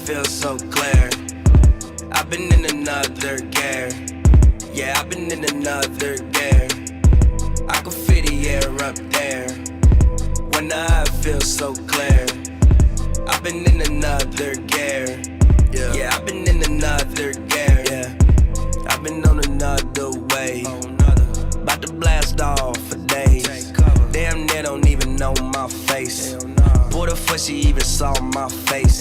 feel so clear. I've been in another gear. Yeah, I've been in another gear. I can feel the air up there. When I feel so clear. I've been in another gear. Yeah, I've been in another gear. Yeah, I've been on another way. About to blast off for days. Damn, they don't even know my face. Pulled her before she even saw my face.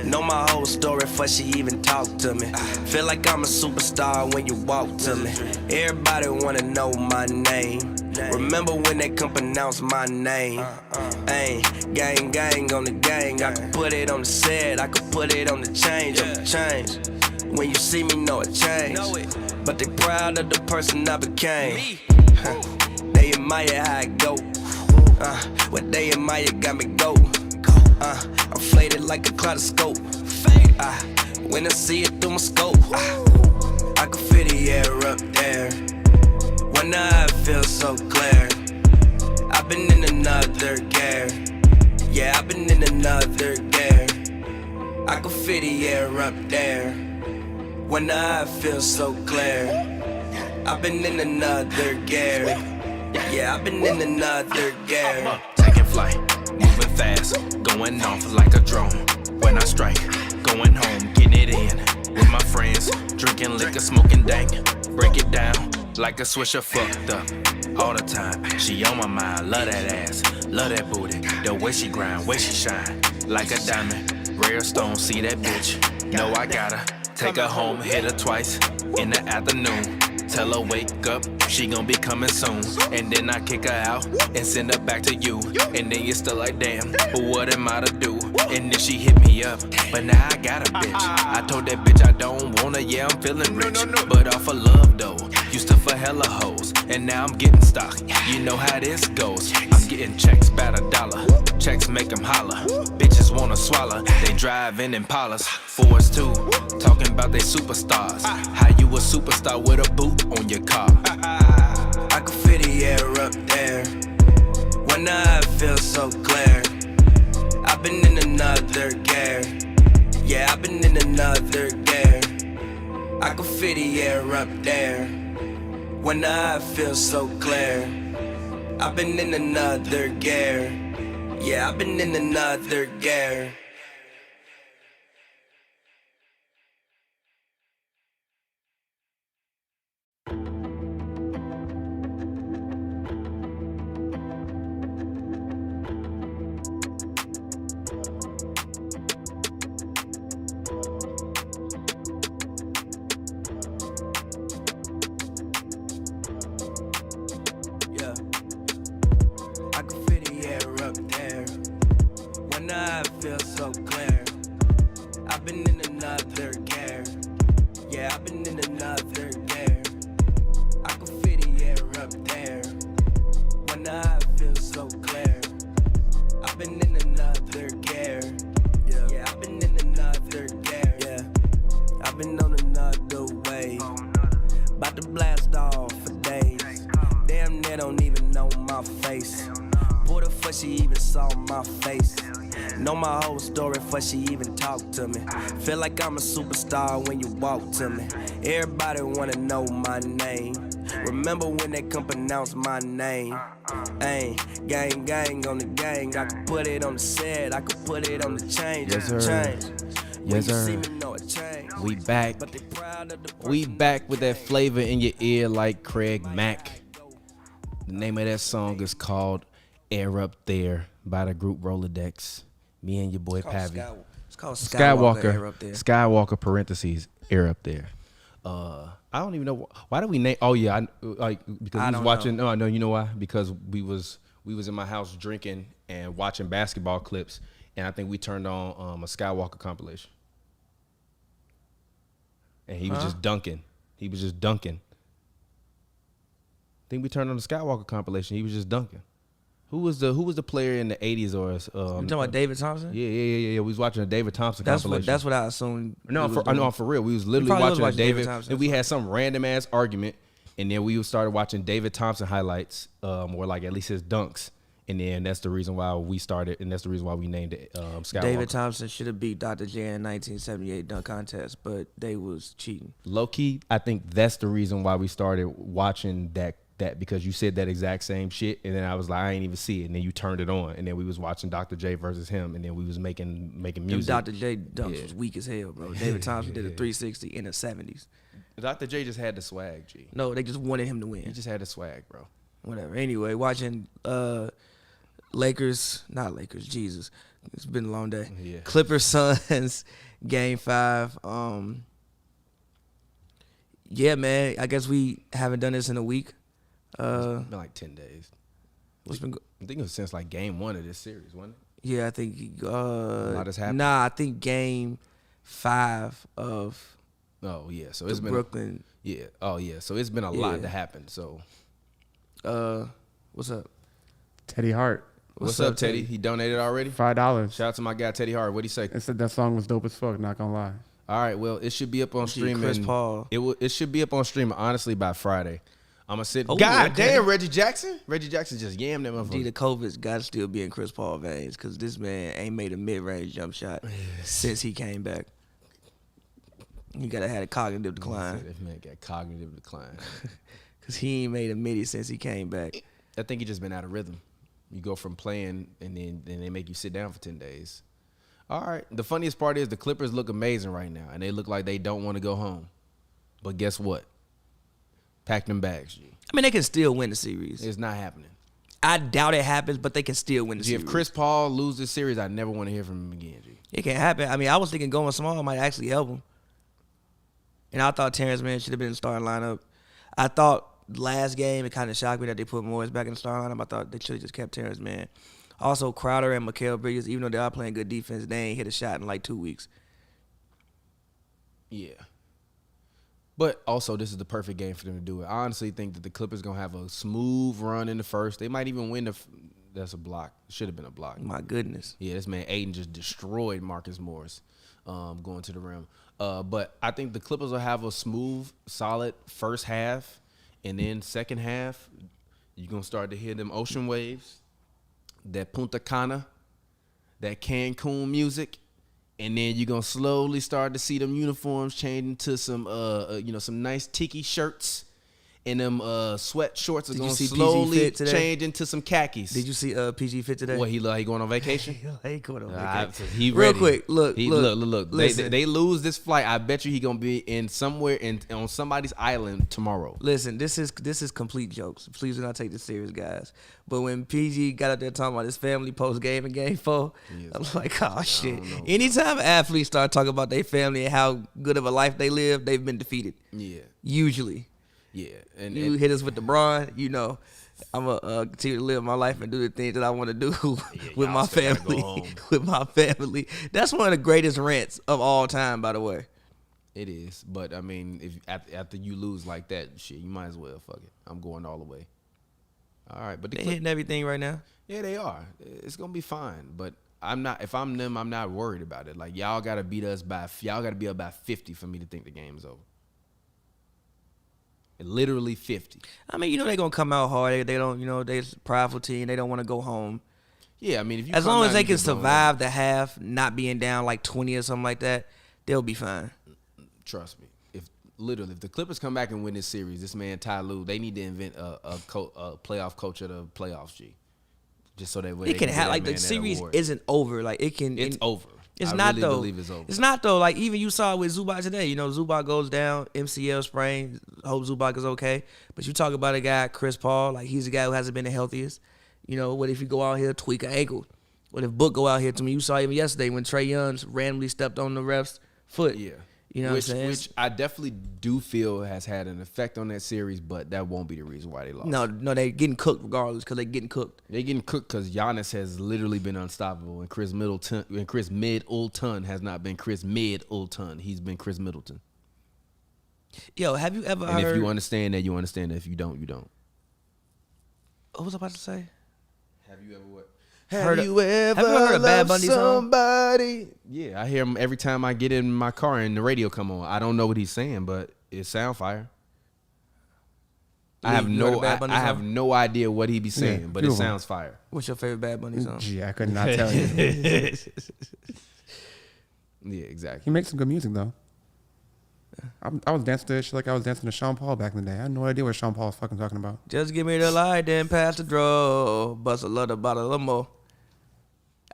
Know my whole story before she even talked to me. Feel like I'm a superstar when you walk to me. Everybody wanna know my name. Remember when they couldn't pronounce my name? Ayy, gang, gang on the gang. I could put it on the set, I could put it on the change, When you see me, know it changed. But they proud of the person I became. They admire how I go. What they admire got me go. I'm faded like a kaleidoscope. When I see it through my scope, I can feel the air up there. When I feel so clear. I've been in another gear. Yeah, I've been in another gear. I can feel the air up there. When I feel so clear. I've been in another gear. Yeah, I've been in another gear. Taking flight, moving fast, going off like a drone. When I strike, going home, getting it in. With my friends, drinking liquor, smoking dank. Break it down like a swisher fucked up. All the time, she on my mind. Love that ass, love that booty. The way she grind, way she shine. Like a diamond, rare stone, see that bitch. Know I gotta take her home, hit her twice in the afternoon. Tell her wake up, she gon' be coming soon. And then I kick her out and send her back to you. And then you're still like, damn, what am I to do? And then she hit me up, but now I got a bitch. I told that bitch I don't wanna, yeah, I'm feeling rich. But off of love though, used to for hella hoes. And now I'm getting stock, you know how this goes. I'm getting checks, about $1. Checks make them holler. Bitches wanna swallow, they drive in Impalas. Fours too, talking about they superstars. How you a superstar with a boot on your car? I can feel the air up there. When I feel so clear. I've been in another gear. Yeah, I've been in another gear. I can feel the air up there. When I feel so clear. I've been in another gear. Yeah, I've been in another gear. I feel so clear. I've been in another gear. Yeah, I've been in another gear. I can feel the air up there. When I feel so clear. I've been in another gear. Yeah, I've been in another gear. Yeah, I've been on another way. About to blast off for days. Damn, they don't even know my face. Pulled her before she even saw my face. Know my whole story before she even talked to me. Feel like I'm a superstar when you walk to me. Everybody wanna know my name. Remember when they couldn't pronounce my name? Ayy, gang, gang on the gang. I could put it on the set, I could put it on the change. Yes, sir. Yes, sir. We back. We back with that flavor in your ear like Craig Mack. The name of that song is called Air Up There by the group Rolodex. Me and your boy Pavi. It's called Skywalker. Air Up There. Skywalker parentheses Air Up There. I don't even know why did we name. Oh yeah, because we was watching. No, I know. You know why? Because we was in my house drinking and watching basketball clips, and I think we turned on a Skywalker compilation, and he was just dunking. He was just dunking. I think we turned on the Skywalker compilation. He was just dunking. Who was the player in the 80s or you talking about David Thompson? Yeah. We was watching a David Thompson compilation. That's what I assumed. No, for real. We was literally watching a David Thompson. And we had some random ass argument, and then we started watching David Thompson highlights, or like at least his dunks. And then that's the reason why we started, and that's the reason why we named it Skywalker. David Thompson should have beat Dr. J in 1978 dunk contest, but they was cheating. Low key, I think that's the reason why we started watching that because you said that exact same shit, and then I was like, I ain't even see it, and then you turned it on, and then we was watching Dr. J versus him, and then we was making music. Dr. J dunks was weak as hell, bro. David Thompson did a 360 in the 70s. Dr. J just had the swag, G. No, they just wanted him to win. He just had the swag, bro. Whatever. Anyway, watching Lakers, not Lakers, Jesus. It's been a long day. Yeah. Clippers Suns Game 5. Yeah, man. I guess we haven't done this in a week. It's been like 10 days. What's been I think it was since like game 1 of this series, wasn't it? Yeah, I think A lot has happened. Nah, I think Game 5 of Oh yeah, so it's been Brooklyn. Yeah. Oh yeah, so it's been a lot to happen. So What's up? Teddy Hart, what's up, Teddy? He donated already? $5. Shout out to my guy Teddy Hart. What'd he say? It said that song was dope as fuck. Not gonna lie. All right, well, it should be up on streaming. Chris Paul. It should be up on streaming honestly by Friday. I'm gonna sit. Oh, God okay. damn, Reggie Jackson. Reggie Jackson just yammed that D, motherfucker. the COVID's got to still be in Chris Paul veins because this man ain't made a mid-range jump shot since he came back. He gotta have a cognitive decline This man got cognitive decline. because he ain't made a midi since he came back. I think he just been out of rhythm. You go from playing and then they make you sit down for 10 days. All right. The funniest part is the Clippers look amazing right now, and they look like they don't want to go home. But guess what? Pack them bags, G. I mean, they can still win the series. It's not happening. I doubt it happens, but they can still win the G, series. if Chris Paul loses this series, I never want to hear from him again, G. It can happen. I mean, I was thinking going small might actually help him. And I thought Terrence Mann should have been in the starting lineup. I thought last game, it kind of shocked me that they put Morris back in the starting lineup. I thought they should have just kept Terrence Mann. Also, Crowder and Mikal Bridges, even though they are playing good defense, they ain't hit a shot in like 2 weeks. Yeah. But also, this is the perfect game for them to do it. I honestly think that the Clippers going to have a smooth run in the first. They might even win that's a block. Should have been a block. My goodness. Yeah, this man Aiden just destroyed Marcus Morris going to the rim. But I think the Clippers will have a smooth, solid first half. And then second half, you're going to start to hear them ocean waves, that Punta Cana, that Cancun music. And then you're going to slowly start to see them uniforms change into some, some nice tiki shirts. And them sweat shorts are going to slowly change into some khakis. Did you see PG Fit today? What, he going on vacation? He going on vacation. He Real ready. quick, look. They lose this flight. I bet you he going to be in somewhere on somebody's island tomorrow. Listen, this is complete jokes. Please do not take this serious, guys. But when PG got up there talking about his family post game in Game 4, I'm like, oh shit. Anytime athletes start talking about their family and how good of a life they live, they've been defeated. Yeah. Usually. Yeah. And You hit us with LeBron, you know, I'm going to continue to live my life and do the things that I want to do with my family. With my family. That's one of the greatest rants of all time, by the way. It is. But, I mean, if after you lose like that, shit, you might as well. Fuck it. I'm going all the way. All right. But they hitting everything right now. Yeah, they are. It's going to be fine. But if I'm them, I'm not worried about it. Like, y'all got to beat us y'all got to be up by 50 for me to think the game's over. Literally 50. I mean, they're going to come out hard. They don't, they're a prideful team. They don't want to go home. Yeah, I mean, if you as long as they can survive the half, not being down like 20 or something like that, they'll be fine. Trust me. If the Clippers come back and win this series, this man Ty Lue, they need to invent a playoff coach of the playoffs, G. Just so that way it can have like the series isn't over. Like it's over. It's I not really though. Believe it's over. It's not though. Like even you saw with Zubac today. Zubac goes down, MCL sprain. Hope Zubac is okay. But you talk about a guy, Chris Paul. Like he's a guy who hasn't been the healthiest. What if you go out here tweak an ankle? What if Book go out here to me? You saw even yesterday when Trae Young randomly stepped on the ref's foot. Yeah. What I'm saying? Which I definitely do feel has had an effect on that series, but that won't be the reason why they lost. No, they're getting cooked regardless because they're getting cooked. They're getting cooked because Giannis has literally been unstoppable, and Chris Middleton has not been Chris Middleton. He's been Chris Middleton. Yo, have you ever heard? And if you understand that, you understand that. If you don't, you don't. What was I about to say? Have you ever what? Have you ever heard a Bad Bunny song? Somebody. Yeah, I hear him every time I get in my car and the radio come on. I don't know what he's saying, but it sound fire. I have You heard of Bad Bunny I have song? no idea what he be saying, Yeah, but few it of 'em. sounds fire. What's your favorite Bad Bunny song? Gee, I could not tell you. Yeah, exactly. He makes some good music though. I was dancing to this shit like I was dancing to Sean Paul back in the day. I had no idea what Sean Paul was fucking talking about. Just give me the light, then pass the draw. Bust a little bottle of more.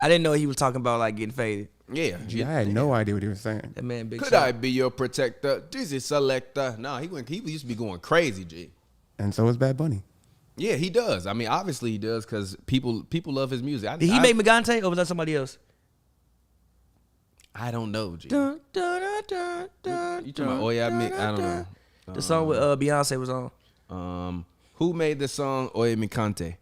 I didn't know he was talking about like getting faded. Yeah, Gee, I had no idea what he was saying. That man, big Could shot. I be your protector? Dizzy selector? No, he used to be going crazy, G. And so is Bad Bunny. Yeah, he does. I mean, obviously he does because people love his music. Did he make Megante or was that somebody else? I don't know, G. Dun, dun, dun, dun, dun, You talking about? Oh yeah, I don't know. The song with Beyonce was on. Who made the song Oye Mi Cante?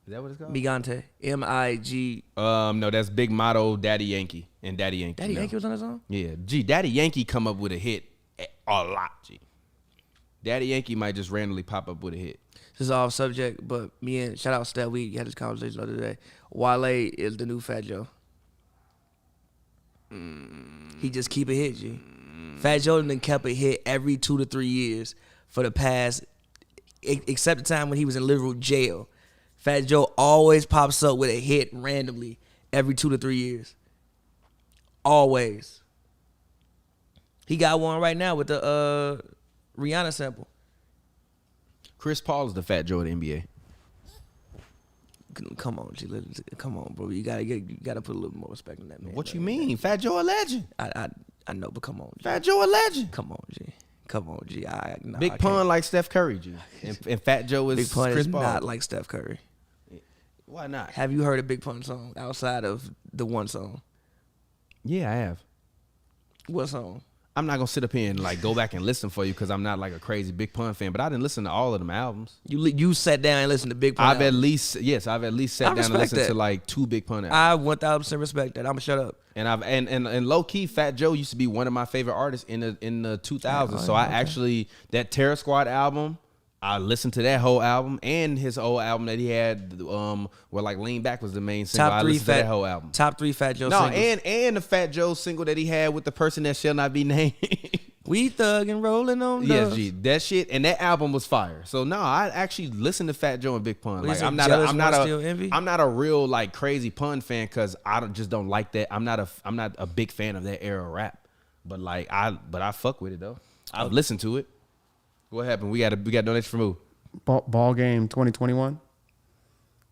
Is that what it's called? Megante. M-I-G. No, that's Big Motto, Daddy Yankee, and Daddy Yankee. Daddy no. Yankee was on that song? Yeah, G. Daddy Yankee come up with a hit a lot, G. Daddy Yankee might just randomly pop up with a hit. This is off subject, but me and shout out Stat We had this conversation the other day. Wale is the new Fat Joe. He just keep a hit, G. Fat Joe done kept a hit every 2 to 3 years for the past, except the time when he was in literal jail. Fat Joe always pops up with a hit randomly every 2 to 3 years. Always. He got one right now with the Rihanna sample. Chris Paul is the Fat Joe of the NBA. Come on, G. Come on, bro. You gotta put a little more respect on that man. What you mean? Fat Joe a legend. I know, but come on, G. Fat Joe a legend. Come on, G. Come on, G. Big Pun like Steph Curry, G. And Fat Joe is Big Pun Chris is Paul. not like Steph Curry. Why not? Have you heard a Big Pun song outside of the one song? Yeah, I have. What song? I'm not gonna sit up here and like go back and listen for you because I'm not like a crazy Big Pun fan, but I didn't listen to all of them albums. You sat down and listened to Big Pun. I've at albums. least sat down and respect listened that. to like 2 Big Pun albums. I 1000% respect that. I'ma shut up. And low key, Fat Joe used to be one of my favorite artists in the 2000s. So I actually that Terror Squad album, I listened to that whole album and his old album that he had, where like Lean Back was the main single. I listened to that whole album. Top 3 Fat Joe No, singles. and the Fat Joe single that he had with the person that shall not be named. We thug and rolling on Yes, dubs. G, that shit and that album was fire. So no, I actually listened to Fat Joe and Big Pun. What Like is it, I'm not Jealous, Want, Still Envy? I'm not a real like crazy Pun fan because I just don't like that. I'm not a big fan of that era of rap. But like I fuck with it though. I've listened to it. What happened? We got donation from who? Ball game 2021.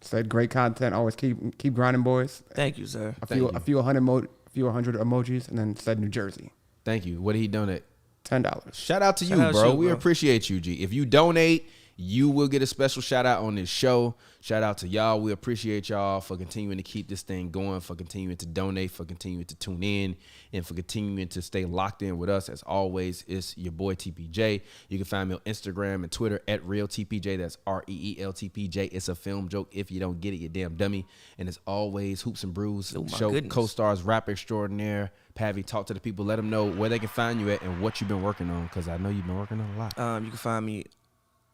Said great content. Always keep grinding, boys. Thank you, sir. A few hundred emojis, and then said New Jersey. Thank you. What did he donate? $10. Shout out to you, Shout out bro. to you, We bro. appreciate you, G. If you donate, you will get a special shout out on this show. Shout out to y'all. We appreciate y'all for continuing to keep this thing going, for continuing to donate, for continuing to tune in, and for continuing to stay locked in with us. As always, it's your boy TPJ. You can find me on Instagram and Twitter at RealTPJ. That's ReelTPJ. It's a film joke. If you don't get it, you damn dummy. And as always, Hoops and Brews Oh, my show goodness. co-stars rapper extraordinaire Pavi. Talk to the people. Let them know where they can find you at and what you've been working on, because I know you've been working on a lot. You can find me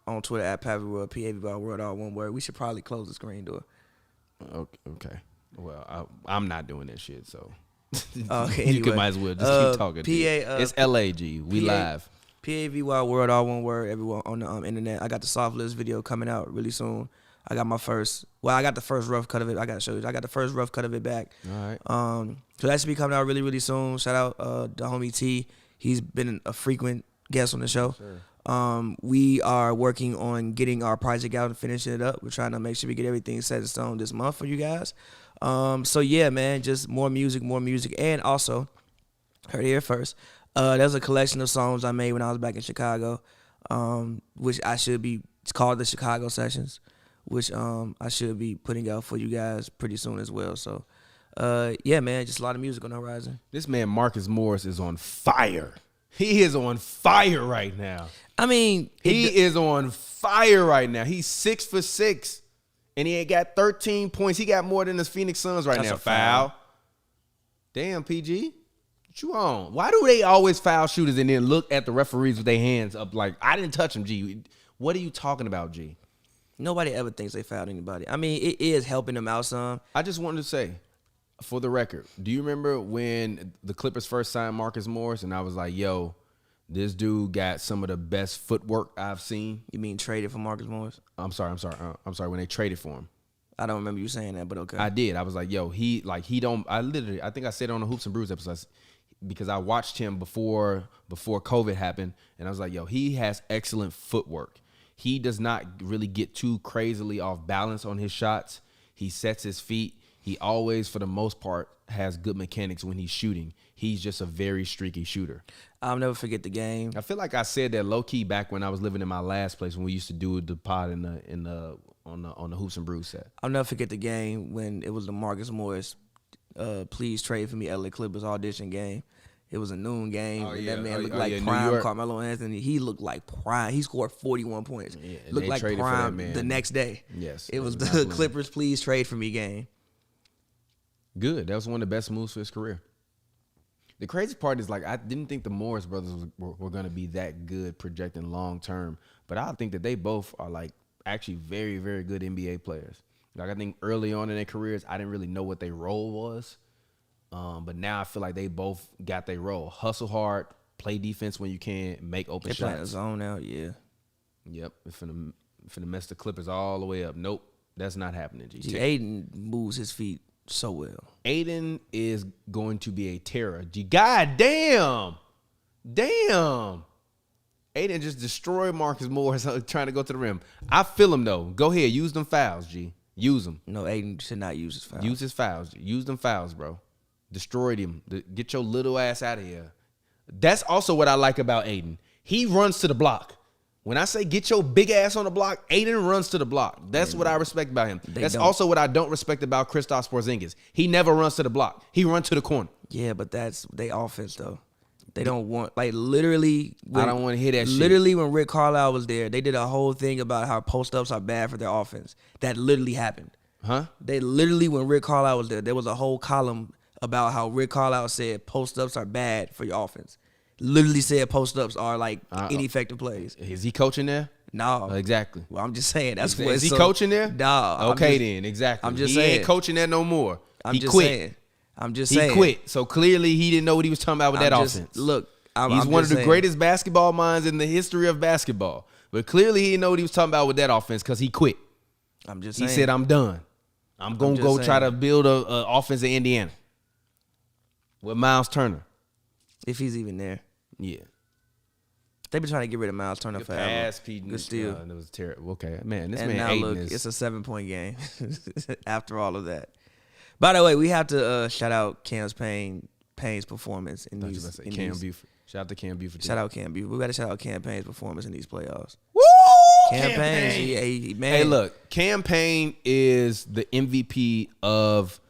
on Twitter at PaviWorld, P-A-V-Y-World, all one word. We should probably close the screen door. Okay. Well, I'm not doing that shit, so Okay, you anyway. can might as well just keep talking. PA, it's LAG. We PA live. P-A-V-Y-World, all one word, everyone on the internet. I got the soft list video coming out really soon. I got I got the first rough cut of it. I got to show you. I got the first rough cut of it back. All right. So that should be coming out really, really soon. Shout out the homie T. He's been a frequent guest on the show. Sure. We are working on getting our project out and finishing it up. We're trying to make sure we get everything set in stone this month for you guys. So yeah, man, just more music. And also, heard it here first, there's a collection of songs I made when I was back in Chicago, which it's called the Chicago Sessions, which I should be putting out for you guys pretty soon as well. So yeah, man, just a lot of music on the horizon. This man Marcus Morris is on fire. He is on fire right now. I mean, He is on fire right now. He's 6 for 6, and he ain't got 13 points. He got more than the Phoenix Suns right That's now. a foul. Damn, PG. What you on? Why do they always foul shooters and then look at the referees with their hands up like, I didn't touch him, G? What are you talking about, G? nobody ever thinks they fouled anybody. I mean, it is helping them out some. I just wanted to say, for the record, do you remember when the Clippers first signed Marcus Morris and I was like, yo, This dude got some of the best footwork I've seen. You mean traded for Marcus Morris? I'm sorry. When they traded for him. I don't remember you saying that, but okay. I did. I was like, yo, he don't. I think I said it on the Hoops and Brews episode because I watched him before COVID happened, and I was like, yo, he has excellent footwork. He does not really get too crazily off balance on his shots. He sets his feet. He always, for the most part, has good mechanics when he's shooting. He's just a very streaky shooter. I'll never forget the game. I feel like I said that low key back when I was living in my last place when we used to do the pod on the Hoops and Brews set. I'll never forget the game when it was the Marcus Morris please trade for me LA Clippers audition game. It was a noon game. And that man looked like prime Carmelo Anthony. He looked like prime. He scored 41 points. Yeah, looked like prime the next day. Yes. It was the Clippers please trade for me game. Good. That was one of the best moves for his career. The crazy part is, like, I didn't think the Morris brothers were going to be that good projecting long term, but I think that they both are, like, actually very, very good NBA players. Like, I think early on in their careers, I didn't really know what their role was, but now I feel like they both got their role. Hustle hard, play defense when you can, make open shots. They playing a zone out, yeah. Yep. Finna mess the Clippers all the way up. Nope, that's not happening, G. Aiden moves his feet so well. Aiden is going to be a terror. God damn. Aiden just destroyed Marcus Morris trying to go to the rim. I feel him, though. Go ahead. Use them fouls, G. Use them. No, Aiden should not use his fouls. Use his fouls. Use them fouls, bro. Destroyed him. Get your little ass out of here. That's also what I like about Aiden. He runs to the block. When I say get your big ass on the block, Aiden runs to the block. That's what I respect about him. That's also what I don't respect about Kristaps Porzingis. He never runs to the block. He runs to the corner. Yeah, but that's they offense, though. They don't want, like, literally. I don't want to hear that shit. Literally, when Rick Carlisle was there, they did a whole thing about how post-ups are bad for their offense. That literally happened. Huh? They literally, when Rick Carlisle was there was a whole column about how Rick Carlisle said post-ups are bad for your offense. Literally said post-ups are, like, ineffective plays. Is he coaching there? No. Exactly. Well, I'm just saying. That's what. Is he coaching there? No. Okay, then. Exactly. I'm just saying. He saying. ain't coaching there no more. I'm just quit. saying. I'm just saying. He quit. So clearly he didn't know what he was talking about with that offense. Look. He's one of the greatest basketball minds in the history of basketball. But clearly he didn't know what he was talking about with that offense because he quit. I'm just saying. He said, I'm done. I'm going to go try to build an offense in Indiana with Miles Turner. If he's even there. Yeah. They've been trying to get rid of Miles Turner forever. Good steal. It was terrible. Okay, man. This and man now Aiden look, is... it's a 7-point game after all of that. By the way, we have to shout out Payne's performance in these. Cam Buford. Shout out to Cam Buford. Shout out Cam Buford. We got to shout out Cam Payne's performance in these playoffs. Woo! Cam Payne, man. Hey, look, Cam Payne is the MVP of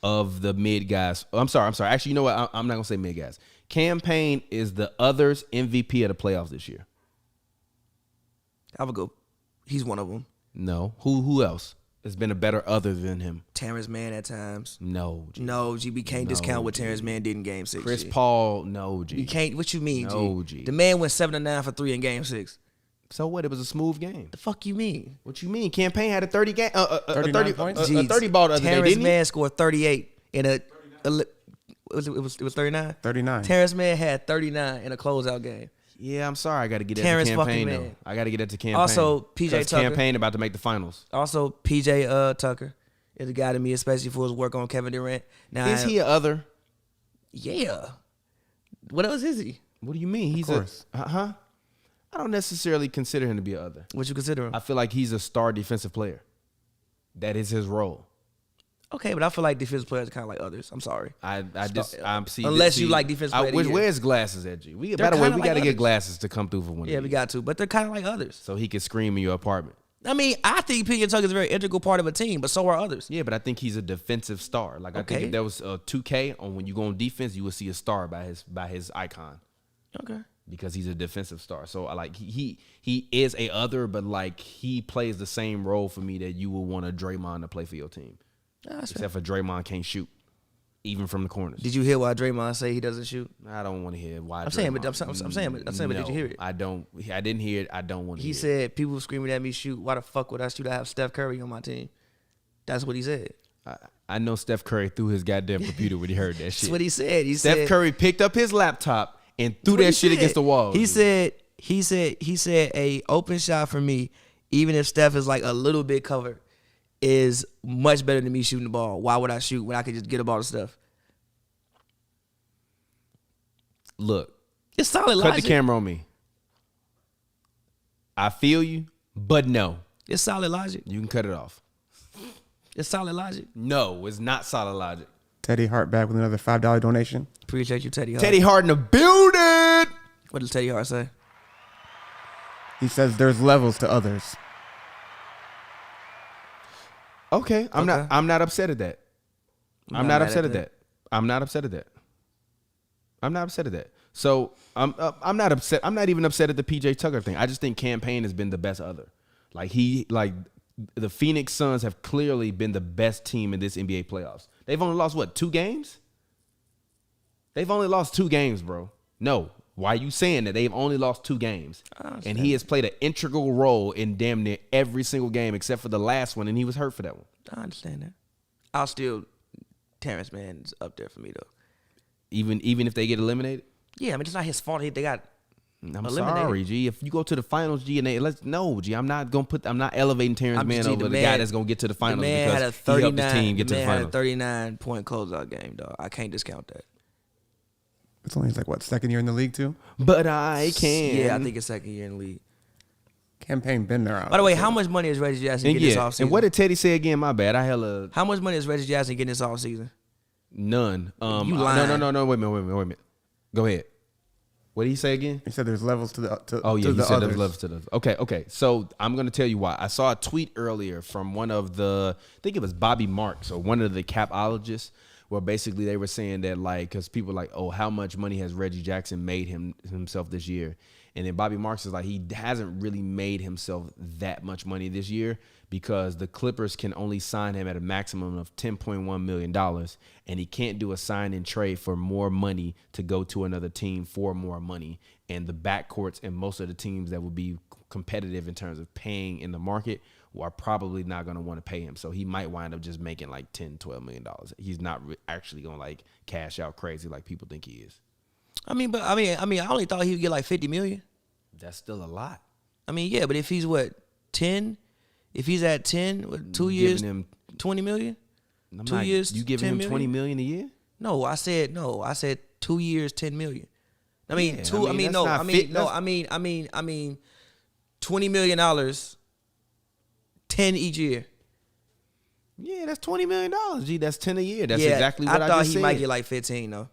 the mid guys. I'm sorry. Actually, you know what? I'm not gonna say mid guys. Cam Payne is the others MVP of the playoffs this year. I would go. He's one of them. No. Who else has been a better other than him? Terrence Mann at times. No. G. No, G. We can't discount what Terrence Mann did in Game 6. Chris G. Paul. No, G. You can't. What you mean, no, G? G. The man went 7-9 for 3 in Game 6. So what? It was a smooth game. The fuck you mean? What you mean? Cam Payne had a 30 game, 30 points. A 30 ball the other day, Terrence didn't he? Mann scored 38 in a it was 39. 39. Terrence Mann had 39 in a closeout game. Yeah, I'm sorry. I got to get that Terrence to fucking campaign Mann. though. I got to get that to campaign. Also, PJ Tucker. Campaign about to make the finals. Also, PJ Tucker is a guy to me, especially for his work on Kevin Durant. Now, Is he a other? Yeah. What else is he? What do you mean? He's a I don't necessarily consider him to be a other. What you consider him? I feel like he's a star defensive player. That is his role. Okay, but I feel like defensive players are kind of like others. I'm sorry. Unless you like defensive player of the year. Where's glasses at, G? By the way, we got to get glasses to come through for one. Yeah, we got to, but they're kind of like others. So he can scream in your apartment. I mean, I think PJ Tucker is a very integral part of a team, but so are others. Yeah, but I think he's a defensive star. Like I think if there was a 2K on when you go on defense, you would see a star by his icon. Okay. Because he's a defensive star. So like he is a other, but like he plays the same role for me that you would want a Draymond to play for your team. Except for Draymond can't shoot, even from the corners. Did you hear why Draymond say he doesn't shoot? I don't want to hear why. I'm saying, but did you hear it? I didn't hear it. I don't want to. He said people screaming at me shoot. Why the fuck would I shoot? I have Steph Curry on my team. That's what he said. I know Steph Curry threw his goddamn computer when he heard that shit. That's what he said. Steph Curry picked up his laptop and threw that shit against the wall. He said a open shot for me, even if Steph is like a little bit covered, is much better than me shooting the ball. Why would I shoot when I could just get a ball to Steph? Look, It's solid cut logic. the camera on me. I feel you, but no. It's solid logic. You can cut it off. It's solid logic. No, it's not solid logic. Teddy Hart back with another $5 donation. Appreciate you, Teddy Hart. Teddy Hart in the building. What does Teddy Hart say? He says there's levels to others. Okay, I'm not upset at that. I'm not upset at that. I'm not upset at that. I'm not upset at that. So I'm not upset. I'm not even upset at the PJ Tucker thing. I just think Payne has been the best other. The Phoenix Suns have clearly been the best team in this NBA playoffs. They've only lost, 2 games? They've only lost 2 games, bro. No. Why are you saying that? They've only lost 2 games. And he has played an integral role in damn near every single game except for the last one, and he was hurt for that one. I understand that. Terrence Mann's up there for me, though. Even if they get eliminated? Yeah, I mean, it's not his fault. They got I'm eliminated. sorry, G. If you go to the finals, G, and G, I'm not elevating Terrence Mann over the guy that's gonna get to the finals the man because had a he helped his team get to the finals. had a 39-point closeout game, dog. I can't discount that. It's only his second year in the league too. But I can. Yeah, I think it's second year in the league. Campaign been there. By the way, how much money is Reggie Jackson getting this offseason? And what did Teddy say again? My bad. How much money is Reggie Jackson getting this offseason? None. You lying. No. Wait a minute. Go ahead. What did he say again? He said there's levels to the he the said others. there's levels to the. Okay. So I'm gonna tell you why. I saw a tweet earlier from one of I think it was Bobby Marks or one of the capologists, where basically they were saying that because people are like, oh, how much money has Reggie Jackson made himself this year? And then Bobby Marks is like, he hasn't really made himself that much money this year because the Clippers can only sign him at a maximum of $10.1 million, and he can't do a sign and trade for more money to go to another team for more money. And the backcourts and most of the teams that would be competitive in terms of paying in the market are probably not going to want to pay him. So he might wind up just making like $10, $12 million. He's not actually going to cash out crazy like people think he is. I only thought he would get like $50 million. That's still a lot. I mean, yeah, but if he's 10, if he's at 10, 2 years, him, $20 million? I'm 2 years, you giving him $20 million a year? No, I said 2 years, $10 million. I mean, $20 million, 10 each year. Yeah, that's $20 million. Gee, that's 10 a year. That's exactly what I thought just said. he might get like 15 though.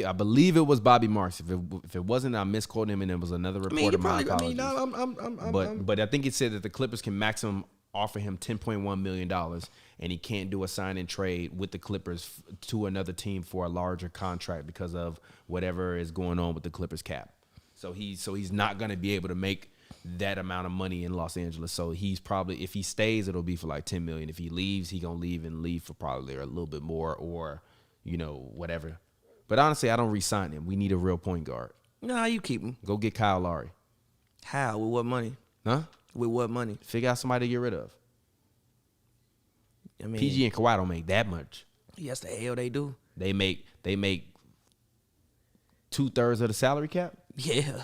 I believe it was Bobby Marks. If it wasn't, I misquoted him, and it was another reporter. My apologies. But I think it said that the Clippers can maximum offer him $10.1 million, and he can't do a sign and trade with the Clippers to another team for a larger contract because of whatever is going on with the Clippers cap. So he's not going to be able to make that amount of money in Los Angeles. So he's probably, if he stays, it'll be for like $10 million. If he leaves, he gonna leave for probably a little bit more, or whatever. But honestly, I don't re-sign him. We need a real point guard. Nah, you keep him. Go get Kyle Lowry. How? With what money? Huh? With what money? Figure out somebody to get rid of. I mean, PG and Kawhi don't make that much. Yes, the hell they do. They make 2/3 of the salary cap. Yeah.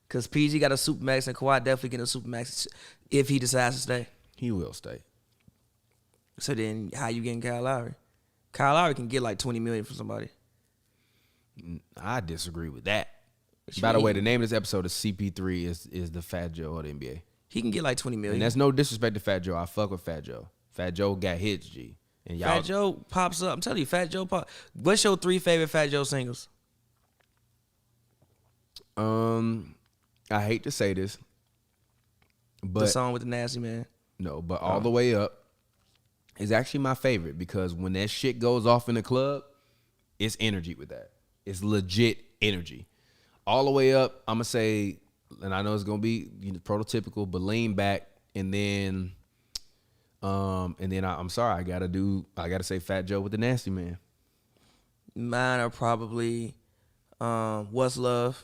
Because PG got a supermax and Kawhi definitely getting a supermax if he decides to stay. He will stay. So then how you getting Kyle Lowry? Kyle Lowry can get like $20 million from somebody. I disagree with that. By the way, the name of this episode is CP3 is the Fat Joe of the NBA. He can get like $20 million. And that's no disrespect to Fat Joe. I fuck with Fat Joe. Fat Joe got hits, G. And y'all, Fat Joe pops up. I'm telling you, Fat Joe pop. What's your 3 favorite Fat Joe singles? I hate to say this, but The song with the Nasty Man. No, but All the Way Up is actually my favorite because when that shit goes off in the club, it's energy with that. It's legit energy. All the Way Up, I'm gonna say, and I know it's gonna be prototypical, but Lean Back, and then I'm sorry, I gotta say Fat Joe with the Nasty Man. Mine are probably What's Love.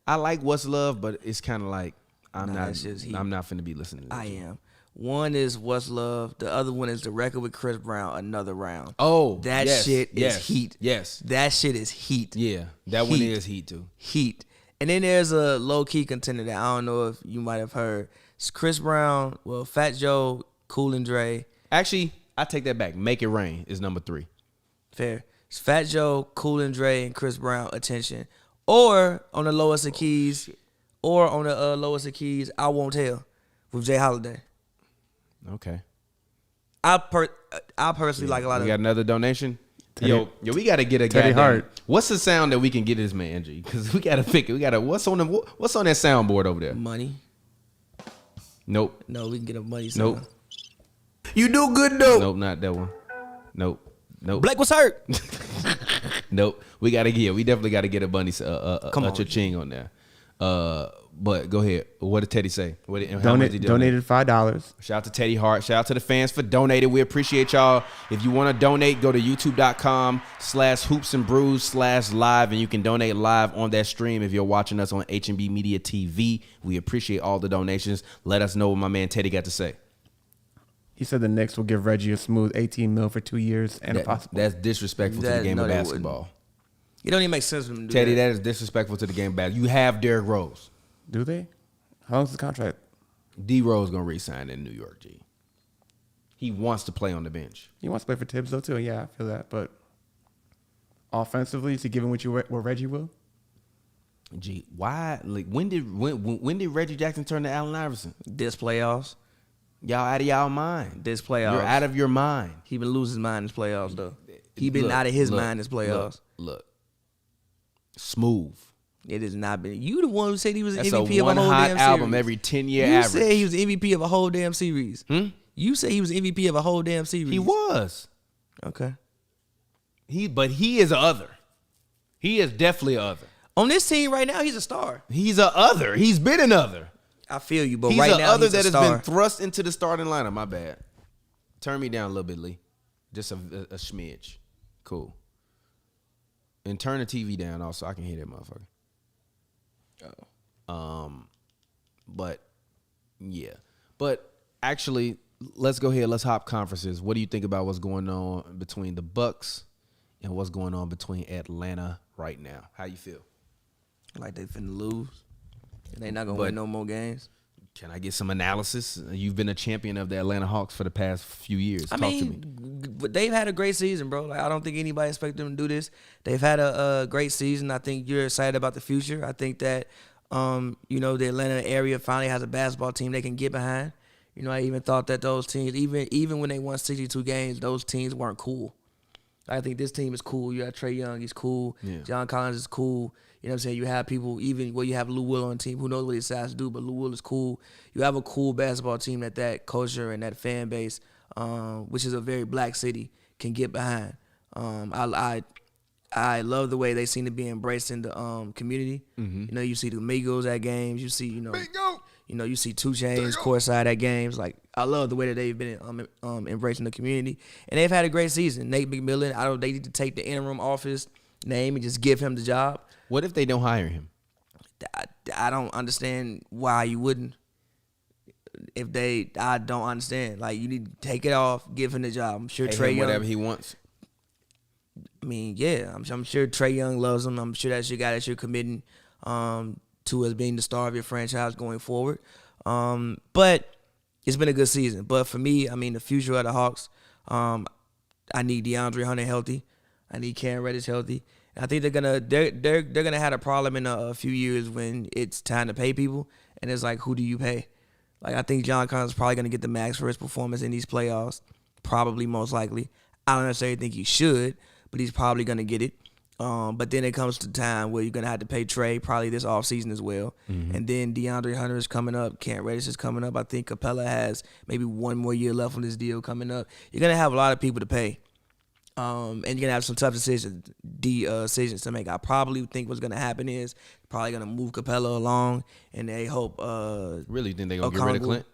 I like What's Love, but it's kind of like I'm not finna be listening to this. I am. One is What's Love. The other one is the record with Chris Brown, Another Round. Oh, that yes, shit yes, is heat. Yes, that shit is heat. Yeah, that one is heat too. Heat. And then there's a low key contender that I don't know if you might have heard. It's Chris Brown, Fat Joe, Cool and Dre. Actually, I take that back. Make It Rain is number 3. Fair. It's Fat Joe, Cool and Dre, and Chris Brown, Attention. Or on the lowest of keys, I Won't Tell with Jay Holiday. Okay. I personally like a lot of. We got another donation. Teddy, yo, we gotta get a Teddy goddamn. Hart. What's the sound that we can get this man, G? Because we gotta pick it. What's on that soundboard over there? Money. Nope. No, we can get a money sound. Nope. You do good though. Nope, not that one. Nope. Blake was hurt. Nope. We definitely gotta get a bunny Come on, cha-ching on there. But go ahead. What did Teddy say? How much did he donated $5. Shout out to Teddy Hart. Shout out to the fans for donating. We appreciate y'all. If you want to donate, go to youtube.com/hoopsandbrews/live, and you can donate live on that stream if you're watching us on HNB Media TV. We appreciate all the donations. Let us know what my man Teddy got to say. He said the Knicks will give Reggie a smooth $18 million for 2 years and a possible. That's disrespectful to the game of basketball. It don't even make sense for them to do Teddy, that. that is disrespectful to the game of basketball. You have Derrick Rose. Do they? How long's the contract? D Rose gonna re-sign in New York, G. He wants to play on the bench. He wants to play for Tibbs though too. Yeah, I feel that. But offensively, is he giving what Reggie will? G, why? Like, when did Reggie Jackson turn to Allen Iverson? This playoffs. Y'all out of y'all mind. This playoffs. You're out of your mind. He been losing his mind in this playoffs though. He been out of his mind in this playoffs. Look. Smooth. It has not been. You the one who said he was That's MVP a of a whole one-hot damn album series. every 10-year You average. said he was MVP of a whole damn series. You said he was MVP of a whole damn series. He was. Okay. But he is a other. He is definitely a other. On this team right now, he's a star. He's a other. He's been an other. I feel you, but He's right a now other he's a that star. has been thrust into the starting lineup. My bad. Turn me down a little bit, Lee. Just a smidge. Cool. And turn the TV down also. I can hear that motherfucker. But yeah. But actually, let's go ahead. Let's hop conferences. What do you think about what's going on between the Bucks and what's going on between Atlanta right now? How you feel? Like they finna lose. And they not gonna win no more games. Can I get some analysis? You've been a champion of the Atlanta Hawks for the past few years. Talk to me. But they've had a great season, bro. Like I don't think anybody expected them to do this. They've had a great season. I think you're excited about the future. I think that the Atlanta area finally has a basketball team they can get behind. I even thought that those teams, even when they won 62 games, those teams weren't cool. I think this team is cool. You have Trae Young, he's cool. Yeah. John Collins is cool. You know what I'm saying? You have people, you have Lou Will on the team. Who knows what he decides to do, but Lou Will is cool. You have a cool basketball team that culture and that fan base, which is a very black city, can get behind. I love the way they seem to be embracing the community. Mm-hmm. You see the Migos at games. You see, you see 2 Chainz courtside at games. Like I love the way that they've been embracing the community, and they've had a great season. Nate McMillan, they need to take the interim office name and just give him the job. What if they don't hire him? I don't understand why you wouldn't. I don't understand. Like you need to take it off, give him the job. I'm sure Trae Young, whatever he wants. I mean, yeah, I'm sure Trae Young loves him. I'm sure that's your guy that you're committing to as being the star of your franchise going forward. But it's been a good season. But for me, the future of the Hawks, I need DeAndre Hunter healthy. I need Cam Reddish healthy. And I think they're gonna have a problem in a few years when it's time to pay people, and it's like, who do you pay? Like I think John Collins is probably gonna get the max for his performance in these playoffs, probably most likely. I don't necessarily think he should, but he's probably gonna get it. But then it comes to time where you're gonna have to pay Trae probably this offseason as well. Mm-hmm. And then DeAndre Hunter is coming up, Cam Reddish is coming up. I think Capella has maybe 1 more year left on this deal coming up. You're gonna have a lot of people to pay. And you're gonna have some tough decisions to make. I probably think what's gonna happen is probably gonna move Capella along, and they hope. Really, think they're gonna get rid of Clint?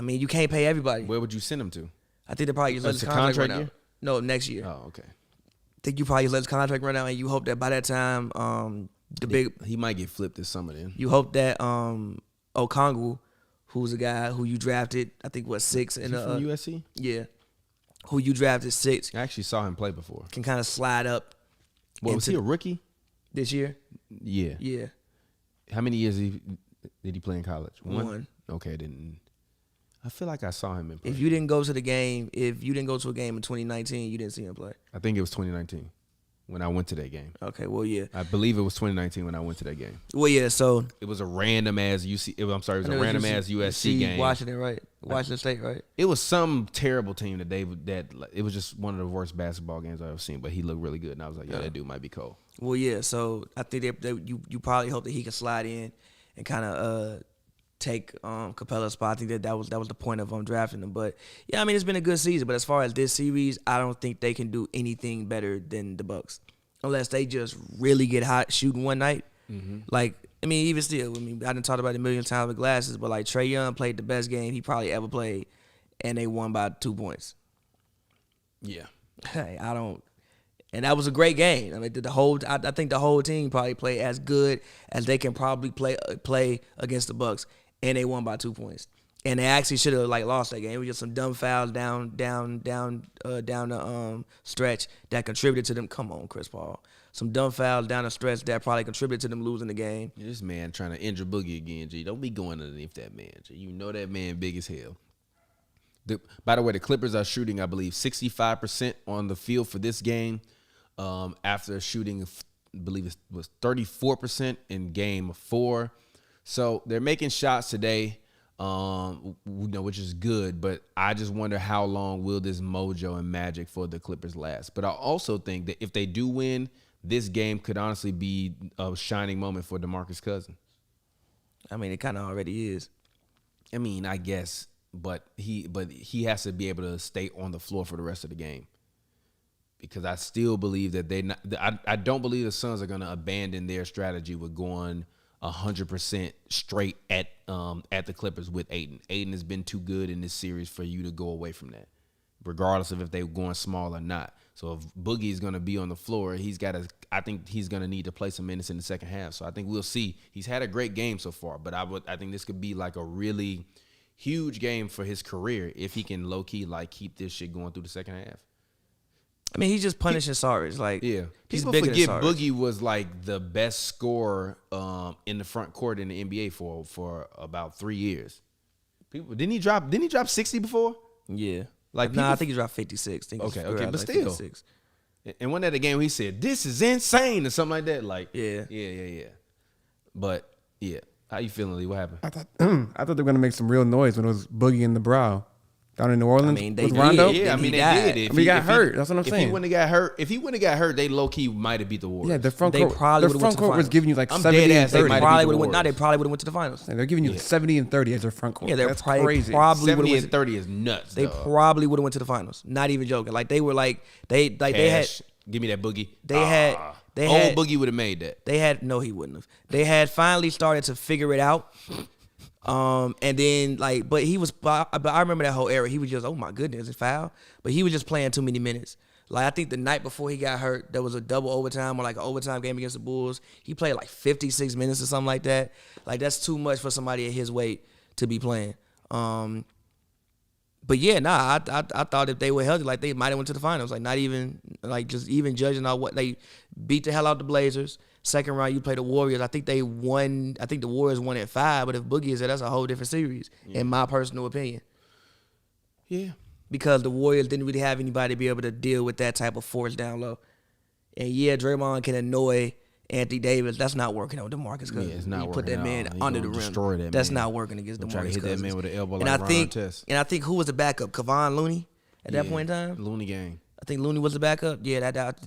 You can't pay everybody. Where would you send him to? I think they probably just let his contract run out. No, next year. Oh, okay. I think you probably just let his contract run out, and you hope that by that time, he might get flipped this summer. Then you hope that Okongwu, who's a guy who you drafted, I think, 6 Is in he the from USC? yeah, who you drafted 6, I actually saw him play before. can kind of slide up Well, was he a rookie? this year. Yeah. Yeah, How many years did he play in college? One. Okay, didn't. I feel like I saw him in play. if you didn't go to a game in 2019, you didn't see him play. I think it was 2019 when I went to that game. Okay, well, yeah. I believe it was 2019 when I went to that game. Well, yeah, so It was a random ass UC. I'm sorry, it was a random ass USC game. Washington, right? Washington State, right? It was some terrible team that it was just one of the worst basketball games I've ever seen. But he looked really good, and I was like, yeah, that dude might be cold. Well, yeah, so I think that you probably hope that he can slide in and kind of take Capella's spot. I think that was the point of drafting him. But yeah, I mean, it's been a good season. But as far as this series, I don't think they can do anything better than the Bucks, unless they just really get hot shooting one night. Like, I mean, even still, I mean, I done talked about it a million times with glasses, but like Trae Young played the best game he probably ever played, and they won by 2 points. Yeah. Hey, and that was a great game. I mean, I think the whole team probably played as good as they can probably play against the Bucks, and they won by 2 points. And they actually should have lost that game. It was just some dumb fouls down the stretch that contributed to them. Come on, Chris Paul. Some dumb fouls down the stretch that probably contributed to them losing the game. This man trying to injure Boogie again, G. Don't be going underneath that man, G. You know that man big as hell. By the way, the Clippers are shooting, I believe, 65% on the field for this game. After shooting, I believe it was 34% in game 4. So they're making shots today, which is good. But I just wonder how long will this mojo and magic for the Clippers last. But I also think that if they do win, this game could honestly be a shining moment for DeMarcus Cousins. I mean, it kind of already is. I mean, I guess, but he has to be able to stay on the floor for the rest of the game. Because I still believe that I don't believe the Suns are going to abandon their strategy with going 100% straight at the Clippers with Ayton. Ayton has been too good in this series for you to go away from that, regardless of if they're going small or not. So if Boogie is going to be on the floor, I think he's going to need to play some minutes in the second half. So I think we'll see. He's had a great game so far, but I think this could be like a really huge game for his career if he can low-key keep this shit going through the second half. I mean, he's just punishing sorries. Yeah. He's People bigger forget than Sarge. Boogie was the best scorer in the front court in the NBA for about 3 years. Didn't he drop 60 before? Yeah. I think he dropped 56. Okay, but still. 56. And one at the game he said, "This is insane," or something like that. Yeah. But yeah, how you feeling, Lee? What happened? I thought they were gonna make some real noise when it was Boogie in the brow down in New Orleans. I mean, they with did. Rondo. Yeah, I mean, they died. did. I mean, he got hurt. That's what I'm saying. If he wouldn't have got hurt, they low key might have beat the Warriors. Yeah, the front They court. probably Their would've went front to the court was finals. giving you I'm 70 dead and ass they 30. might have Probably beat the would have. Warriors. They probably would have went to the finals. They're giving you 70 and 30 as their front court. Yeah, That's crazy. probably 70 would and 30 is nuts. They dog. probably would have went to the finals. Not even joking. They were they had. Cash. Give me that Boogie. They had old Boogie would have made that. No, he wouldn't have. They had finally started to figure it out. And then but he was. But I remember that whole era. He was just, oh my goodness, a foul. But he was just playing too many minutes. I think the night before he got hurt, there was a double overtime or an overtime game against the Bulls. He played 56 minutes or something like that. That's too much for somebody at his weight to be playing. But yeah, I thought if they were healthy, they might have went to the finals. Not even just even judging on what they beat the hell out the Blazers. Second round, you play the Warriors. I think they won. I think the Warriors won at 5. But if Boogie is there, that's a whole different series, in my personal opinion. Yeah. Because the Warriors didn't really have anybody to be able to deal with that type of force down low. And yeah, Draymond can annoy Anthony Davis. That's not working on DeMarcus Cousins. Yeah, it's not you working put that at man all. He under the gonna rim. destroy that That's man. not working against DeMarcus Try to hit Cousins. that man with an elbow and like I Ron think, Artest. and I think who was the backup? Kevon Looney at that point in time. Looney gang. I think Looney was the backup. Yeah, that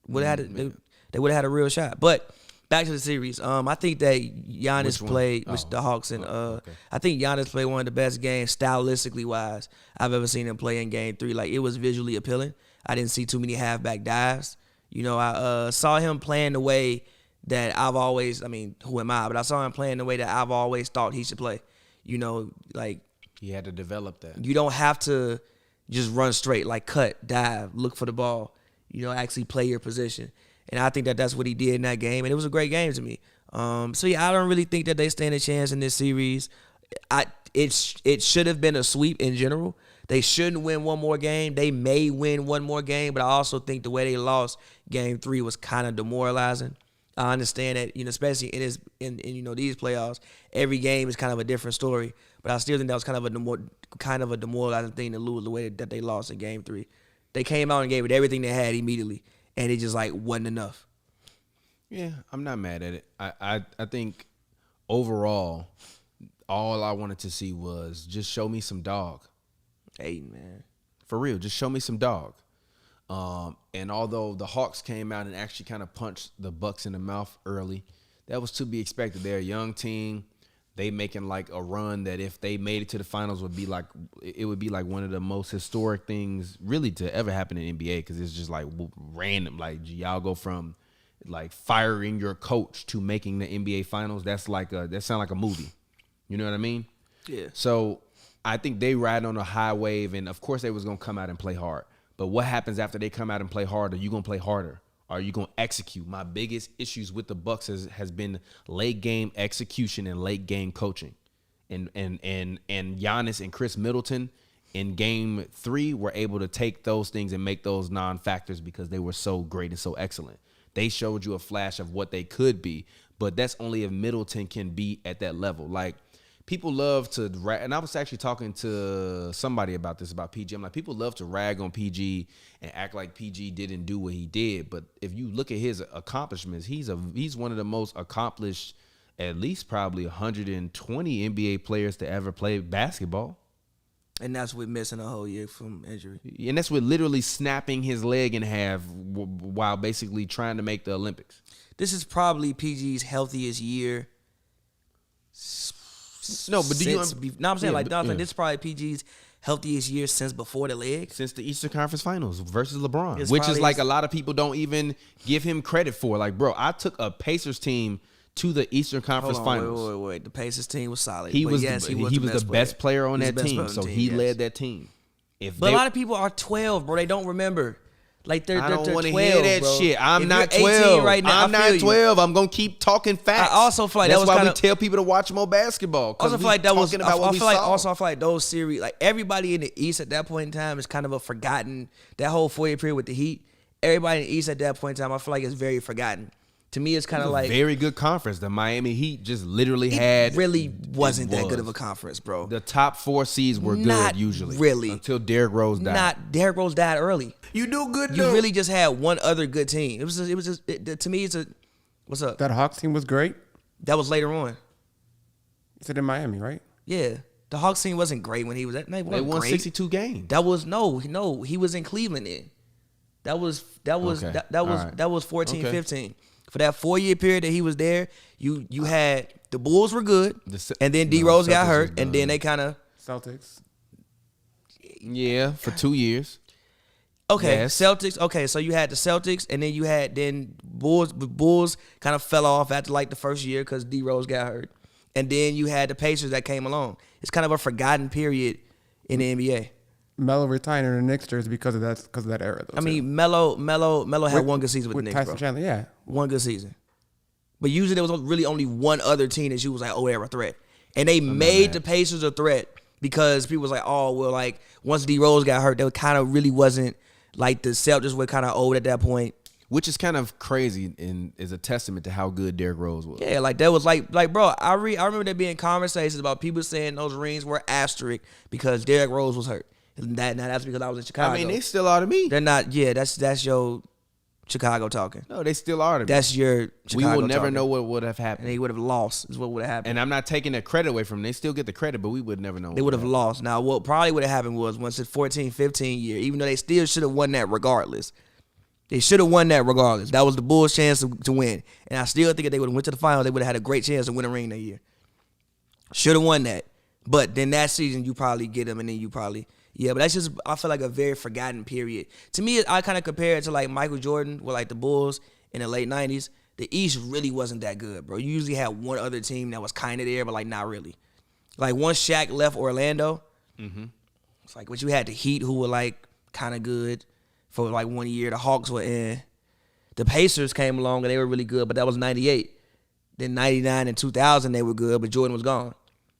would have had they would have had a real shot. But back to the series. I think that Giannis played with the Hawks, and okay. I think Giannis played one of the best games stylistically wise I've ever seen him play in Game 3. It was visually appealing. I didn't see too many halfback dives. I saw him playing the way that I've always. I mean, who am I? But I saw him playing the way that I've always thought he should play. He had to develop that. You don't have to just run straight, cut, dive, look for the ball. Actually play your position. And I think that that's what he did in that game. And it was a great game to me. So, yeah, I don't really think that they stand a chance in this series. it should have been a sweep in general. They shouldn't win one more game. They may win one more game, but I also think the way they lost Game 3 was kind of demoralizing. I understand that, especially in these playoffs, every game is kind of a different story. But I still think that was kind of a demoralizing thing to lose the way that they lost in Game 3. They came out and gave it everything they had immediately, and it just wasn't enough. Yeah, I'm not mad at it. I think overall, all I wanted to see was just show me some dog. Hey, man. For real, just show me some dog. And although the Hawks came out and actually kind of punched the Bucks in the mouth early, that was to be expected. They're a young team. They making like a run that if they made it to the finals would be like one of the most historic things really to ever happen in NBA, because it's just like random. Like y'all go from like firing your coach to making the NBA finals. That sounds like a movie. You know what I mean? Yeah. So I think they ride on a high wave, and of course they was gonna come out and play hard. But what happens after they come out and play hard? Are you gonna play harder? Are you gonna execute? My biggest issues with the Bucks has been late game execution and late game coaching. And Giannis and Chris Middleton in Game 3 were able to take those things and make those non-factors because they were so great and so excellent. They showed you a flash of what they could be, but that's only if Middleton can be at that level. Like, people love to rag, and I was actually talking to somebody about this, about PG. I'm like, people love to rag on PG and act like PG didn't do what he did. But if you look at his accomplishments, he's one of the most accomplished, at least probably 120 NBA players to ever play basketball. And that's with missing a whole year from injury. And that's with literally snapping his leg in half while basically trying to make the Olympics. This is probably PG's healthiest year. No, but do you? I'm saying this is probably PG's healthiest year since before the leg. Since the Eastern Conference Finals versus LeBron, It's which is like his- a lot of people don't even give him credit for. Like, bro, I took a Pacers team to the Eastern Conference Hold on, Finals. wait. The Pacers team was solid. He But was yes, the best player on He's that the best team, player on so the team, he yes. led that team. But a lot of people are 12, bro. They don't remember. Like they're I don't want to hear that bro. shit. I'm If not you're 18 12 right now. I'm not 12. I'm gonna keep talking facts. I also feel like that's that was why kinda, we tell people to watch more basketball. Also, feel like that was. About what I we feel like saw. also I feel like those series, like everybody in the East at that point in time, is kind of a forgotten. That whole 4-year period with the Heat, everybody in the East at that point in time, I feel like it's very forgotten. To me, it's kind of like very good conference. The Miami Heat just literally it really wasn't that good of was. a conference, bro. The top 4 seeds were Not good usually, really. until Derrick Rose died. Derrick Rose died early. You do good. You really just had one other good team. To me, it's a. What's up? That Hawks team was great. That was later on. You said in Miami, right? Yeah, the Hawks team wasn't great when he was at. They They won great. 62 games. That was no. He was in Cleveland then. That was Okay. that was All right. that was 14, Okay. 15. For that 4-year period that he was there, you had the Bulls were good, and then D Rose got Celtics hurt, was and then done. they kind of Celtics. Yeah, for 2 years. okay Yes. Celtics. Okay, so you had the Celtics, and then you had Bulls. The Bulls kind of fell off after like the first year because D Rose got hurt, and then you had the Pacers that came along. It's kind of a forgotten period in the NBA. Melo retired in the Knicks jersey because of that era. Though, I mean, Melo had one good season with the Knicks, Tyson bro. Chandler, yeah. One good season. But usually there was really only one other team that you was like, oh, they're a threat. And they made the Pacers a threat because people was like, oh, well, like, once D Rose got hurt, they kind of really wasn't, like, the Celtics were kind of old at that point. Which is kind of crazy and is a testament to how good Derrick Rose was. Yeah, like, that was like bro, I remember there being conversations about people saying those rings were asterisk because Derrick Rose was hurt. And that's because I was in Chicago. I mean, they still are to me. They're not, yeah, that's your Chicago talking. No, they still are to me. That's your Chicago We will never talking. know what would have happened. And they would have lost is what would have happened. And I'm not taking that credit away from them. They still get the credit, but we would never know. They would have lost. Now, what probably would have happened was once the 14-15 year, even though they still should have won that regardless. They should have won that regardless. That was the Bulls' chance to win. And I still think if they would have went to the finals, they would have had a great chance to win a ring that year. Should have won that. But then that season, you probably get them, and then you probably... Yeah, but that's just, I feel like a very forgotten period. To me, I kind of compare it to like Michael Jordan with like the Bulls in the late 90s. The East really wasn't that good, bro. You usually had one other team that was kind of there, but like not really. Like once Shaq left Orlando, it's like what you had the Heat who were like kind of good for like 1 year. The Hawks were in. The Pacers came along and they were really good, but that was 98. Then 99 and 2000 they were good, but Jordan was gone.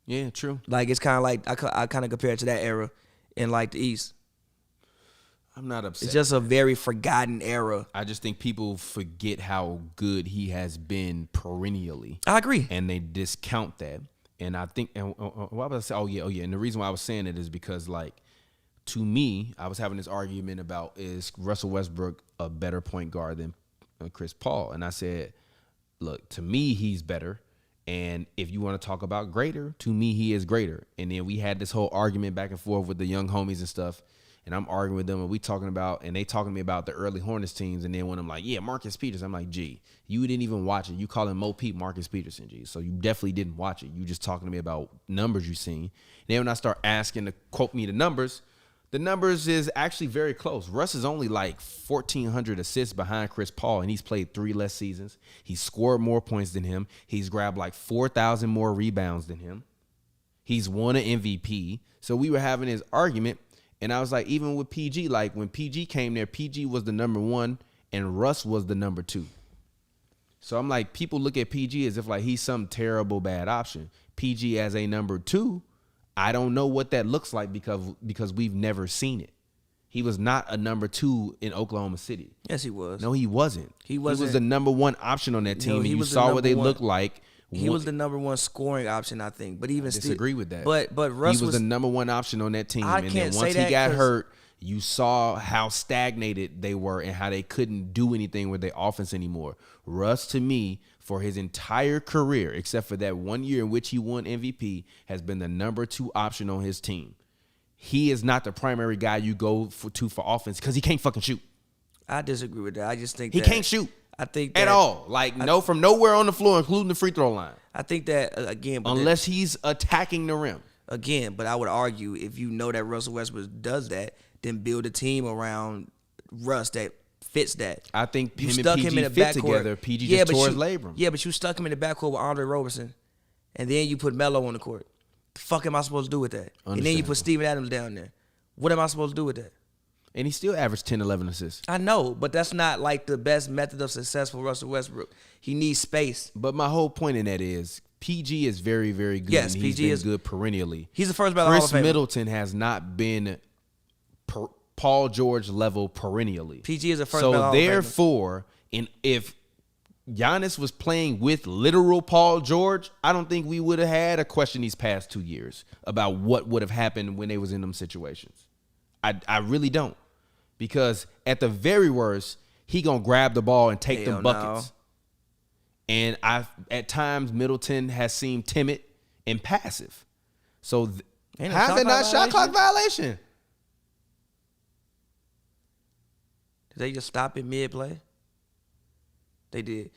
Yeah, true. Like it's kind of like I kind of compare it to that era in like the East. I'm not upset. It's just a very forgotten era. I just think people forget how good he has been perennially. I agree. And they discount that. And I think, and why was I say? Oh yeah. And the reason why I was saying it is because, like, to me, I was having this argument about, is Russell Westbrook a better point guard than Chris Paul? And I said, look, to me, he's better. And if you want to talk about greater, to me, he is greater. And then we had this whole argument back and forth with the young homies and stuff. And I'm arguing with them, and we talking about, and they talking to me about the early Hornets teams. And then when I'm like, yeah, Marcus Peters, I'm like, G, you didn't even watch it. You calling Mo Pete Marcus Peterson, G. So you definitely didn't watch it. You just talking to me about numbers you seen. And then when I start asking to quote me the numbers is actually very close. Russ is only like 1,400 assists behind Chris Paul, and he's played 3 less seasons. He's scored more points than him. He's grabbed like 4,000 more rebounds than him. He's won an MVP. So we were having this argument. And I was like, even with PG, like when PG came there, PG was the number 1 and Russ was the number 2. So I'm like, people look at PG as if like he's some terrible bad option. PG as a number 2, I don't know what that looks like because we've never seen it. He was not a number 2 in Oklahoma City. Yes, he was. No, he wasn't. He wasn't. He was the number 1 option on that team, No, and he you was the saw what they number one. looked like. He was the number 1 scoring option, I think. But even I disagree with that. But Russ he was the number 1 option on that team. I And then can't say once he that got 'cause- hurt, you saw how stagnated they were and how they couldn't do anything with their offense anymore. Russ, to me, for his entire career, except for that 1 year in which he won MVP, has been the number 2 option on his team. He is not the primary guy you go to for offense because he can't fucking shoot. I disagree with that. I just think He can't shoot. I think At that, all. Like, no, from nowhere on the floor, including the free throw line. I think that again, but Unless he's attacking the rim. again, but I would argue if you know that Russell Westbrook does that, then build a team around Russ that fits that. I think You him and stuck PG him in the fit backcourt. together. PG just tore his labrum. Yeah, but you stuck him in the backcourt with Andre Roberson, and then you put Melo on the court. The fuck am I supposed to do with that? And then you Understandable. put Steven Adams down there. What am I supposed to do with that? And he still averaged 10, 11 assists. I know, but that's not like the best method of success for Russell Westbrook. He needs space. But my whole point in that is PG is very, very good. Yes, and he's PG been is good perennially. He's the first ballot Hall Chris of Famer. Middleton has not been Paul George level perennially. PG is the first ballot Hall So of Famer. therefore, if Giannis was playing with literal Paul George, I don't think we would have had a question these past 2 years about what would have happened when they was in them situations. I really don't. Because at the very worst, he gonna grab the ball and take Hell them buckets. And at times Middleton has seemed timid and passive. So Ain't no how's shot that not clock shot clock violation? Did they just stop it mid play? They did.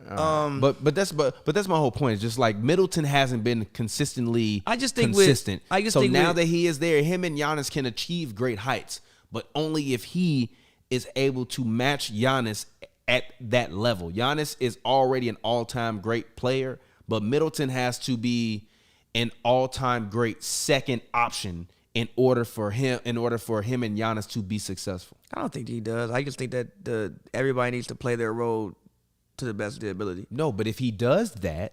But that's my whole point. It's just like Middleton hasn't been consistently I just think consistent. so now that he is there, him and Giannis can achieve great heights, but only if he is able to match Giannis at that level. Giannis is already an all-time great player, but Middleton has to be an all-time great second option in order for him and Giannis to be successful. I don't think he does. I just think that everybody needs to play their role to the best of their ability. No, but if he does that,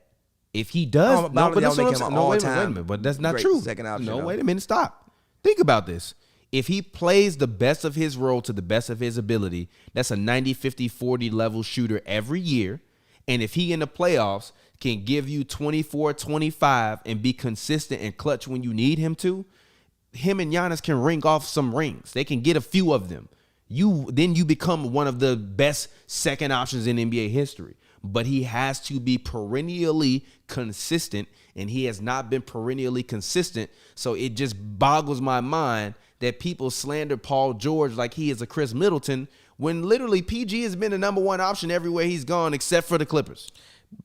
no, but Y'all that's what make I'm him saying. an No, wait a all-time minute, but that's not great true. second option, No, though. wait a minute, stop. Think about this. If he plays the best of his role to the best of his ability, that's a 90, 50, 40 level shooter every year. And if he in the playoffs can give you 24, 25 and be consistent and clutch when you need him to, him and Giannis can ring off some rings. They can get a few of them. Then you become one of the best second options in NBA history. But he has to be perennially consistent, and he has not been perennially consistent. So it just boggles my mind that people slander Paul George like he is a Chris Middleton when literally PG has been the number 1 option everywhere he's gone except for the Clippers.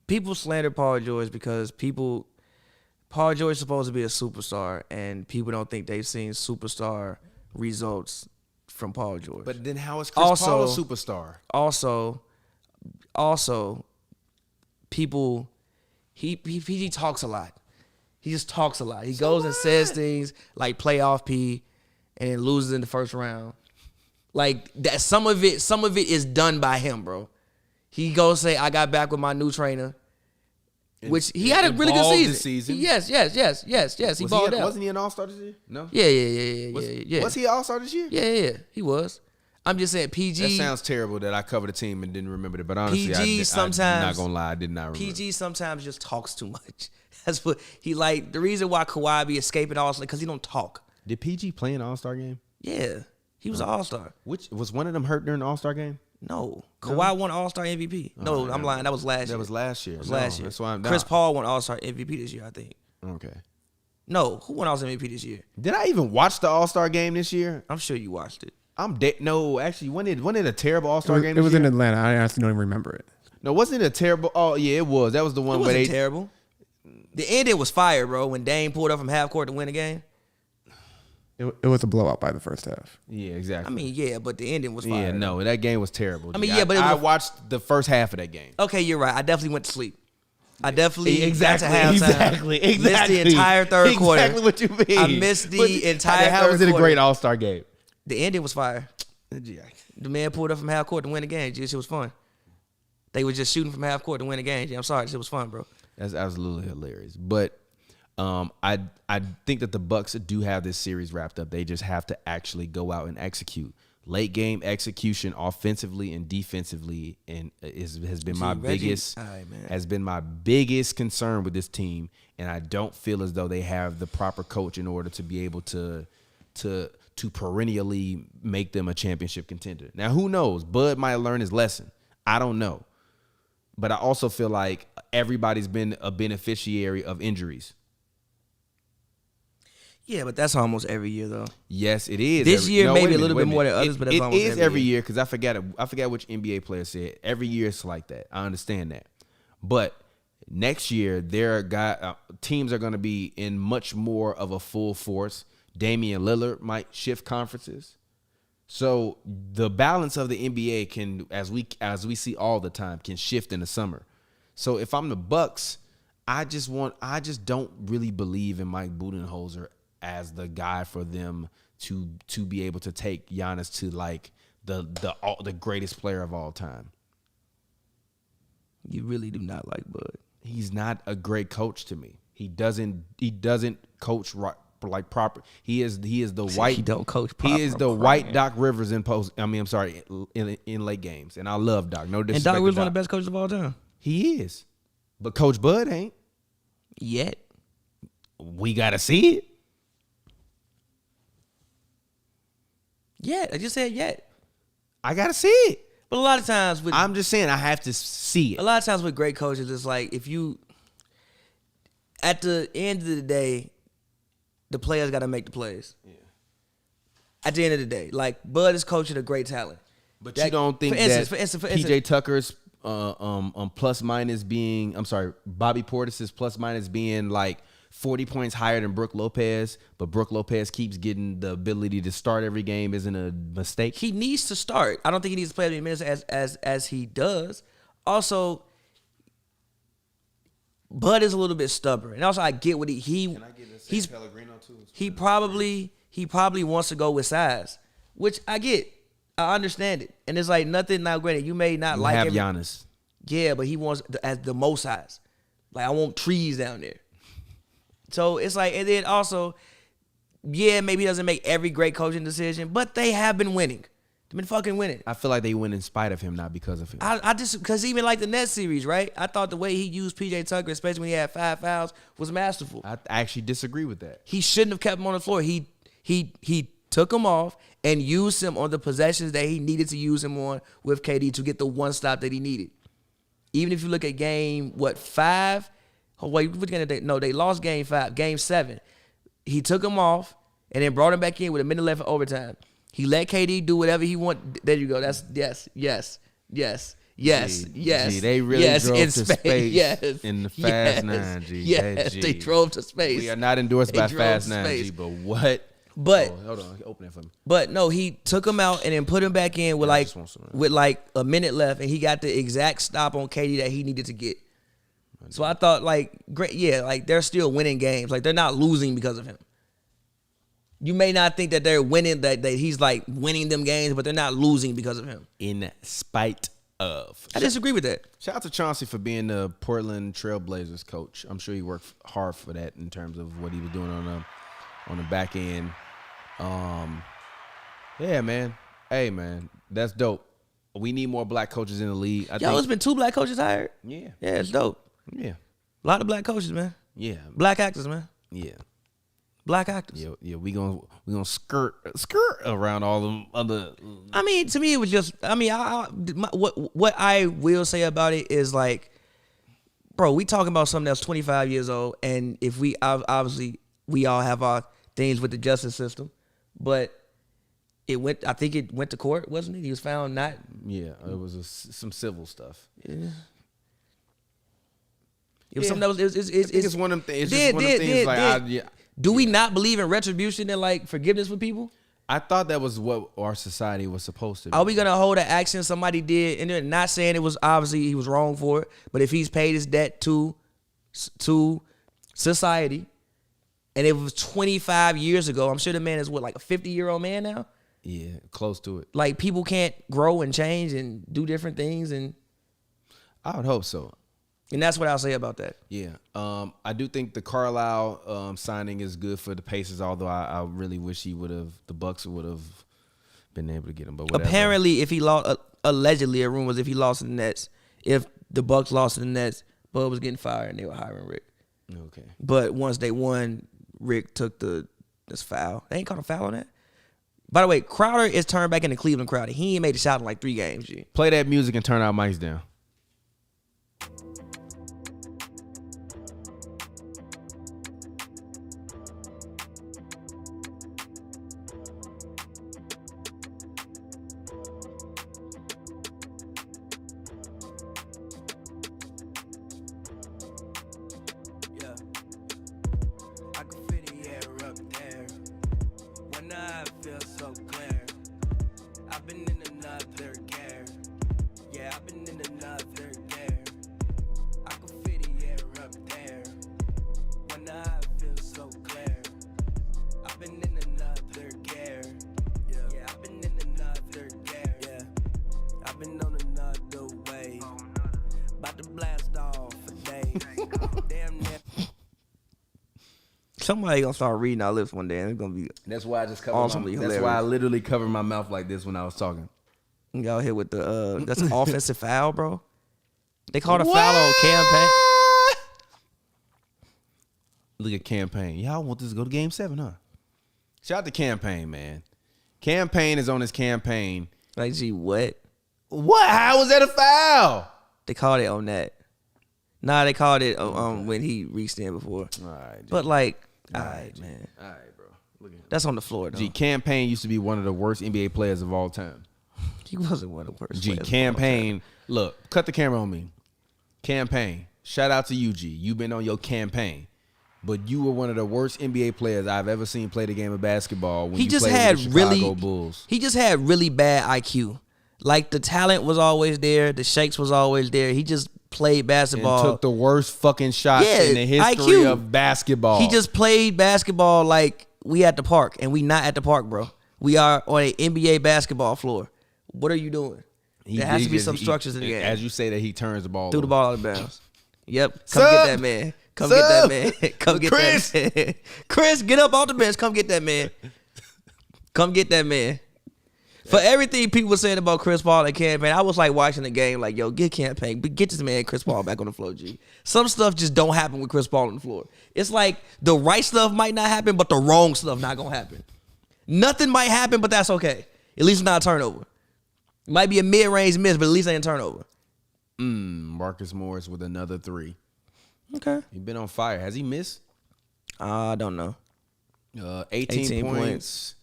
People slander Paul George because Paul George is supposed to be a superstar, and people don't think they've seen superstar results from Paul George. But then how is Chris Paul a superstar? Also, people, he talks a lot. He just talks a lot. He goes and says things like playoff P, and then loses in the first round. Like that, some of it is done by him, bro. He goes say, "I got back with my new trainer," which he had a really good Evolved season. this season. Yes. He balled out. Wasn't he an All-Star this year? No. Yeah. Was he an All-Star this year? Yeah. He was. I'm just saying, PG. That sounds terrible that I covered a team and didn't remember it. But honestly, I'm not gonna lie, I did not remember. PG sometimes just talks too much. That's what he like. The reason why Kawhi be escaping All-Star because he don't talk. Did PG play in the All-Star game? Yeah, he was an All-Star. Which was one of them hurt during the All-Star game? No, Kawhi won All-Star MVP. No, I'm lying. That was last year. That was last year. It was last year. That's why Chris Paul won All-Star MVP this year, I think. Okay. No, who won All-Star MVP this year? Did I even watch the All-Star game this year? I'm sure you watched it. I'm dead. No, actually, wasn't it a terrible All-Star game? It was this in year? Atlanta. I honestly don't even remember it. No, wasn't it a terrible? Oh yeah, it was. That was the one It where wasn't they terrible. The ending was fire, bro. When Dame pulled up from half court to win the game. It was a blowout by the first half. Yeah, exactly. I mean, yeah, but the ending was fire. yeah, no, that game was terrible. I mean, G. yeah, but it was I watched the first half of that game. Okay, you're right. I definitely went to sleep. I definitely Exactly, got to halftime. exactly. Missed the entire third quarter. Exactly what you mean. I missed the entire How third was it a quarter. great All-Star game? The ending was fire. The man pulled up from half court to win the game. It was fun. They were just shooting from half court to win the game. I'm sorry, it was fun, bro. That's absolutely hilarious. But I think that the Bucks do have this series wrapped up. They just have to actually go out and execute. Late game execution, offensively and defensively, and has been my biggest concern with this team. And I don't feel as though they have the proper coach in order to be able to perennially make them a championship contender. Now, who knows? Bud might learn his lesson. I don't know. But I also feel like everybody's been a beneficiary of injuries. Yeah, but that's almost every year, though. Yes, it is. This year, wait maybe a a little minute, bit wait more a than minute. others, but it's almost it is every year. year because I forgot which NBA player said every year it's like that. I understand that, but next year teams are going to be in much more of a full force. Damian Lillard might shift conferences, so the balance of the NBA can, as we see all the time, can shift in the summer. So if I'm the Bucks, I just don't really believe in Mike Budenholzer as the guy for them to be able to take Giannis to like the greatest player of all time. You really do not like Bud. He's not a great coach to me. He doesn't coach right, like proper. He is the white. He don't coach proper. He is the white Doc Rivers in late games, and I love Doc. No disrespect. And Doc Rivers to one of the best coaches of all time. He is, but Coach Bud ain't. Yet. We gotta see it. Yet. I just said yet. I gotta see it. But a lot of times with I'm just saying I have to see it. a lot of times with great coaches, it's like if you at the end of the day, the players got to make the plays. Yeah. At the end of the day, like Bud is coaching a great talent. But you don't think that for instance, PJ Tucker's plus minus being, Bobby Portis's plus minus being like 40 points higher than Brook Lopez, but Brook Lopez keeps getting the ability to start every game isn't a mistake? He needs to start. I don't think he needs to play as many minutes as he does. Also, Bud is a little bit stubborn, and also I get what he's Pellegrino too? he probably wants to go with size, which I get. I understand it, and it's like nothing. Now, granted, you may not like Giannis. Yeah, but he wants as the most size. Like I want trees down there. So it's like, and then also, yeah, maybe he doesn't make every great coaching decision, but they have been winning. They've been fucking winning. I feel like they win in spite of him, not because of him. I just, because even like the Nets series, right? I thought the way he used PJ Tucker, especially when he had 5 fouls, was masterful. I actually disagree with that. He shouldn't have kept him on the floor. He took him off and used him on the possessions that he needed to use him on with KD to get the one stop that he needed. Even if you look at game, 5? Oh, wait, they lost game 5. Game 7, he took him off and then brought him back in with a minute left in overtime. He let KD do whatever he want. There you go. That's yes. Gee, they really drove to space in the Fast 9, G. Yes, they drove to space. We are not endorsed by Fast 9, G, but what? But hold on, open it for me. But no, he took him out and then put him back in with like a minute left, and he got the exact stop on KD that he needed to get. So I thought, like, great, yeah, like they're still winning games. Like they're not losing because of him. You may not think that they're winning, that he's like winning them games, but they're not losing because of him. In spite of. I disagree with that. Shout out to Chauncey for being the Portland Trailblazers coach. I'm sure he worked hard for that in terms of what he was doing on the back end. Yeah, man. Hey, man, that's dope. We need more black coaches in the league. There's been 2 black coaches hired. Yeah. Yeah, it's dope. Yeah. A lot of black coaches, man. Yeah. Black actors, man. Yeah. Black actors. Yeah. We gonna skirt around all them other. I mean, to me, it was just. I mean, what I will say about it is like, bro, we talking about something that's 25 years old, and if we obviously we all have our things with the justice system, but it went. I think it went to court, wasn't it? He was found not. Yeah, it was some civil stuff. Yeah. It was something that was. It's one of them things. It's just one of them things. Like, do we not believe in retribution and like forgiveness for people? I thought that was what our society was supposed to be. Are we gonna hold an action somebody did, and they're not saying it was obviously he was wrong for it, but if he's paid his debt to society, and it was 25 years ago, I'm sure the man is what, like a 50-year-old man now. Yeah, close to it. Like people can't grow and change and do different things, and I would hope so. And that's what I'll say about that. Yeah. I do think the Carlisle signing is good for the Pacers, although I really wish the Bucks would have been able to get him. But whatever. Apparently, if he lost, allegedly, a rumor was if he lost to the Nets, if the Bucks lost to the Nets, Bud was getting fired and they were hiring Rick. Okay. But once they won, Rick took this foul. They ain't called a foul on that. By the way, Crowder is turned back into Cleveland Crowder. He ain't made a shot in like 3 games. G. Play that music and turn our mics down. Somebody gonna start reading our lips one day, and it's gonna be. That's why I just covered awesomely That's why I literally covered my mouth like this when I was talking. Y'all here with the that's an offensive foul, bro. They called a foul on Campaign. Look at Campaign. Y'all want this to go to Game 7, huh? Shout out to Campaign, man. Campaign is on his campaign. Like, gee, what? What? How was that a foul? They called it on that. Nah, they called it when he reached in before. All right, G. But like, all right, man. All right, bro. Look at him. That's on the floor, though. G, Campaign used to be one of the worst NBA players of all time. He wasn't one of the worst. G, Campaign. Look, cut the camera on me. Campaign. Shout out to you, G. You've been on your campaign. But you were one of the worst NBA players I've ever seen play the game of basketball when he you just played had with the Chicago really, Bulls. He just had really bad IQ. Like, the talent was always there. The shakes was always there. He just played basketball. And took the worst fucking shots in the history IQ. of basketball. He just played basketball like we at the park, and we not at the park, bro. We are on an NBA basketball floor. What are you doing? There has to be some structures in the game. As you say that, he turns the ball threw the over. ball out of bounds. Yep. Come get that man. Come get that man. Come get Chris. that man. Chris, get up off the bench. Come get that man. Come get that man. For everything people were saying about Chris Paul and Campaign, I was like watching the game like, yo, get Campaign, but get this man Chris Paul back on the floor, G. Some stuff just don't happen with Chris Paul on the floor. It's like the right stuff might not happen, but the wrong stuff not going to happen. Nothing might happen, but that's okay. At least not a turnover. It might be a mid-range miss, but at least ain't a turnover. Marcus Morris with another 3. Okay. He's been on fire. Has he missed? I don't know. 18 points.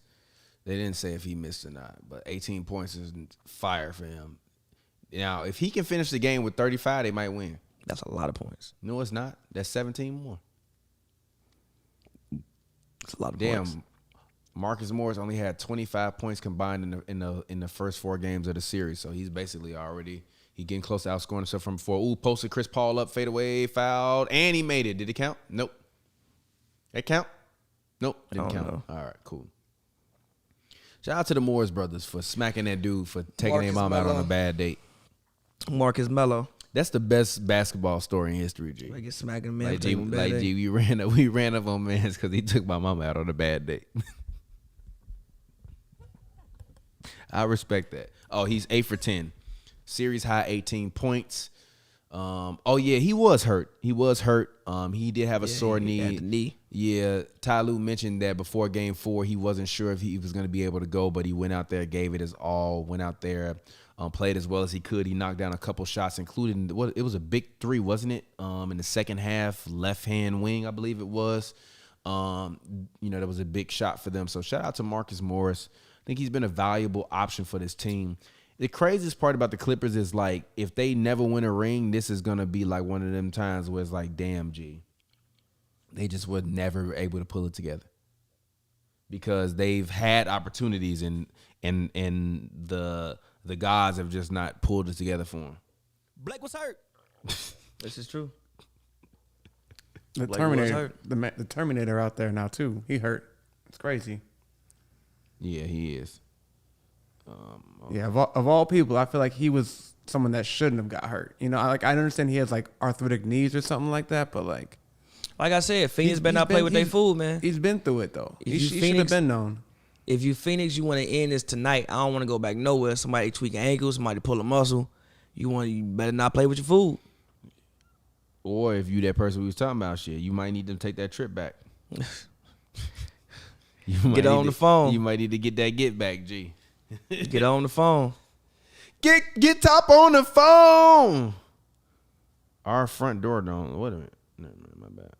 They didn't say if he missed or not, but 18 points is fire for him. Now, if he can finish the game with 35, they might win. That's a lot of points. No, it's not. That's 17 more. That's a lot of Damn. points. Marcus Morris only had 25 points combined in the first 4 games of the series, so he's basically already getting close to outscoring himself from before. Ooh, posted Chris Paul up, fade away, fouled, and he made it. Did it count? Nope. That count? Nope, didn't count. Know. All right, cool. Shout out to the Morris brothers for smacking that dude for taking their Marcus mom out on a Mello. bad date. Marcus Mello. That's the best basketball story in history, G. Like, get smacked in the man. Like G, we ran up on mans because he took my mama out on a bad date. I respect that. Oh, he's 8 for 10. Series high 18 points. Oh yeah, he was hurt. He did have a sore knee. At the knee. Yeah, Ty Lue mentioned that before Game 4, he wasn't sure if he was going to be able to go, but he went out there, gave it his all, went out there, played as well as he could. He knocked down a couple shots, including it was a big 3, wasn't it? In the second half, left hand wing, I believe it was. That was a big shot for them. So shout out to Marcus Morris. I think he's been a valuable option for this team. The craziest part about the Clippers is, like, if they never win a ring, this is going to be like one of them times where it's like, damn, G. They just were never able to pull it together because they've had opportunities and the guys have just not pulled it together for them. Blake was hurt. This is true. The Blake Terminator, the Terminator out there now too. He hurt. It's crazy. Yeah, he is. Yeah, of all people, I feel like he was someone that shouldn't have got hurt. I understand he has like arthritic knees or something like that, but like I said, Phoenix better not play with their food, man. He's been through it though. He should have Phoenix, been known. If you Phoenix, you want to end this tonight. I don't want to go back nowhere. Somebody tweak an ankle, somebody pull a muscle. You better not play with your food. Or if you that person we was talking about, shit, you might need to take that trip back. Get on the phone. You might need to get that get back, G. Get on the phone. Get top on the phone. Our front door don't. Wait a minute. No, my bad.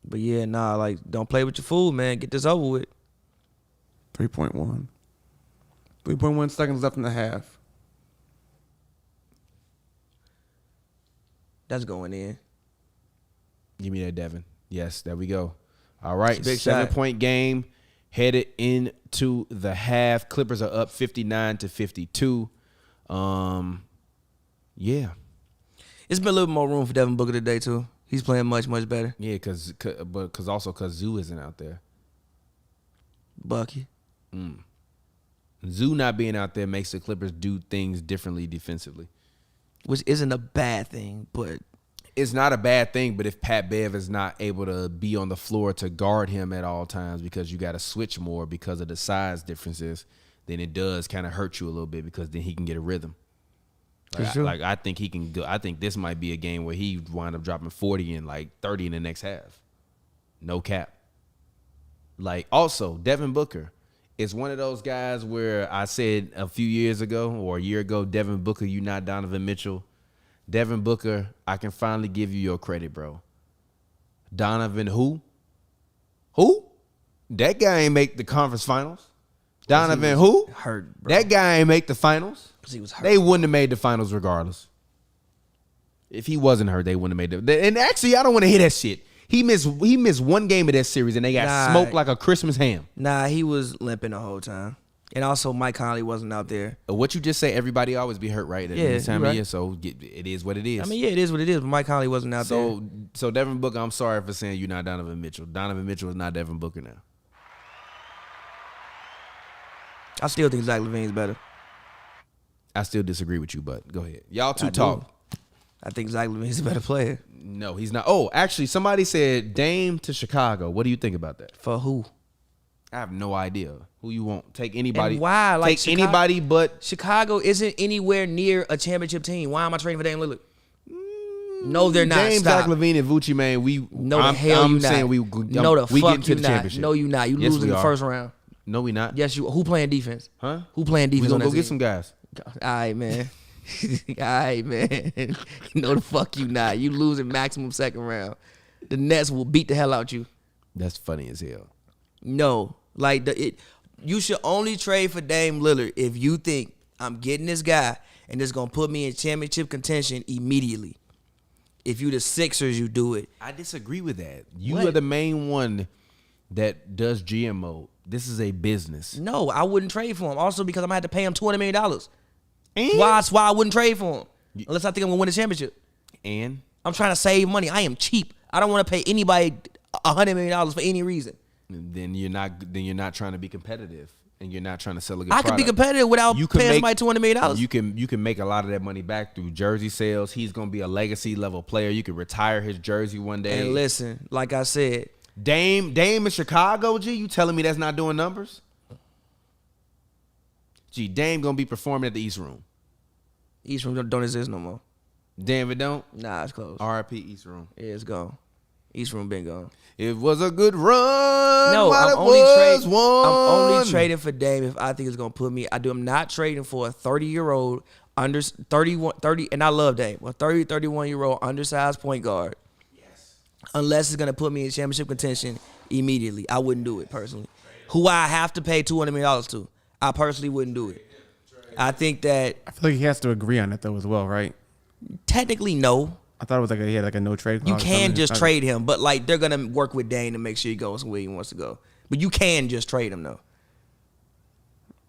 But yeah, don't play with your food, man. Get this over with. 3.1. 3.1 seconds left in the half. That's going in. Give me that, Devin. Yes, there we go. All right, Big 7-point game headed into the half. Clippers are up 59-52. Yeah. It's been a little more room for Devin Booker today too. He's playing much, much better. Yeah, because Zoo isn't out there. Bucky. Zoo not being out there makes the Clippers do things differently defensively. Which isn't a bad thing, but it's not a bad thing, but if Pat Bev is not able to be on the floor to guard him at all times because you got to switch more because of the size differences, then it does kind of hurt you a little bit because then he can get a rhythm. I think he can go. I think this might be a game where he wind up dropping 40 and like 30 in the next half. No cap. Like, also, Devin Booker is one of those guys where I said a few years ago or a year ago, Devin Booker, you not Donovan Mitchell. Devin Booker, I can finally give you your credit, bro. Donovan who? Who? That guy ain't make the conference finals. Donovan who? Hurt, bro. That guy ain't make the finals. Because he was hurt. They wouldn't have made the finals regardless. If he wasn't hurt, they wouldn't have made it. And actually, I don't want to hear that shit. He missed one game of that series, and they got smoked like a Christmas ham. Nah, he was limping the whole time. And also, Mike Conley wasn't out there. What you just say, everybody always be hurt, right? At this time of year, so it is what it is. I mean, yeah, it is what it is, but Mike Conley wasn't out there. So Devin Booker, I'm sorry for saying you're not Donovan Mitchell. Donovan Mitchell is not Devin Booker now. I still think Zach LaVine's better. I still disagree with you, but go ahead. Y'all two talk. I think Zach LaVine's a better player. No, he's not. Oh, actually, somebody said Dame to Chicago. What do you think about that? For who? I have no idea. Who you want? Take anybody. And why? Like take anybody but Chicago isn't anywhere near a championship team. Why am I trading for Dame Lillard? No, they're not. James, Stop. Zach LaVine, and Vucci, man. I'm saying we no, the we fuck get into you the not. championship. No, you not. You Yes, lose in we the are. first round. No, we not. Yes, you. Who playing defense? Huh? Who playing defense? We gonna on go that get team? some guys. All right, man. All right, man. No, the fuck you not. You losing maximum second round. The Nets will beat the hell out you. That's funny as hell. No, like you should only trade for Dame Lillard if you think I'm getting this guy and it's gonna put me in championship contention immediately. If you the Sixers, you do it. I disagree with that. You What? are the main one that does GM mode. This is a business. No, I wouldn't trade for him. Also because I'm gonna have to pay him $200 million. And? That's why I wouldn't trade for him unless I think I'm gonna win a championship. And I'm trying to save money. I am cheap. I don't want to pay anybody $100 million for any reason. then you're not trying to be competitive. and you're not trying to sell a good I product, can be competitive without you can paying make somebody $200 million. You can make a lot of that money back through jersey sales. He's gonna be a legacy level player. You can retire his jersey one day. And listen, like I said, Dame in Chicago, G, you telling me that's not doing numbers? G, Dame gonna be performing at the East Room. East Room don't exist no more. Damn, it don't? Nah, it's closed. RIP East Room. Yeah, it's gone. East Room been gone. It was a good run. No, while I'm it only was I'm won. only trading for Dame if I think it's gonna put me. I'm not trading for a 30-year-old under 30, and I love Dame. A 31-year-old undersized point guard. Yes. Unless it's gonna put me in championship contention immediately, I wouldn't do it personally. Who I have to pay $200 million to, I personally wouldn't do it. I think that I feel like he has to agree on it though as well, right? technically no. I thought it was like he had like a no trade clause. You can just Something. trade him, but like they're gonna work with Dane to make sure he goes where he wants to go. But you can just trade him though.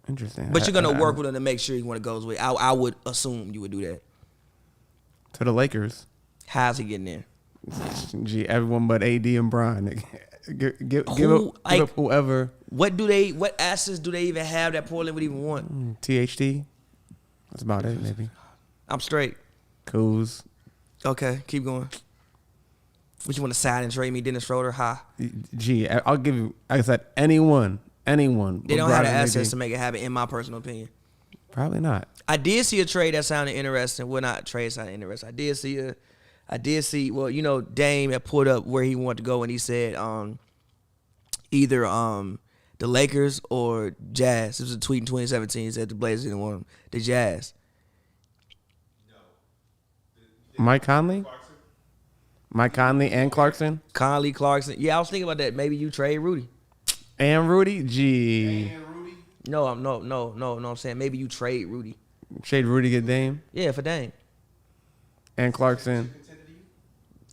Interesting. But you're gonna work with him to make sure he want to go where. I would assume you would do that. To the Lakers. How's he getting there? Gee, everyone but AD and Bron. Give up whoever. What assets do they even have that Portland would even want? THT. That's about it, maybe. I'm straight. Kuz. Okay, keep going. Would you want to sign and trade me, Dennis Schroeder? Ha. Gee, I'll give you. Like I said, anyone. They don't have the assets maybe. to make it happen, in my personal opinion. Probably not. I did see a trade that sounded interesting. Well, not trade sounded interesting. I did see. Well, you know, Dame had put up where he wanted to go, and he said either the Lakers or Jazz. This was a tweet in 2017. He said the Blazers didn't want him. The Jazz. Mike Conley? Mike Conley and Clarkson? Conley, Clarkson. Yeah, I was thinking about that. Maybe you trade Rudy. And Rudy? Gee. No, I'm saying maybe you trade Rudy. Trade Rudy, get Dame? Yeah, for Dame. And Clarkson.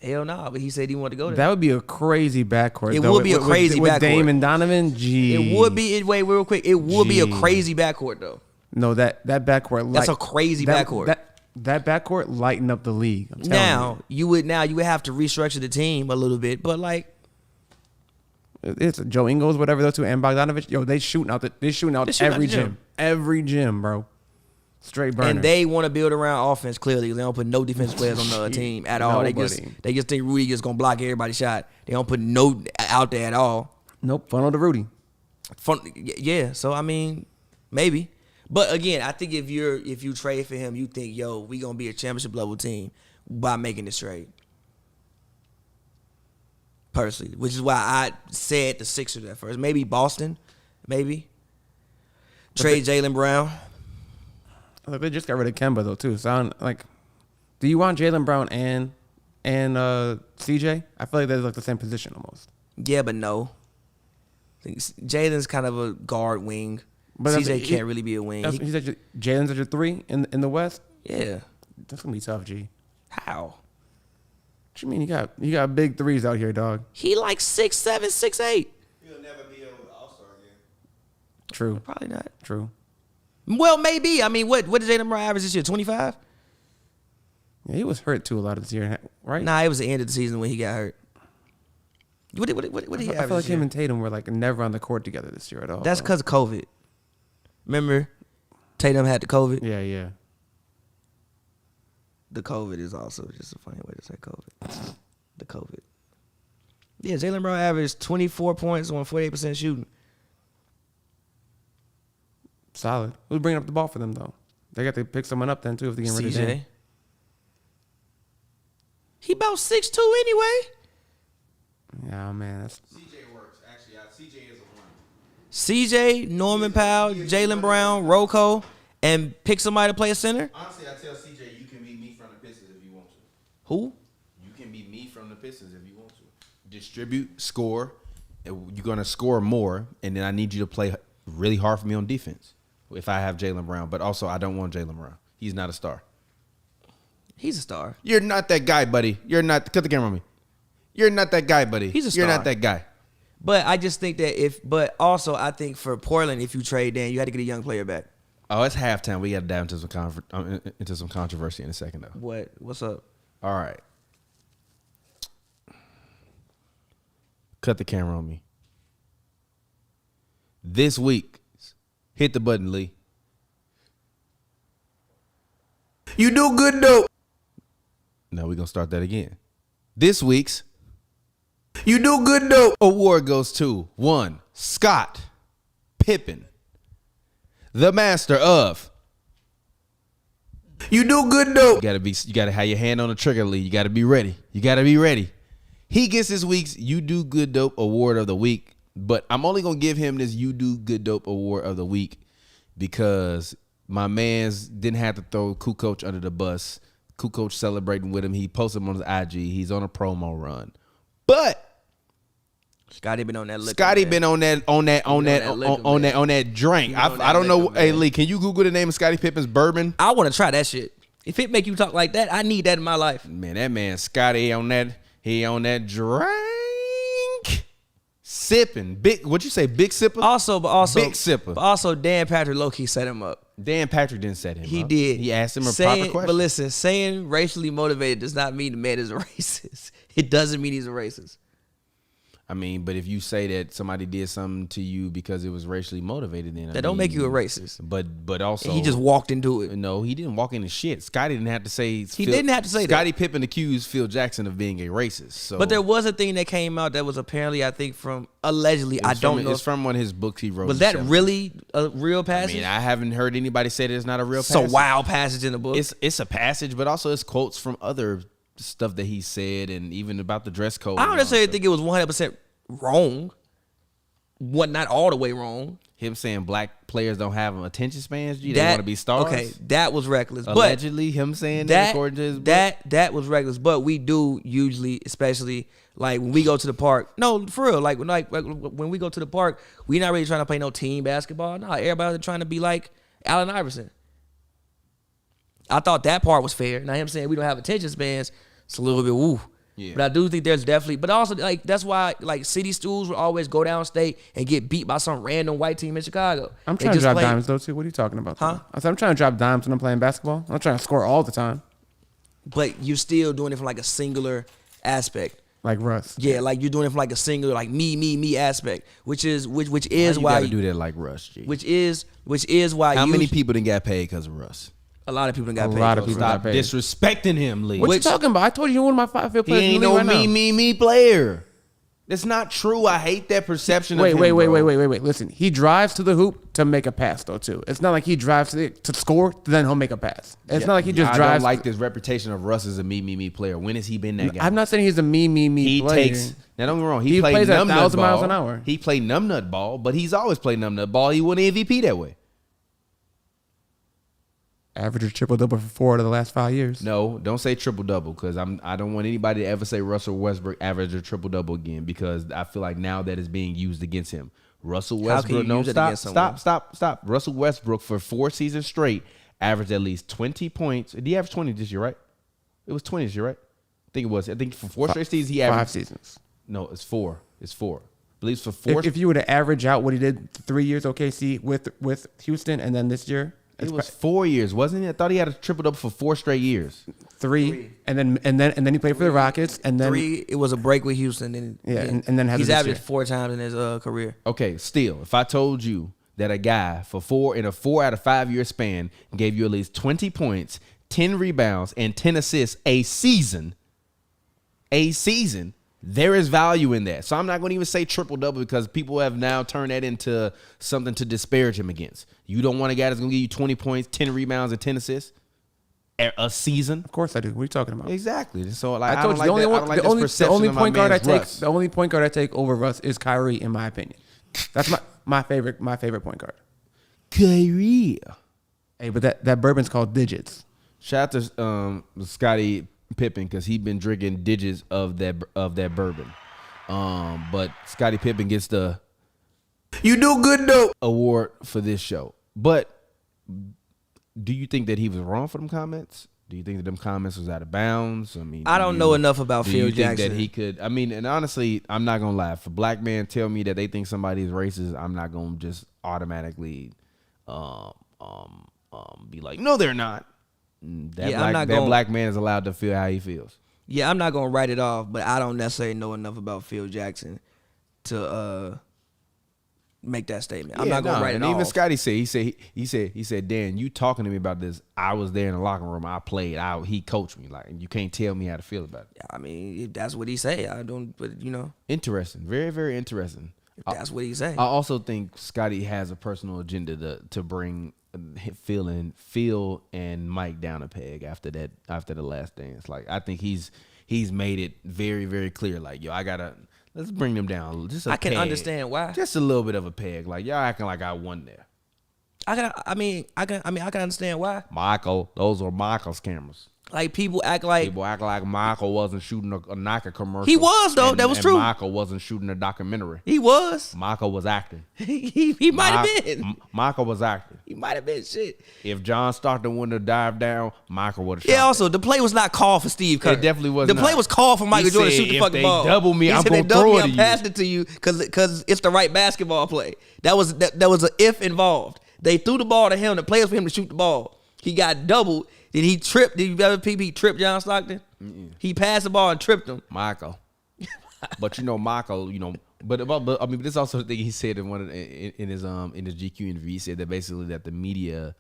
Hell no, but he said he wanted to go there. That would be a crazy backcourt. It though. would be a crazy with backcourt. Dame and Donovan? Gee. It would be. Wait, real quick. It would be a crazy backcourt though. No, that backcourt. That's a crazy backcourt. That backcourt lighten up the league. I'm telling Now you would have to restructure the team a little bit, but like it's Joe Ingles, whatever those two, and Bogdanovich. Yo, they shooting out every the gym. Every gym, bro. Straight burner. And they want to build around offense. Clearly, they don't put no defensive players on the team at all. They just think Rudy just gonna block everybody's shot. They don't put no out there at all. Nope, funnel to Rudy. Yeah. So I mean, maybe. But again, I think if you trade for him, you think, yo, we gonna be a championship level team by making this trade. Personally, which is why I said the Sixers at first. Maybe Boston, maybe. Trade Jaylen Brown. Look, they just got rid of Kemba though too. So do you want Jaylen Brown and CJ? I feel like they're like the same position almost. Yeah, but no. I think Jaylen's kind of a guard wing. But CJ can't really be a wing. He said Jalen's at your 3 in the West. Yeah, That's gonna be tough, G. how? What you mean you got big threes out here, dog? He like 6'7", 6'8". He'll never be an all-star again. True. Probably not. True. Well, maybe. I mean, what did Jaylen Brown average this year? 25? Yeah, he was hurt too a lot of this year, right? Nah, it was the end of the season when he got hurt. What did he I average feel like this year? him and Tatum were like never on the court together this year at all. That's because of COVID. Remember, Tatum had the COVID? Yeah. The COVID is also just a funny way to say COVID. The COVID. Yeah, Jaylen Brown averaged 24 points on 48% shooting. Solid. Who's bringing up the ball for them though? They got to pick someone up then too if they get rid of Dame. CJ. He about 6'2" anyway. Yeah, man. That's CJ works. Actually, CJ is a one. CJ, Norman Powell, Jaylen Brown, Rocco, and pick somebody to play a center. Honestly, I tell CJ you can beat me from the Pistons if you want to. Who? You can beat me from the Pistons if you want to. Distribute, score. You're going to score more, and then I need you to play really hard for me on defense if I have Jaylen Brown. But also, I don't want Jaylen Brown. He's not a star. He's a star. You're not that guy, buddy. You're not. Cut the camera on me. You're not that guy, buddy. He's a star. You're not that guy. But I just think that but also I think for Portland, if you trade Dan, you had to get a young player back. Oh, it's halftime. We got to dive into some controversy in a second, though. What's up? All right. Cut the camera on me. This week, Hit the button, Lee. You do good though. Now we're going to start that again. This week's You do good though. award goes to 1, Scott Pippen, the master of. You do good though. You gotta have your hand on the trigger, Lee. You gotta be ready. He gets this week's You Do Good Dope Award of the Week, but I'm only gonna give him this You Do Good Dope Award of the Week because my man's didn't have to throw Kukoc under the bus. Kukoc celebrating with him. He posted him on his IG. He's on a promo run. But Scotty been on that liquor. Scotty man. been on that drink. I don't know. Hey Lee, can you Google the name of Scotty Pippen's bourbon? I want to try that shit. If it make you talk like that, I need that in my life. Man, that man Scotty on that. He on that drink, sipping big. What you say, big sipper? Also, big sipper. But also, Dan Patrick low-key set him up. Dan Patrick didn't set him He up. did. He asked him a saying, proper question. But listen, saying racially motivated does not mean the man is a racist. It doesn't mean he's a racist. I mean, but if you say that somebody did something to you because it was racially motivated, then That don't make you a racist. But also He just walked into it. No, he didn't walk into shit. Scotty didn't have to say. Didn't have to say that. Scotty Pippen accused Phil Jackson of being a racist. So, But there was a thing that came out that was apparently, I think, from allegedly. I don't know. It's from one of his books he wrote. Was that really a real passage? I mean, I haven't heard anybody say that it's not a real it's passage. a wild passage in the book. It's a passage, but also it's quotes from other stuff that he said, and even about the dress code. I don't necessarily think it was 100% wrong. What, not all the way wrong. Him saying black players don't have attention spans. They want to be stars. Okay, that was reckless. Allegedly, him saying that according to his book. That was reckless. But we do usually, especially like when we go to the park. No, for real. Like when we go to the park, we not really trying to play no team basketball. No, everybody's trying to be like Allen Iverson. I thought that part was fair. Now him saying we don't have attention spans, it's a little bit woo. Yeah. But I do think there's definitely, but also like that's why like city schools will always go downstate and get beat by some random white team in Chicago. I'm trying to drop dimes though too. What are you talking about? Huh? I said I'm trying to drop dimes when I'm playing basketball. I'm not trying to score all the time. But you're still doing it from like a singular aspect. Like Russ. Yeah, like you're doing it from like a singular, like me aspect, which is why you gotta do that like Russ. G. which is why How many people didn't get paid because of Russ? a lot of people got paid. A lot of for people it. got Stop paid. disrespecting him, Lee. What you talking about? I told you you're one of my 5 favorite He players in ain't the no league right now. me player. That's not true. I hate that perception of him. Wait. bro. Listen, he drives to the hoop to make a pass though too. It's not like he drives to score, then he'll make a pass. It's not like he just I drives. don't like this reputation of Russ as a me player. When has he been that guy? I'm not saying he's a me He player. takes. Now don't get me wrong. He played plays at numbnut 1,000 ball. miles an hour. He played numbnut ball, but he's always played numbnut ball. He won the MVP that way. Average a triple double for 4 out of the last 5 years. No, don't say triple double because I don't want anybody to ever say Russell Westbrook averaged a triple double again because I feel like now that is being used against him. Russell How can you Westbrook. No, use it against someone? stop. Russell Westbrook for 4 seasons straight averaged at least 20 points. Did he average 20 this year? Right? It was 20 this year, right? I think it was. I think for 4 straight seasons he averaged 5 seasons. No, it's 4. It's 4. I believe for 4. If you were to average out what he did 3 years OKC with Houston and then this year, it was 4 years, wasn't it? I thought he had a triple double for 4 straight years. 3 and then he played for the Rockets and then 3. It was a break with Houston. And then had he's this averaged year. 4 times in his career. Okay, still, if I told you that a guy in a 4 out of 5 year span gave you at least 20 points, 10 rebounds, and 10 assists a season, there is value in that. So I'm not going to even say triple double because people have now turned that into something to disparage him against. You don't want a guy that's going to give you 20 points, 10 rebounds, and 10 assists a season? Of course I do. What are you talking about? Exactly. So like, I told you the only point guard I take over Russ is Kyrie in my opinion. That's my favorite point guard. Kyrie. Hey, but that bourbon's called Digits. Shout out to Scotty Pippen because he's been drinking digits of that bourbon. But Scotty Pippen gets the You do good though award for this show. But do you think that he was wrong for them comments? Do you think that them comments was out of bounds? I mean, I don't know enough about do Phil you think Jackson. that he could? I mean, and honestly, I'm not gonna lie. If a black man tell me that they think somebody is racist, I'm not gonna just automatically be like, no, they're not. That black man is allowed to feel how he feels. Yeah, I'm not gonna write it off, but I don't necessarily know enough about Phil Jackson to make that statement. I'm not gonna write it and off. even Scotty said, he said, Dan, you talking to me about this? I was there in the locker room. I played. He coached me. Like, you can't tell me how to feel about it. I mean, if that's what he say. I don't. But you know, Interesting. Very, very interesting. if that's what he say. I also think Scotty has a personal agenda to bring Phil and Mike down a peg after the Last Dance. Like, I think he's made it very, very clear. Like, yo, let's bring them down. Just a I can peg. understand why. Just a little bit of a peg. Like, y'all acting like I won there. I can understand why. Michael, those were Michael's cameras. Like people act like Michael wasn't shooting a Nike commercial. He was, though. That was true. Michael wasn't shooting a documentary. he was. Michael was acting. he might have been. Michael was acting. He might have been shit. If John Stockton wouldn't have dived down, Michael would have shot. Yeah. Also, the play was not called for Steve Kerr. It definitely was The not. play was called for Michael He Jordan to said, shoot the if fucking they ball. double me, He I'm said, gonna they double throw me, it to I'm you. passing it to you because it's the right basketball play. That was an if involved. They threw the ball to him. The play was for him to shoot the ball. He got doubled. Did he trip? Did you ever peep? He tripped John Stockton. He passed the ball and tripped him. Michael. But Michael, but I mean, this is also the thing he said in his GQ interview. He said that basically that the media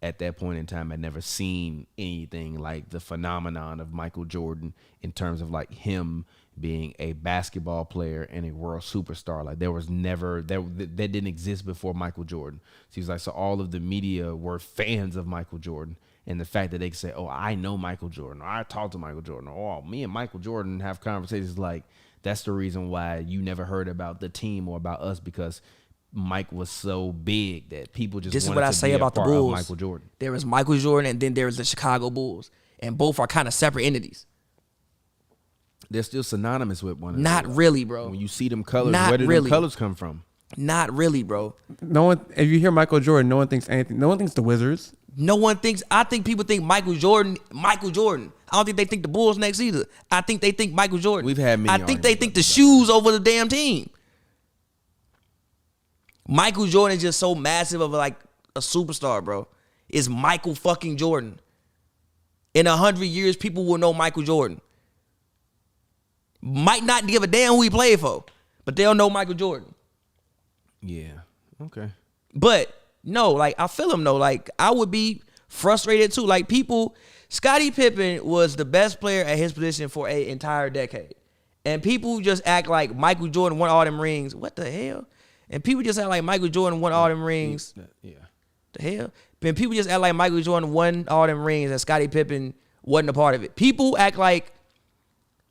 at that point in time had never seen anything like the phenomenon of Michael Jordan in terms of like him being a basketball player and a world superstar. Like there was never that didn't exist before Michael Jordan. So he was like, so all of the media were fans of Michael Jordan. And the fact that they can say, oh, I know Michael Jordan, or I talked to Michael Jordan, or oh, me and Michael Jordan have conversations like that's the reason why you never heard about the team or about us, because Mike was so big that people just This is wanted what I to say be a about the part of Bulls. Michael Jordan. There is Michael Jordan, and then there is the Chicago Bulls, and both are kind of separate entities. They're still synonymous with one another. Not really, bro. When you see them colors, Not where do really. them colors come from? Not really, bro. No one. If you hear Michael Jordan, no one thinks anything. No one thinks the Wizards. No one thinks. I think people think Michael Jordan. I don't think they think the Bulls next either. I think they think Michael Jordan. We've had many I think they arguments think about the this. shoes over the damn team. Michael Jordan is just so massive of like a superstar, bro. It's Michael fucking Jordan. In 100 years, people will know Michael Jordan. Might not give a damn who he played for, but they'll know Michael Jordan. Yeah. Okay. But no, like I feel him though. Like I would be frustrated too. Like people, Scottie Pippen was the best player at his position for an entire decade. And people just act like Michael Jordan won all them rings. What the hell? And people just act like Michael Jordan won all them rings. Yeah. The hell? And people just act like Michael Jordan won all them rings and Scottie Pippen wasn't a part of it. People act like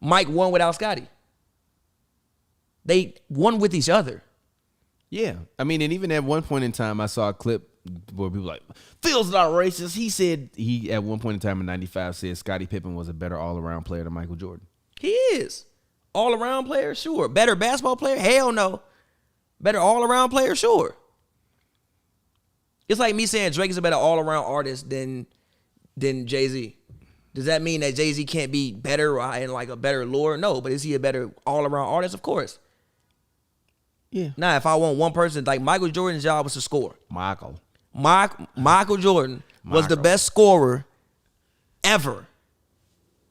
Mike won without Scottie. They won with each other. Yeah. I mean, and even at one point in time, I saw a clip where people were like, Phil's not racist. He said, at one point in time in 95 said Scottie Pippen was a better all-around player than Michael Jordan. He is. All-around player? Sure. Better basketball player? Hell no. Better all-around player? Sure. It's like me saying Drake is a better all-around artist than Jay-Z. Does that mean that Jay-Z can't be better and like a better lore? No, but is he a better all-around artist? Of course. Yeah. Now, if I want one person, like Michael Jordan's job was to score. Michael Jordan was the best scorer ever.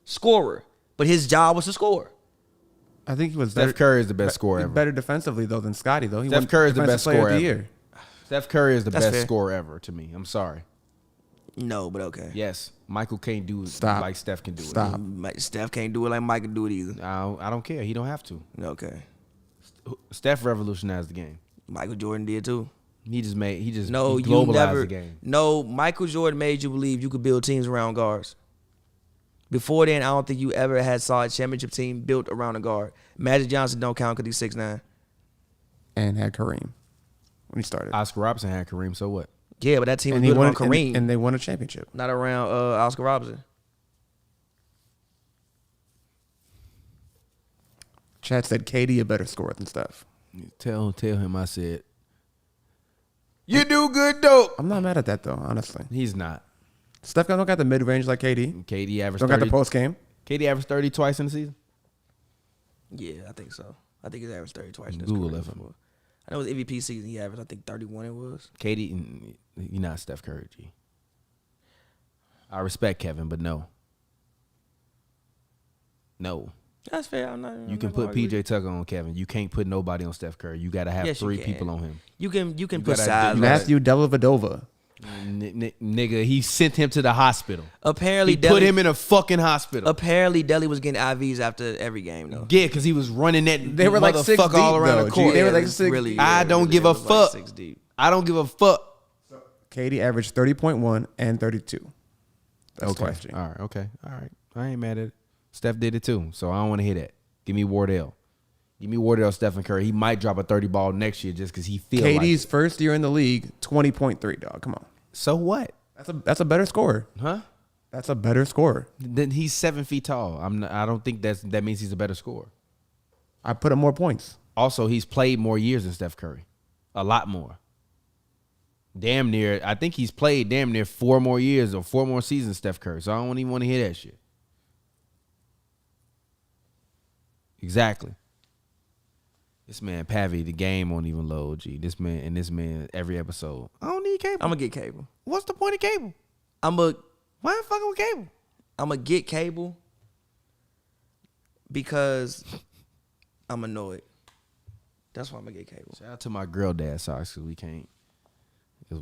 Scorer. But his job was to score. I think he was. Steph Curry is the best scorer ever. Better defensively though than Scotty though. He Steph won Curry is the Defensive best Player scorer of ever. the year. Steph Curry is the That's best fair. scorer ever to me. I'm sorry. No, but okay. Yes, Michael can't do it Stop. like Steph can do Stop. Steph can't do it like Mike can do it either. it. I don't care. He don't have to. Okay. Steph revolutionized the game. Michael Jordan did too. He just No, he you globalized never. the game. No, Michael Jordan made you believe you could build teams around guards. Before then, I don't think you ever had saw a championship team built around a guard. Magic Johnson don't count because he's 6'9". And had Kareem when he started. Oscar Robertson had Kareem, so what? Yeah, but that team was and he built won around Kareem, and they won a championship. not around Oscar Robertson. Chad said KD a better scorer than Steph. Tell him I said, you do good, dope. I'm not mad at that though, honestly. He's not. Steph don't got the mid range like KD. KD averaged Don't got 30. the post game. KD averaged 30 twice in the season. Yeah, I think so. I think he's averaged 30 twice. in his Google career it for me. before. I know it was MVP season. He averaged, I think, 31 it was. KD, you're not Steph Curry, G. I respect Kevin, but no. No. That's fair. You can put PJ Tucker on Kevin. You can't put nobody on Steph Curry. You got to have Yes, you 3 can. people on him. You can put gotta size. do Matthew Dellavedova. Nigga, he sent him to the hospital. Apparently, He put him in a fucking hospital. Apparently, Deli was getting IVs after every game though. Yeah, because he was running that They were like 6 motherfucker all deep, around though, the court. G. They were like it's 6 really, I don't really, give it a was like fuck. 6 deep. I don't give a fuck. KD averaged 30.1 and 32. That's Okay. twice, G. All right. Okay. All right. I ain't mad at it. Steph did it too, so I don't want to hear that. Give me Wardell. Give me Wardell, Stephen Curry. He might drop a 30 ball next year just because he feels like KD's it. first year in the league, 20.3, dog. Come on. So what? That's a better scorer. Huh? That's a better scorer. Then he's 7 feet tall. I don't think that means he's a better scorer. I put up more points. Also, he's played more years than Steph Curry. A lot more. Damn near. I think he's played damn near 4 more years or 4 more seasons Steph Curry. So I don't even want to hear that shit. Exactly. This man, Pavi, the game won't even load, G. This man, every episode. I don't need cable. I'm gonna get cable. What's the point of cable? Why I'm fucking with cable. I'm gonna get cable because I'm annoyed. That's why I'm gonna get cable. Shout out to my girl dad socks because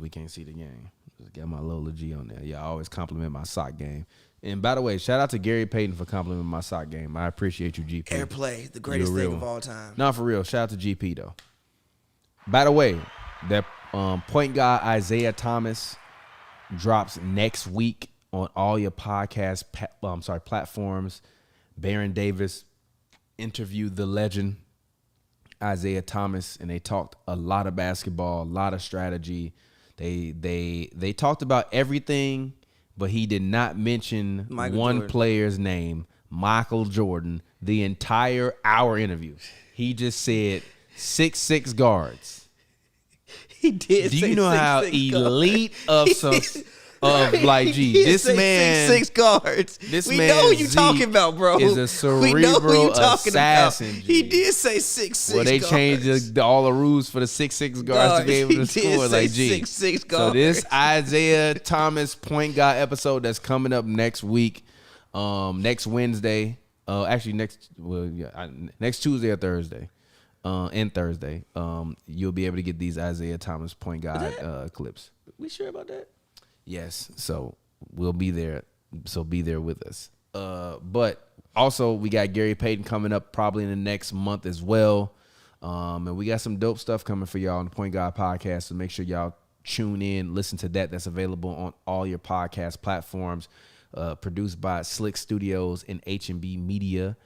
we can't see the game. Just got my Lola G on there. Yeah, I always compliment my sock game. And by the way, shout out to Gary Payton for complimenting my sock game. I appreciate you, GP. Airplay, the greatest You're a real thing of one. all time. No, for real. Shout out to GP though. By the way, that point guard Isaiah Thomas drops next week on all your podcast platforms. Baron Davis interviewed the legend Isaiah Thomas, and they talked a lot of basketball, a lot of strategy. They talked about everything, but he did not mention Michael one Jordan. player's name, Michael Jordan, the entire hour interview. He just said 6'6" guards. He did. Do say you know how 6'6" elite of some of like G? This man, 6'6" guards. this we man know what you Zeke talking about, bro. is a we know who you cerebral talking assassin, about. G. He did say 6'6". well, they guards. changed all the rules for the 6'6" guards to be able to He did score. say Like G, 6'6" so guards. this Isaiah Thomas point guard episode that's coming up next week, next Wednesday, next Tuesday or Thursday. And Thursday, you'll be able to get these Isaiah Thomas point guard clips. We sure about that? Yes, so we'll be there. So be there with us. But also we got Gary Payton coming up probably in the next month as well. And we got some dope stuff coming for y'all on the Point Guard Podcast. So make sure y'all tune in, listen to that. That's available on all your podcast platforms. Produced by Slick Studios and HNB Media.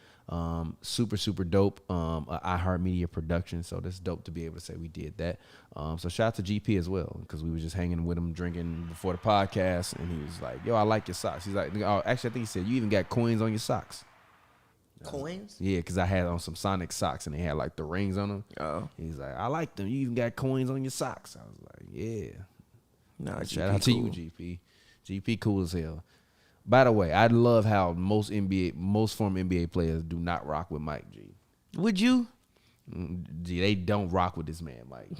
Super dope. iHeartMedia production. So that's dope to be able to say we did that. So shout out to GP as well, because we were just hanging with him drinking before the podcast, and he was like, "Yo, I like your socks." He's like, "Oh, actually, I think he said you even got coins on your socks." Coins? Yeah, because I had on some Sonic socks and they had like the rings on them. Oh. He's like, "I like them. You even got coins on your socks." I was like, "Yeah." Nah, Shout GP out to cool. you, GP. GP cool as hell. By the way, I love how most former NBA players do not rock with Mike G. Would you? G, they don't rock with this man, Mike.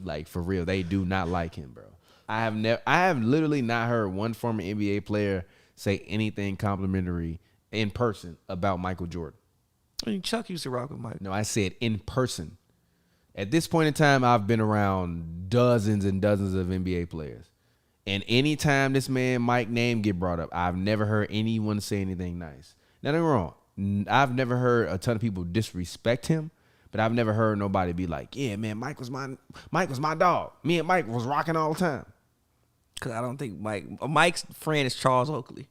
Like for real, they do not like him, bro. I have literally not heard one former NBA player say anything complimentary in person about Michael Jordan. I mean, Chuck used to rock with Mike. No, I said in person. At this point in time, I've been around dozens and dozens of NBA players. And anytime this man Mike name get brought up, I've never heard anyone say anything nice. Now, don't get me wrong. I've never heard a ton of people disrespect him, but I've never heard nobody be like, "Yeah, man, Mike was my dog. Me and Mike was rocking all the time." Because I don't think Mike's friend is Charles Oakley.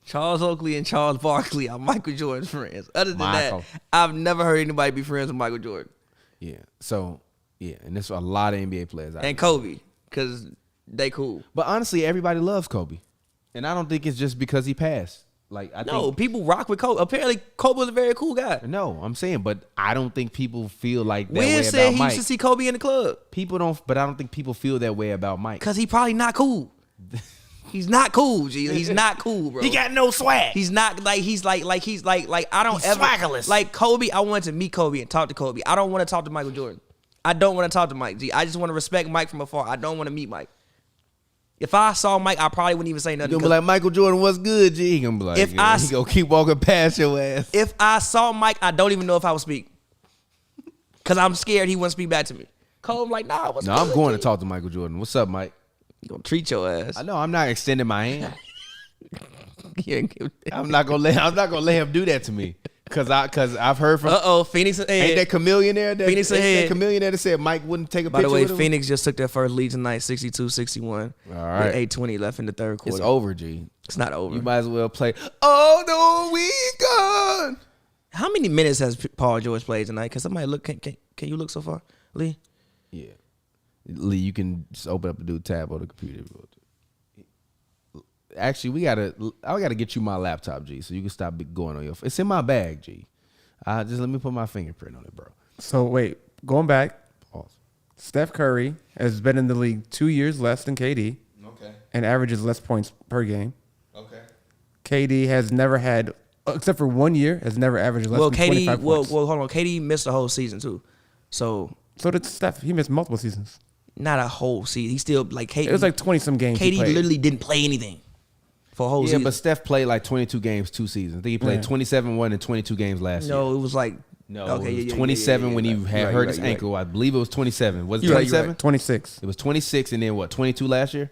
Charles Oakley and Charles Barkley are Michael Jordan's friends. Other than Michael. that, I've never heard anybody be friends with Michael Jordan. Yeah. So, yeah, and there's a lot of NBA players out And there. Kobe, because they cool. But honestly, everybody loves Kobe. And I don't think it's just because he passed. Like I No, think people rock with Kobe. Apparently, Kobe was a very cool guy. No, I'm saying, but I don't think people feel like that Wiz way said about he Mike. used to see Kobe in the club. People don't, but I don't think people feel that way about Mike. Because he probably not cool. He's not cool, G. He's not cool, bro. He got no swag. He's not like he's like I don't He's ever swaggerless. like Kobe. I wanted to meet Kobe and talk to Kobe. I don't want to talk to Michael Jordan. I don't want to talk to Mike. G. I just want to respect Mike from afar. I don't want to meet Mike. If I saw Mike, I probably wouldn't even say You nothing. gonna be like, Michael Jordan, what's good, G? He gonna be like, If yeah, I he gonna keep walking past your ass. if I saw Mike, I don't even know if I would speak. Cause I'm scared he wouldn't speak back to me. Cole, like, nah, what's No, good, I'm going to G? talk to Michael Jordan. What's up, Mike? You gonna treat your ass. I know I'm not extending my hand. He ain't give a damn. I'm not gonna let him do that to me. Cause I've heard from Phoenix ahead. ain't that chameleon there that Phoenix ahead. that chameleon there that said Mike wouldn't take a By picture the way, with him? Phoenix just took their first lead tonight, 62-61. All right. With 8:20 left in the third quarter. It's over, G. It's not over. You might as well play. Oh no, we gone. How many minutes has Paul George played tonight? Can somebody look? Can you look so far, Lee? Yeah, Lee, you can just open up the new tab on the computer. If you want to. Actually, I gotta get you my laptop, G, so you can stop going on your. It's in my bag, G. Just let me put my fingerprint on it, bro. So wait, going back, Pause. Steph Curry has been in the league 2 years less than KD Okay. and averages less points per game. Okay. KD has never had, except for 1 year, has never averaged less Well, than KD. 25 Well, points. hold on. KD missed the whole season too, so So did Steph. He missed multiple seasons. not a whole season. He still like KD. It was like 20-some games he KD played. literally didn't play anything for a whole Yeah, season. but Steph played like 22 games 2 seasons. I think he played Yeah. 27-1 and 22 games last year. no, it was like No, okay, it was yeah, 27 when he right, had right, hurt right, his right. ankle. I believe it was 27. Was it You're right, you're 27? right. 26. It was 26 and then what, 22 last year?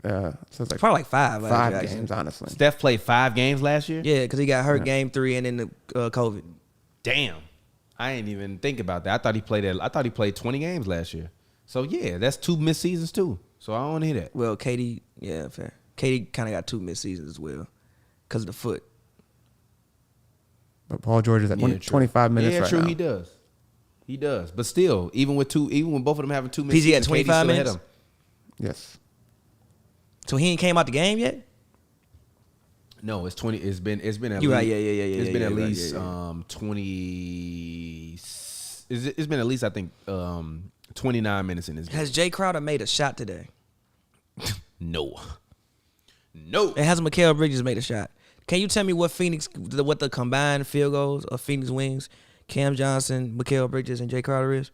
So it's like Probably like five. five games, honestly. Steph played 5 games last year? Yeah, because he got hurt game 3 and then the COVID. Damn. I ain't even think about that. I thought he played 20 games last year. So yeah, that's 2 missed seasons too. So I don't want to hear that. Well, KD, yeah, fair. KD kind of got 2 missed seasons as well because of the foot. But Paul George is at Yeah, true. 25 minutes yeah, right true, now. he does. He does. But still, even when both of them having 2 missed PG at seasons, KD 25 still ahead minutes? of him. Yes. So he ain't came out the game yet? No, it's 20. It's been at You're least. right, yeah. It's been yeah, at you're right, least yeah. 20. It's been at least I think 29 minutes in this game. Has Jay Crowder made a shot today? No. And has Mikal Bridges made a shot? Can you tell me what the combined field goals of Phoenix Wings, Cam Johnson, Mikal Bridges, and Jay Crowder is?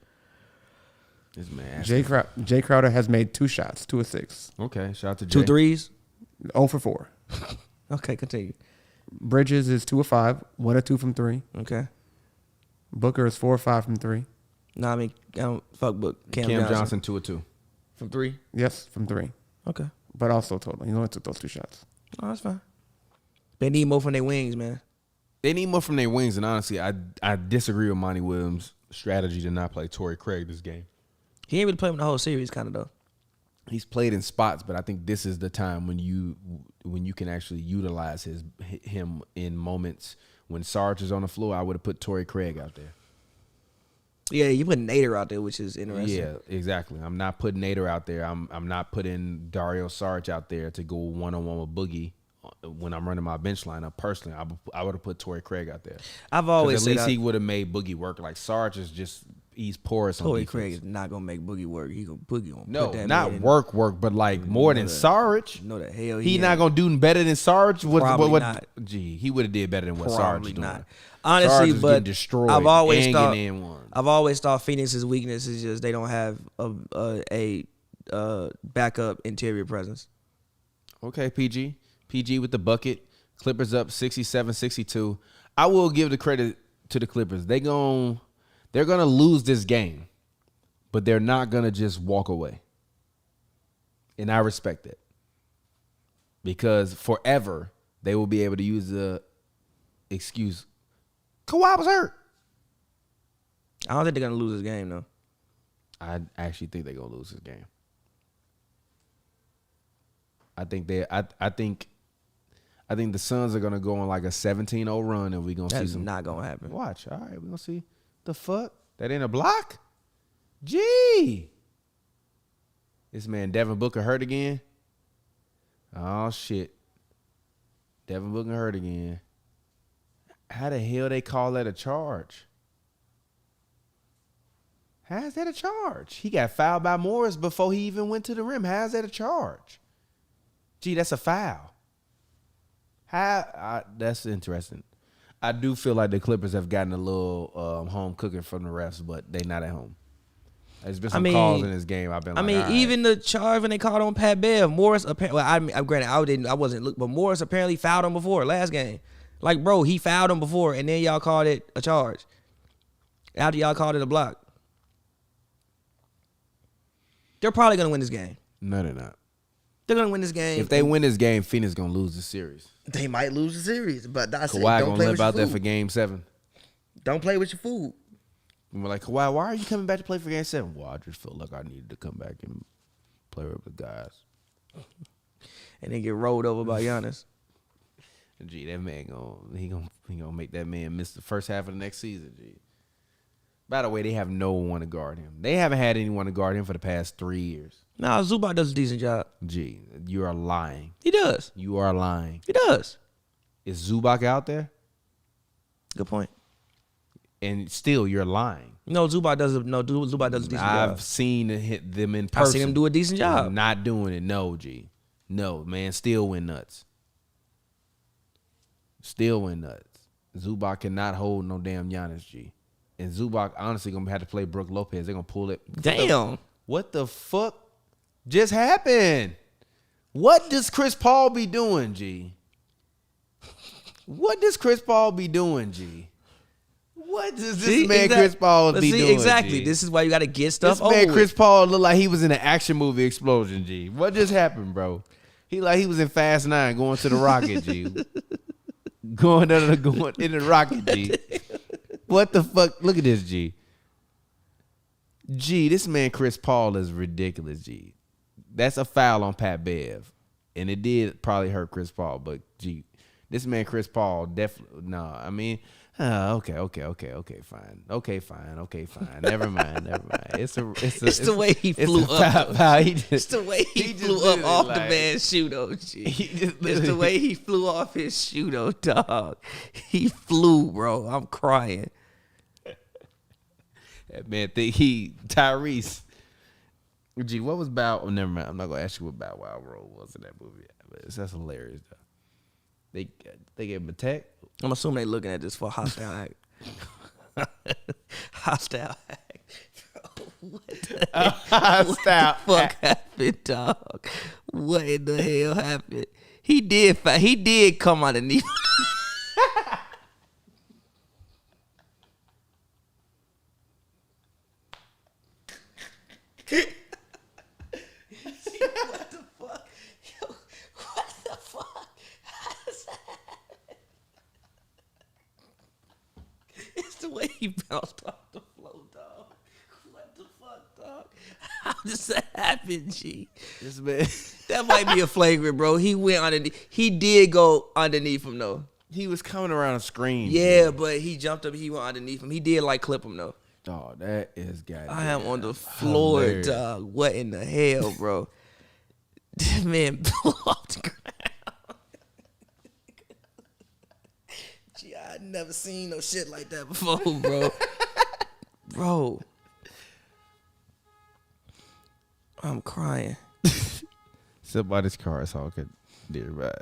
This man. Jay Crowder has made 2 shots, 2 assists, Okay, shout out to Jay. 2 threes? 0 for 4. Okay, continue. Bridges is 2 of 5, 1 or 2 from 3. Okay. Booker is 4 or 5 from 3. No, I mean, I don't fuck book. Cam Johnson 2 of 2. from 3. Yes, from 3. Okay. But also total. He only took those 2 shots. Oh, that's fine. They need more from their wings, man. They need more from their wings, and honestly, I disagree with Monty Williams' strategy to not play Torrey Craig this game. He ain't really played him the whole series, kind of though. He's played in spots, but I think this is the time when you can actually utilize him in moments. When Sarge is on the floor, I would have put Torrey Craig out there. Yeah, you put Nader out there, which is interesting. Yeah, exactly. I'm not putting Nader out there. I'm not putting Dario Sarge out there to go 1-on-1 with Boogie when I'm running my bench lineup. Personally, I would have put Torrey Craig out there. I've 'Cause always at said least he would have made Boogie work. Like Sarge is just he's porous on Torrey defense. Craig is not gonna make Boogie work. He gonna Boogie gonna No, put that not man in. work, but like more than that. Sarge. No, the hell He ain't. not gonna do better than Sarge. Probably not. Gee, he would have did better than what Sarge Probably is doing. not. Sarge Honestly, is but getting destroyed I've always and thought getting in one. I've always thought Phoenix's weakness is just they don't have a backup interior presence. Okay, PG with the bucket. Clippers up 67-62. I will give the credit to the Clippers. They're gonna lose this game, but they're not gonna just walk away. And I respect that. Because forever they will be able to use the excuse, Kawhi was hurt. I don't think they're gonna lose this game though. I actually think they're gonna lose this game. I think the Suns are gonna go on like a 17-0 run, and we're gonna see That's some. not gonna happen. Watch, all right, we're gonna see the fuck that ain't a block. Gee, this man Devin Booker hurt again. Oh shit, Devin Booker hurt again. How the hell they call that a charge? How's that a charge? He got fouled by Morris before he even went to the rim. How's that a charge? Gee, that's a foul. That's interesting. I do feel like the Clippers have gotten a little home cooking from the refs, but they not at home. There's been some calls in this game. I've been. Like, all right. Even the charge when they called on Pat Bev, Morris apparently. Well, I'm granted, I wasn't look, but Morris apparently fouled him before last game. Like, bro, he fouled him before, and then y'all called it a charge. After y'all called it a block, they're probably gonna win this game. No, they're not. They're gonna win this game. If they win this game, Phoenix gonna lose the series. They might lose the series, but I say Kawhi don't gonna play live with your out there food. for Game 7. Don't play with your food. And we're like, Kawhi, why are you coming back to play for Game 7? Well, I just felt like I needed to come back and play with the guys. And then get rolled over by Giannis. Gee, that man gonna make that man miss the first half of the next season. Gee. By the way, they have no one to guard him. They haven't had anyone to guard him for the past 3 years. Nah, Zubac does a decent job. Gee, you are lying. He does. You are lying. He does. Is Zubac out there? Good point. And still, you're lying. No, Zubac does a decent job. I've seen it hit them in person. I seen him do a decent job. Not doing it. No, G. No, man. Still went nuts. Still went nuts. Zubac cannot hold no damn Giannis, G. And Zubac honestly gonna have to play Brook Lopez. They're gonna pull it. Damn. What the fuck just happened? What does Chris Paul be doing, G? What does Chris Paul be doing, G? What does this man Chris Paul be doing? Exactly. G? This is why you got to get stuff This man over Chris with. Paul looked like he was in an action movie explosion, G. What just happened, bro? He was in Fast 9 going to the rocket, G. going in the rocket, G. What the fuck? Look at this, G. G, this man Chris Paul is ridiculous, G. That's a foul on Pat Bev. And it did probably hurt Chris Paul, but G, this man Chris Paul definitely okay, fine. Never mind. It's the way he flew up. It's the way he flew up off the man's shoe, though, G. It's the way he flew off his shoe, though, dog. He flew, bro. I'm crying. That man think Tyrese. Gee, what was Bow? Oh, never mind. I'm not gonna ask you what Bow Wow role was in that movie. But that's hilarious, though. They gave him a tech. I'm assuming they looking at this for hostile act. Hostile act. What the fuck happened, dog? What in the hell happened? He did come underneath. What the fuck? Yo, what the fuck? How does that happen? It's the way he bounced off the floor, dog. What the fuck, dog? How does that happen, G? This man, that might be a flagrant, bro. He went underneath. He did go underneath him, though. he was coming around a screen. Yeah, but he jumped up. He went underneath him. He did like clip him though. Oh, that is goddamn. I am on the floor, hilarious. dog. What in the hell, bro? This man blew off the ground. Gee, I never seen no shit like that before, bro. Bro. I'm crying. Somebody's car is honking nearby.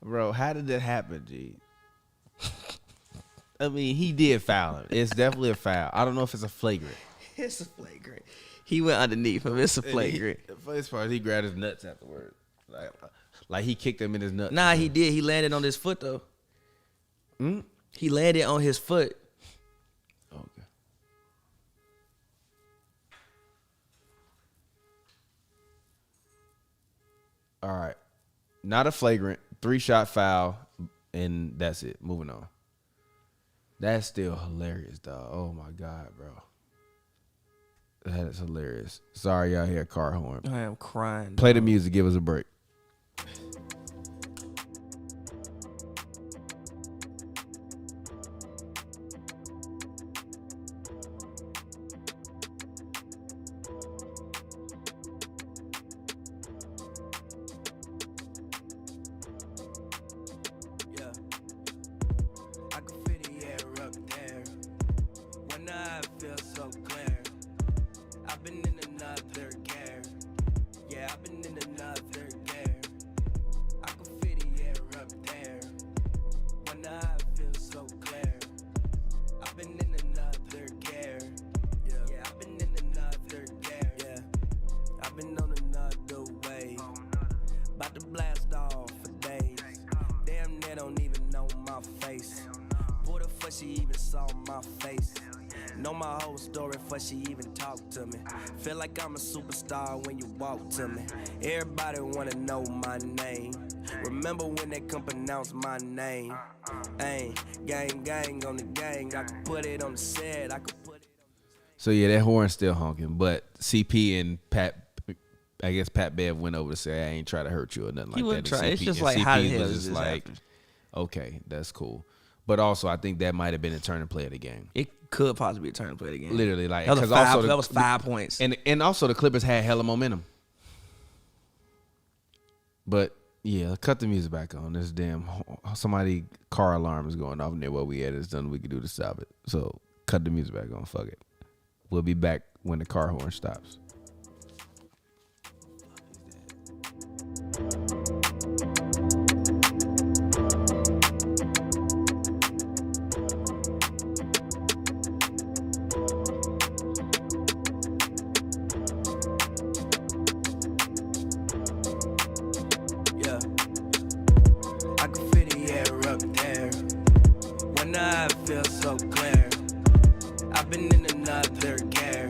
Bro, how did that happen, G? I mean, he did foul him. It's definitely a foul. I don't know if it's a flagrant. It's a flagrant. He went underneath him. It's a flagrant. The first part, he grabbed his nuts afterward. Like he kicked him in his nuts. Nah, he did. He landed on his foot, though. He landed on his foot. Okay. All right. Not a flagrant. 3-shot foul, and that's it. Moving on. That's still hilarious, dog. Oh, my God, bro. That is hilarious. Sorry, y'all hear a car horn. I am crying. Play the music. Give us a break. Yeah. I can feel the air up there. When I feel so clear. I've been in another gear. Yeah, I've been in another gear. she even saw my face. Know my whole story before she even talked to me. Feel like I'm a superstar when you walk to me. Everybody wanna know my name. Remember when they couldn't pronounce my name? Ayy, gang on the gang. I could put it on the set. I could put it on. So yeah, that horn's still honking. But CP and Pat, I guess Pat Bev went over to say I ain't try to hurt you or nothing He like wouldn't that. try. And It's just and like, how the CP hell was did just this like, happen? okay, that's cool. But also, I think that might have been a turning play of the game. It could possibly be a turn play of the game. Literally, like, that was, because also that was 5 points. and also the Clippers had hella momentum. But yeah, cut the music back on. This damn somebody car alarm is going off near where we at. It's done. We can do to stop it. So cut the music back on. Fuck it. We'll be back when the car horn stops. Yeah, I can feel the air up there. When I feel so clear. I've been in another gear.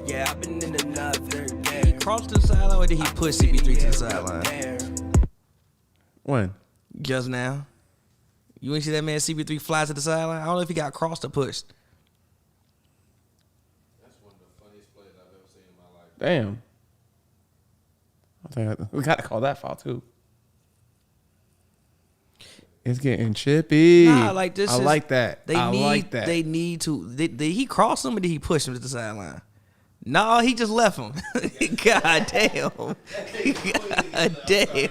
Yeah, I've been in another gear. He crossed the sideline or did he push CP3 to the sideline? When? Just now. You ain't see that man CP3 fly to the sideline? I don't know if he got crossed or pushed. That's one of the funniest plays I've ever seen in my life. Damn. I think we got to call that foul too. It's getting chippy. Nah, like this. I like that. They need to. Did he cross him or did he push him to the sideline? No, he just left him. God damn. God damn.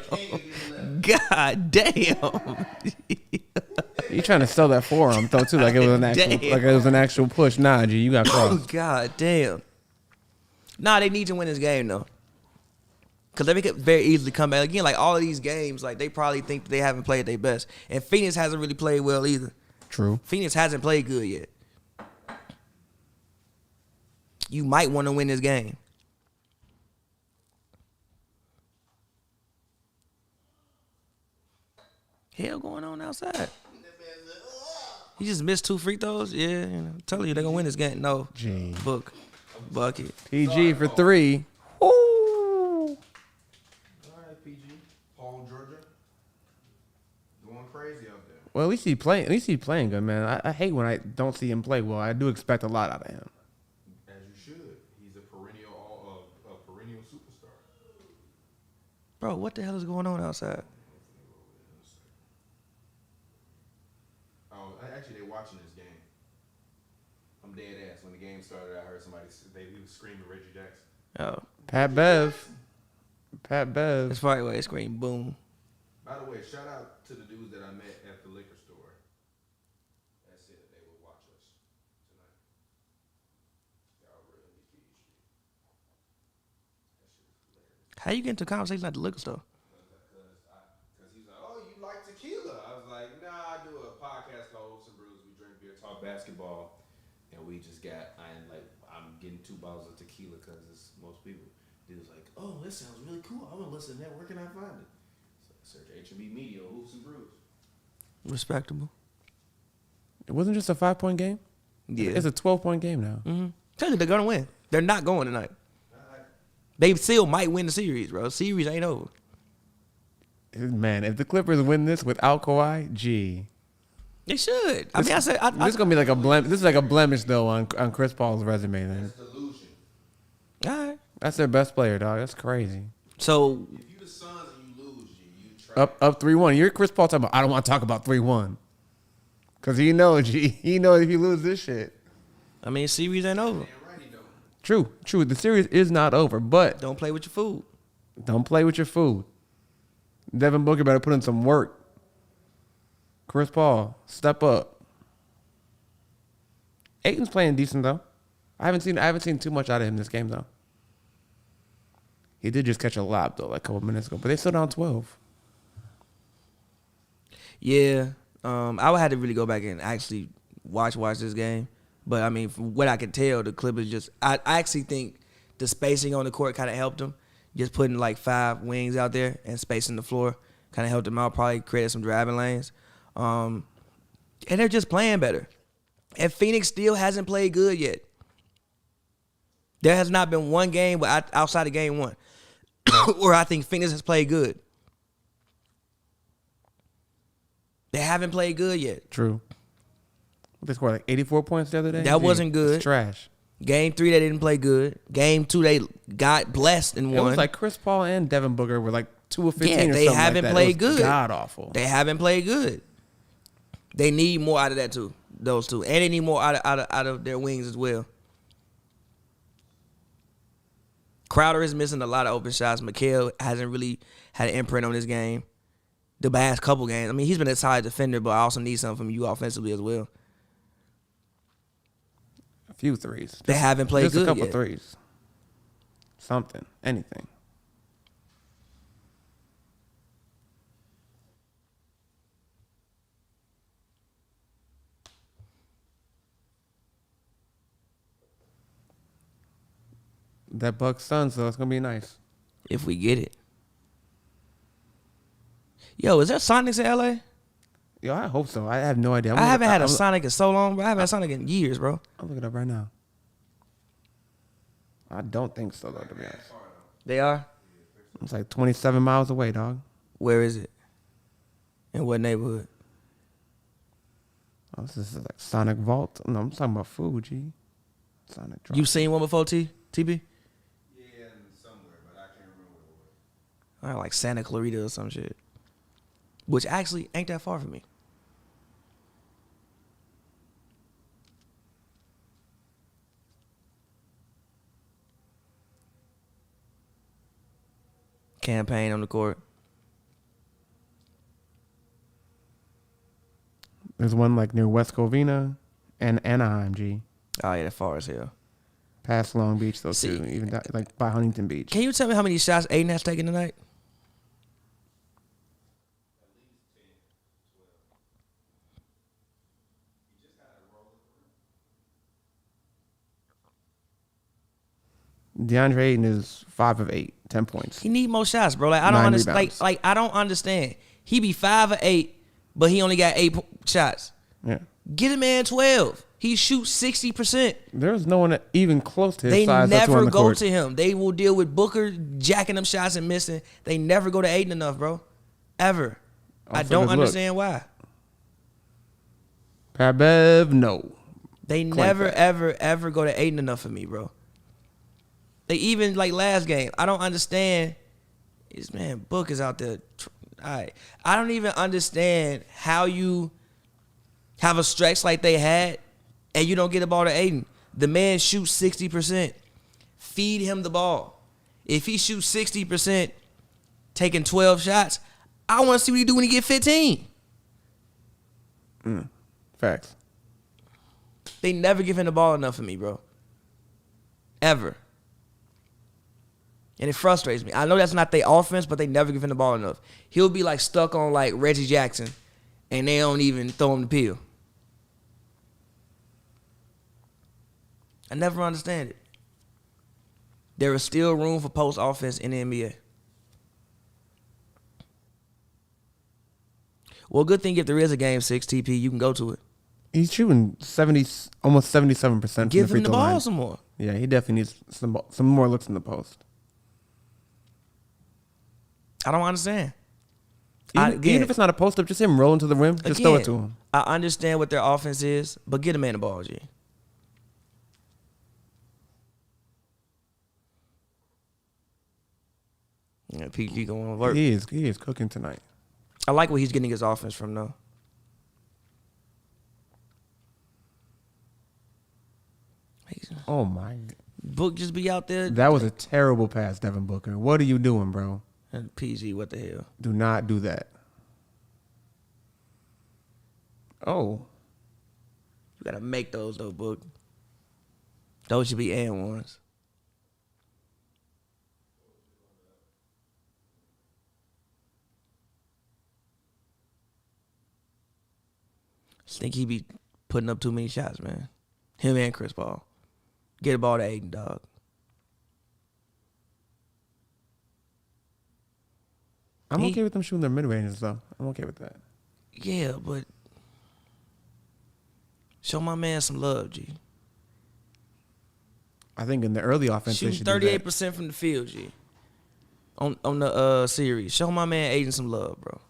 God damn. You trying to sell that forearm though too, like it was an actual push. Nah, G, you got crossed. God damn. Nah, they need to win this game though. Because they could very easily come back. Again, like all of these games, like they probably think that they haven't played their best. And Phoenix hasn't really played well either. True. Phoenix hasn't played good yet. You might want to win this game. Hell going on outside? He just missed 2 free throws? Yeah, you know, I'm telling you, they're going to win this game. No. Gee. Bucket. PG for 3. Woo. All right, PG. Paul, Georgia. Going crazy out there. Well, at least he playing good, man. I hate when I don't see him play well. I do expect a lot out of him. As you should. He's a perennial superstar. Bro, what the hell is going on outside? Oh, actually, they're watching this game. I'm dead ass. When the game started, I heard somebody he was screaming Reggie Jackson. Oh, Pat Bev. that's probably why they scream boom. By the way, shout out to the dudes that I met at the liquor store. That said that they would watch us tonight. Y'all really PG. That shit was hilarious. How you get into a conversation at the liquor store? Because he's like, oh, you like tequila? I was like, nah, I do a podcast called Hoops and Brews. We drink beer, talk basketball, and we just got. I'm getting 2 bottles of tequila because it's most people. He was like, oh, that sounds really cool. I want to listen to that. Where can I find it? So I search HNB Media, Hoops and Brews. Respectable. It wasn't just a 5-point game. Yeah. It's a 12-point game now. Mm-hmm. Tell you they're gonna win. They're not going tonight. They still might win the series, bro. Series ain't over. Man, if the Clippers win this without Kawhi, gee. They should. I mean, I said This is gonna be like a blemish. This is like a blemish though on Chris Paul's resume. Then That's delusion. all right. that's their best player, dog. That's crazy. So If you the Suns and you lose, you try. Up 3-1. You're Chris Paul talking about. I don't want to talk about 3-1 because he knows if you lose this shit. I mean, series ain't over. Damn right he don't. True. The series is not over, but Don't play with your food. don't play with your food. Devin Booker better put in some work. Chris Paul, step up. Ayton's playing decent though. I haven't seen too much out of him this game though. He did just catch a lob though, like a couple minutes ago, but they still down 12. Yeah. I would have to really go back and actually watch this game. But I mean, from what I can tell, the Clippers just I actually think the spacing on the court kind of helped them. Just putting like 5 wings out there and spacing the floor kind of helped them out. Probably created some driving lanes. And they're just playing better. And Phoenix still hasn't played good yet. There has not been one game outside of game 1 where I think Phoenix has played good. They haven't played good yet. True. They scored like 84 points the other day. That wasn't good. It's trash. Game 3, they didn't play good. Game 2, they got blessed and It won. was like Chris Paul and Devin Booker were like 2 of 15 Yeah, or something they haven't like that. played It was good. God awful. They haven't played good. They need more out of that too. Those two, and they need more out of their wings as well. Crowder is missing a lot of open shots. Mikal hasn't really had an imprint on his game the past couple games. I mean, he's been a solid defender, but I also need something from you offensively as well. A few threes. They haven't played just good a couple yet. threes. Something. Anything. That Bucks Suns, though, it's gonna be nice. If we get it. Yo, is there Sonics in LA? Yo, I hope so. I have no idea. I haven't had a Sonic in so long, bro. I haven't had a Sonic in years, bro. I'll look it up right now. I don't think so, though, to be honest. They are? It's like 27 miles away, dog. Where is it? In what neighborhood? Oh, this is like Sonic Vault. No, I'm talking about food, G. Sonic Drop. You seen one before, TB? Yeah, somewhere, but I can't remember what it was. All right, like Santa Clarita or some shit. Which actually ain't that far from me. Campaign on the court. There's one like near West Covina and Anaheim, G. Oh, yeah, that far as hell. Past Long Beach, though, See, too. Even that, like by Huntington Beach. Can you tell me how many shots Aiden has taken tonight? DeAndre Ayton is 5 of 8, 10 points. He need more shots, bro. Like I don't 9 understand. rebounds. Like I don't understand. He be 5 of 8, but he only got 8 shots. Yeah. Get a man 12. He shoots 60%. There's no one even close to his They size that's on never the go court. to him. They will deal with Booker jacking them shots and missing. They never go to Aiden enough, bro. Ever. I Also, don't good look. understand why. Pat Bev, no. They Claim never, that. ever go to Aiden enough for me, bro. They even, like last game, I don't understand. This man Book is out there. All right. I don't even understand how you have a stretch like they had and you don't get the ball to Aiden. The man shoots 60%. Feed him the ball. If he shoots 60%, taking 12 shots, I want to see what he do when he get 15. Facts. They never give him the ball enough for me, bro. Ever. And it frustrates me. I know that's not their offense, but they never give him the ball enough. He'll be like stuck on like Reggie Jackson, and they don't even throw him the pill. I never understand it. There is still room for post offense in the NBA. Well, good thing if there is a game 6 TP, you can go to it. He's shooting 70, almost 77% from Give the free him the throw ball line. some more. Yeah, he definitely needs some more looks in the post. I don't understand. Even if it's not a post up, just him rolling to the rim, just throw it to him. I understand what their offense is, but get a man the ball, G. Yeah, PG going to work. He is cooking tonight. I like where he's getting his offense from, though. Oh my! Book just be out there. That was a terrible pass, Devin Booker. What are you doing, bro? And PG, what the hell? Do not do that. Oh, You gotta make those though, Book. Those should be and ones. I think he be putting up too many shots, man. Him and Chris Paul. Get the ball to Aiden, dog. I'm okay with them shooting their mid ranges though. I'm okay with that. Yeah, but Show my man some love, G. I think in the early offense, they Shooting should do 38% from the field, G. On the series. Show my man Aiden some love, bro.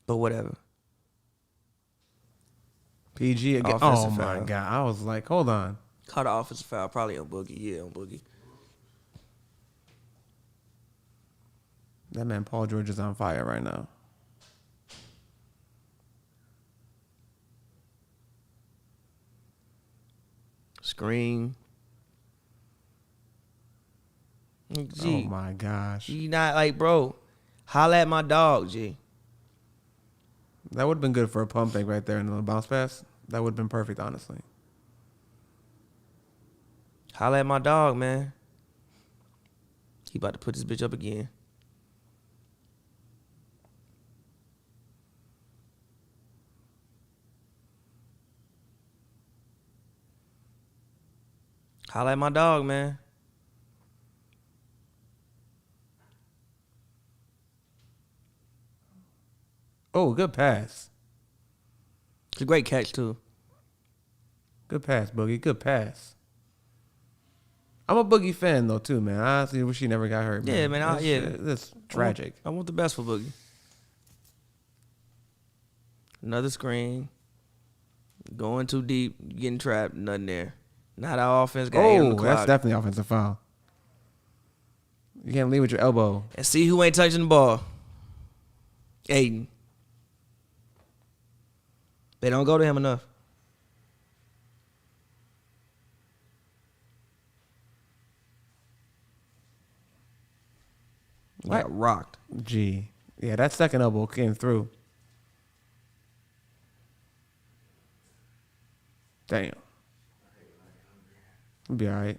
But whatever. PG again. Offensive Oh my foul. God! I was like, hold on. Caught an offensive foul, probably on Boogie. Yeah, on Boogie. That man Paul George is on fire right now. Screen. Oh G, my gosh. you not like, bro. Holla at my dog, G. That would have been good for a pump fake right there and a bounce pass. That would have been perfect, honestly. Holla at my dog, man. He about to put this bitch up again. Holla at my dog, man. Oh, good pass. It's a great catch, too. Good pass, Boogie. Good pass. I'm a Boogie fan, though, too, man. I honestly wish he never got hurt, man. Yeah, man, That's tragic. I want the best for Boogie. Another screen. Going too deep, getting trapped, nothing there. Not our offense got eight on the Oh, clock. that's definitely offensive foul. You can't lead with your elbow. And see who ain't touching the ball. Aiden. They don't go to him enough. What? Got rocked. Gee. Yeah, that second elbow came through. Damn. It'll be all right.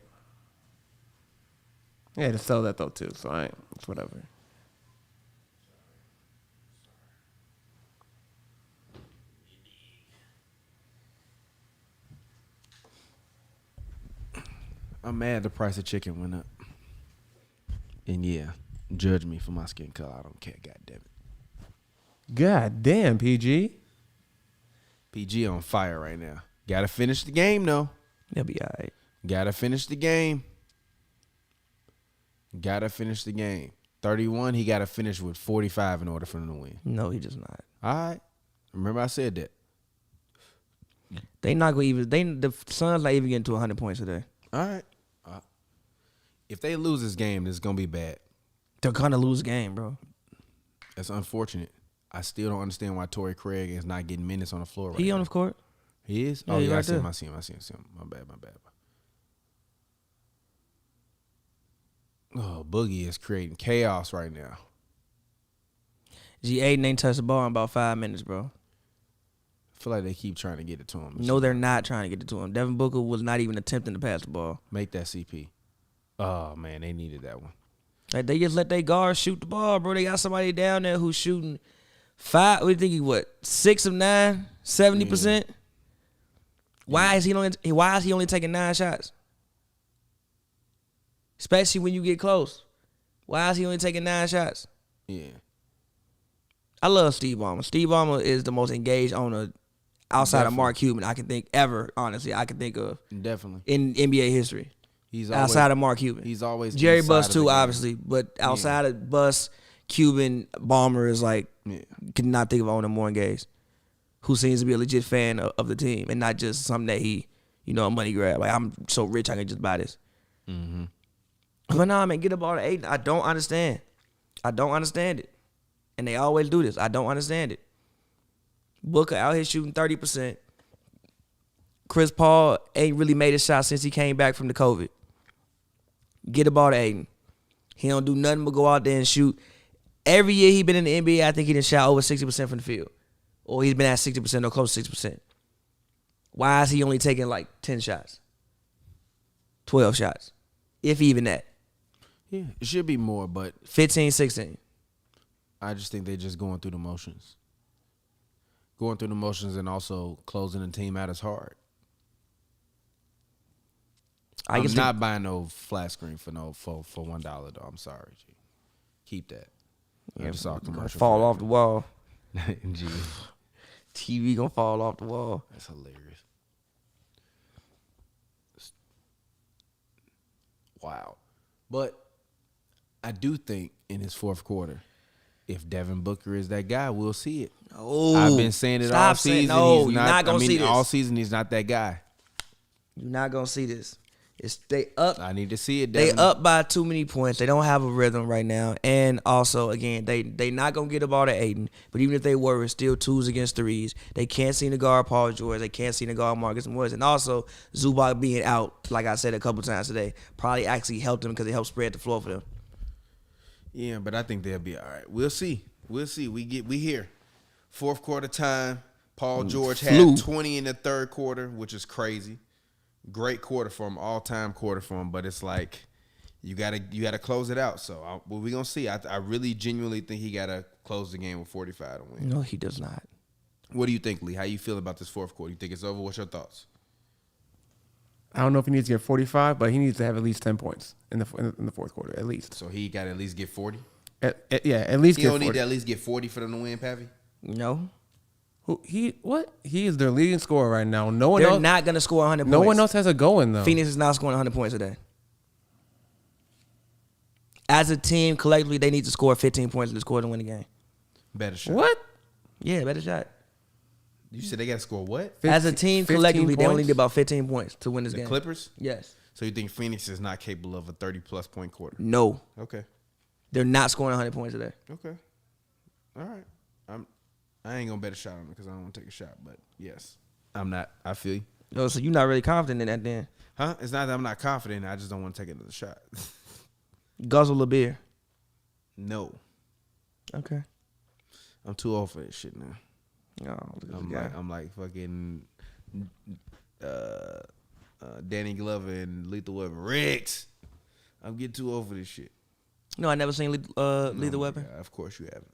Yeah, to sell that, though, too, so I ain't. It's whatever. I'm mad the price of chicken went up. And yeah, judge me for my skin color. I don't care, God damn it. God damn, PG. PG on fire right now. Gotta finish the game though. They'll be all right. Gotta finish the game. Gotta finish the game. 31, he gotta finish with 45 in order for him to win. No, he just not. All right. Remember I said that. They not gonna even. The Suns not even getting to 100 points today. All right. If they lose this game, it's gonna be bad. They're gonna lose the game, bro. That's unfortunate. I still don't understand why Torrey Craig is not getting minutes on the floor right He now. on the court. He is? Yeah, Oh, he yeah, right I see him. there. I see him. My bad. Oh, Boogie is creating chaos right now. G Aiden ain't touched the ball in about 5 minutes, bro. I feel like they keep trying to get it to him. No, they're not trying to get it to him. Devin Booker was not even attempting to pass the ball. Make that CP. Oh, man, they needed that one. Like, they just let their guards shoot the ball, bro. They got somebody down there who's shooting 5. What do you think? 6 of 9, 70%. Why is he only taking 9 shots? Especially when you get close. Why is he only taking 9 shots? Yeah. I love Steve Ballmer. Steve Ballmer is the most engaged owner outside of Mark Cuban I can think ever. Honestly, I can think of Definitely. in NBA history. He's Outside of Mark Cuban. He's always Jerry inside Buss of the too, game. obviously, but outside of Buss, Cuban, Ballmer is like, could not think of owner more engaged. Who seems to be a legit fan of the team and not just something that he, a money grab. Like, I'm so rich I can just buy this. Mm-hmm. But nah, man, get up all the 8. I don't understand. I don't understand it. And they always do this. I don't understand it. Booker out here shooting 30%. Chris Paul ain't really made a shot since he came back from the COVID. Get the ball to Aiden. He don't do nothing but go out there and shoot. Every year he been in the NBA, I think he done shot over 60% from the field. Or he's been at 60% or close to 60%. Why is he only taking like 10 shots? 12 shots. If even that. Yeah, it should be more, but 15, 16. I just think they're just going through the motions. Going through the motions and also closing the team out is hard. I'm not buying no flat screen for $1 though. I'm sorry, G. Keep that. I just saw a commercial. Fall off the wall. G. TV gonna fall off the wall. That's hilarious. Wow. But I do think in his fourth quarter, if Devin Booker is that guy, we'll see it. Oh, I've been saying it all season. No, he's you're not gonna see this. All season, he's not that guy. You're not gonna see this. They up. I need to see it. Devin. They up by too many points. They don't have a rhythm right now. And also, again, they not gonna get the ball to Aiden. But even if they were, it's still 2s against 3s. They can't seem to guard Paul George. They can't seem to guard Marcus Morris. And also, Zubac being out, like I said a couple times today, probably actually helped them because it helped spread the floor for them. Yeah, but I think they'll be all right. We'll see. We here. Fourth quarter time. Paul George had 20 in the third quarter, which is crazy. Great quarter for him, all-time quarter for him, but it's like you gotta close it out. So we're gonna see. I really genuinely think he gotta close the game with 45 to win. No, he does not. What do you think, Lee? How you feel about this fourth quarter? You think it's over? What's your thoughts? I don't know if he needs to get 45, but he needs to have at least 10 points in the fourth quarter, at least. So he got to at least get 40? Yeah, at least he get 40. He don't need to at least get 40 for them to win, Pappy? No. He is their leading scorer right now. No one They're else, not going to score 100 points. No one else has it going, though. Phoenix is not scoring 100 points today. As a team, collectively, they need to score 15 points to score to win the game. Better shot. What? Yeah, better shot. You said they got to score what? As a team, collectively, they only need about 15 points to win this game. The Clippers? Yes. So you think Phoenix is not capable of a 30-plus point quarter? No. Okay. They're not scoring 100 points today. Okay. All right. I ain't going to bet a shot on it because I don't want to take a shot. But, yes, I'm not. I feel you. No, so you're not really confident in that then? Huh? It's not that I'm not confident. I just don't want to take another shot. Guzzle a beer. No. Okay. I'm too old for this shit now. Oh, I'm like fucking Danny Glover and Lethal Weapon. Riggs. I'm getting too old for this shit. No, I never seen Lethal Weapon. God, of course you haven't.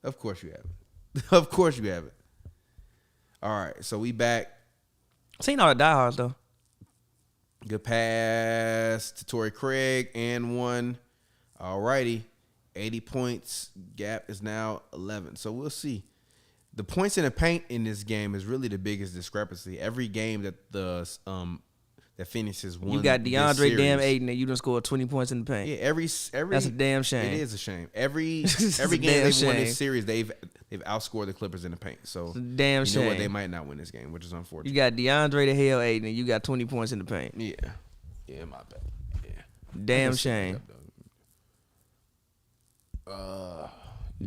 Of course you haven't. Of course you haven't. All right, so we back. Seen all the diehards though. Good pass to Torrey Craig and one. All righty. 80 points. Gap is now 11. So we'll see. The points in the paint in this game is really the biggest discrepancy. Every game that that Phoenix has won. You got DeAndre damn Ayton and you done scored 20 points in the paint. Yeah, every that's a damn shame. It is a shame. Every game they've won this series, they've outscored the Clippers in the paint. So damn shame. You know what? They might not win this game, which is unfortunate. You got DeAndre the hell Ayton and you got 20 points in the paint. Yeah. Yeah, my bad. Yeah. Damn shame.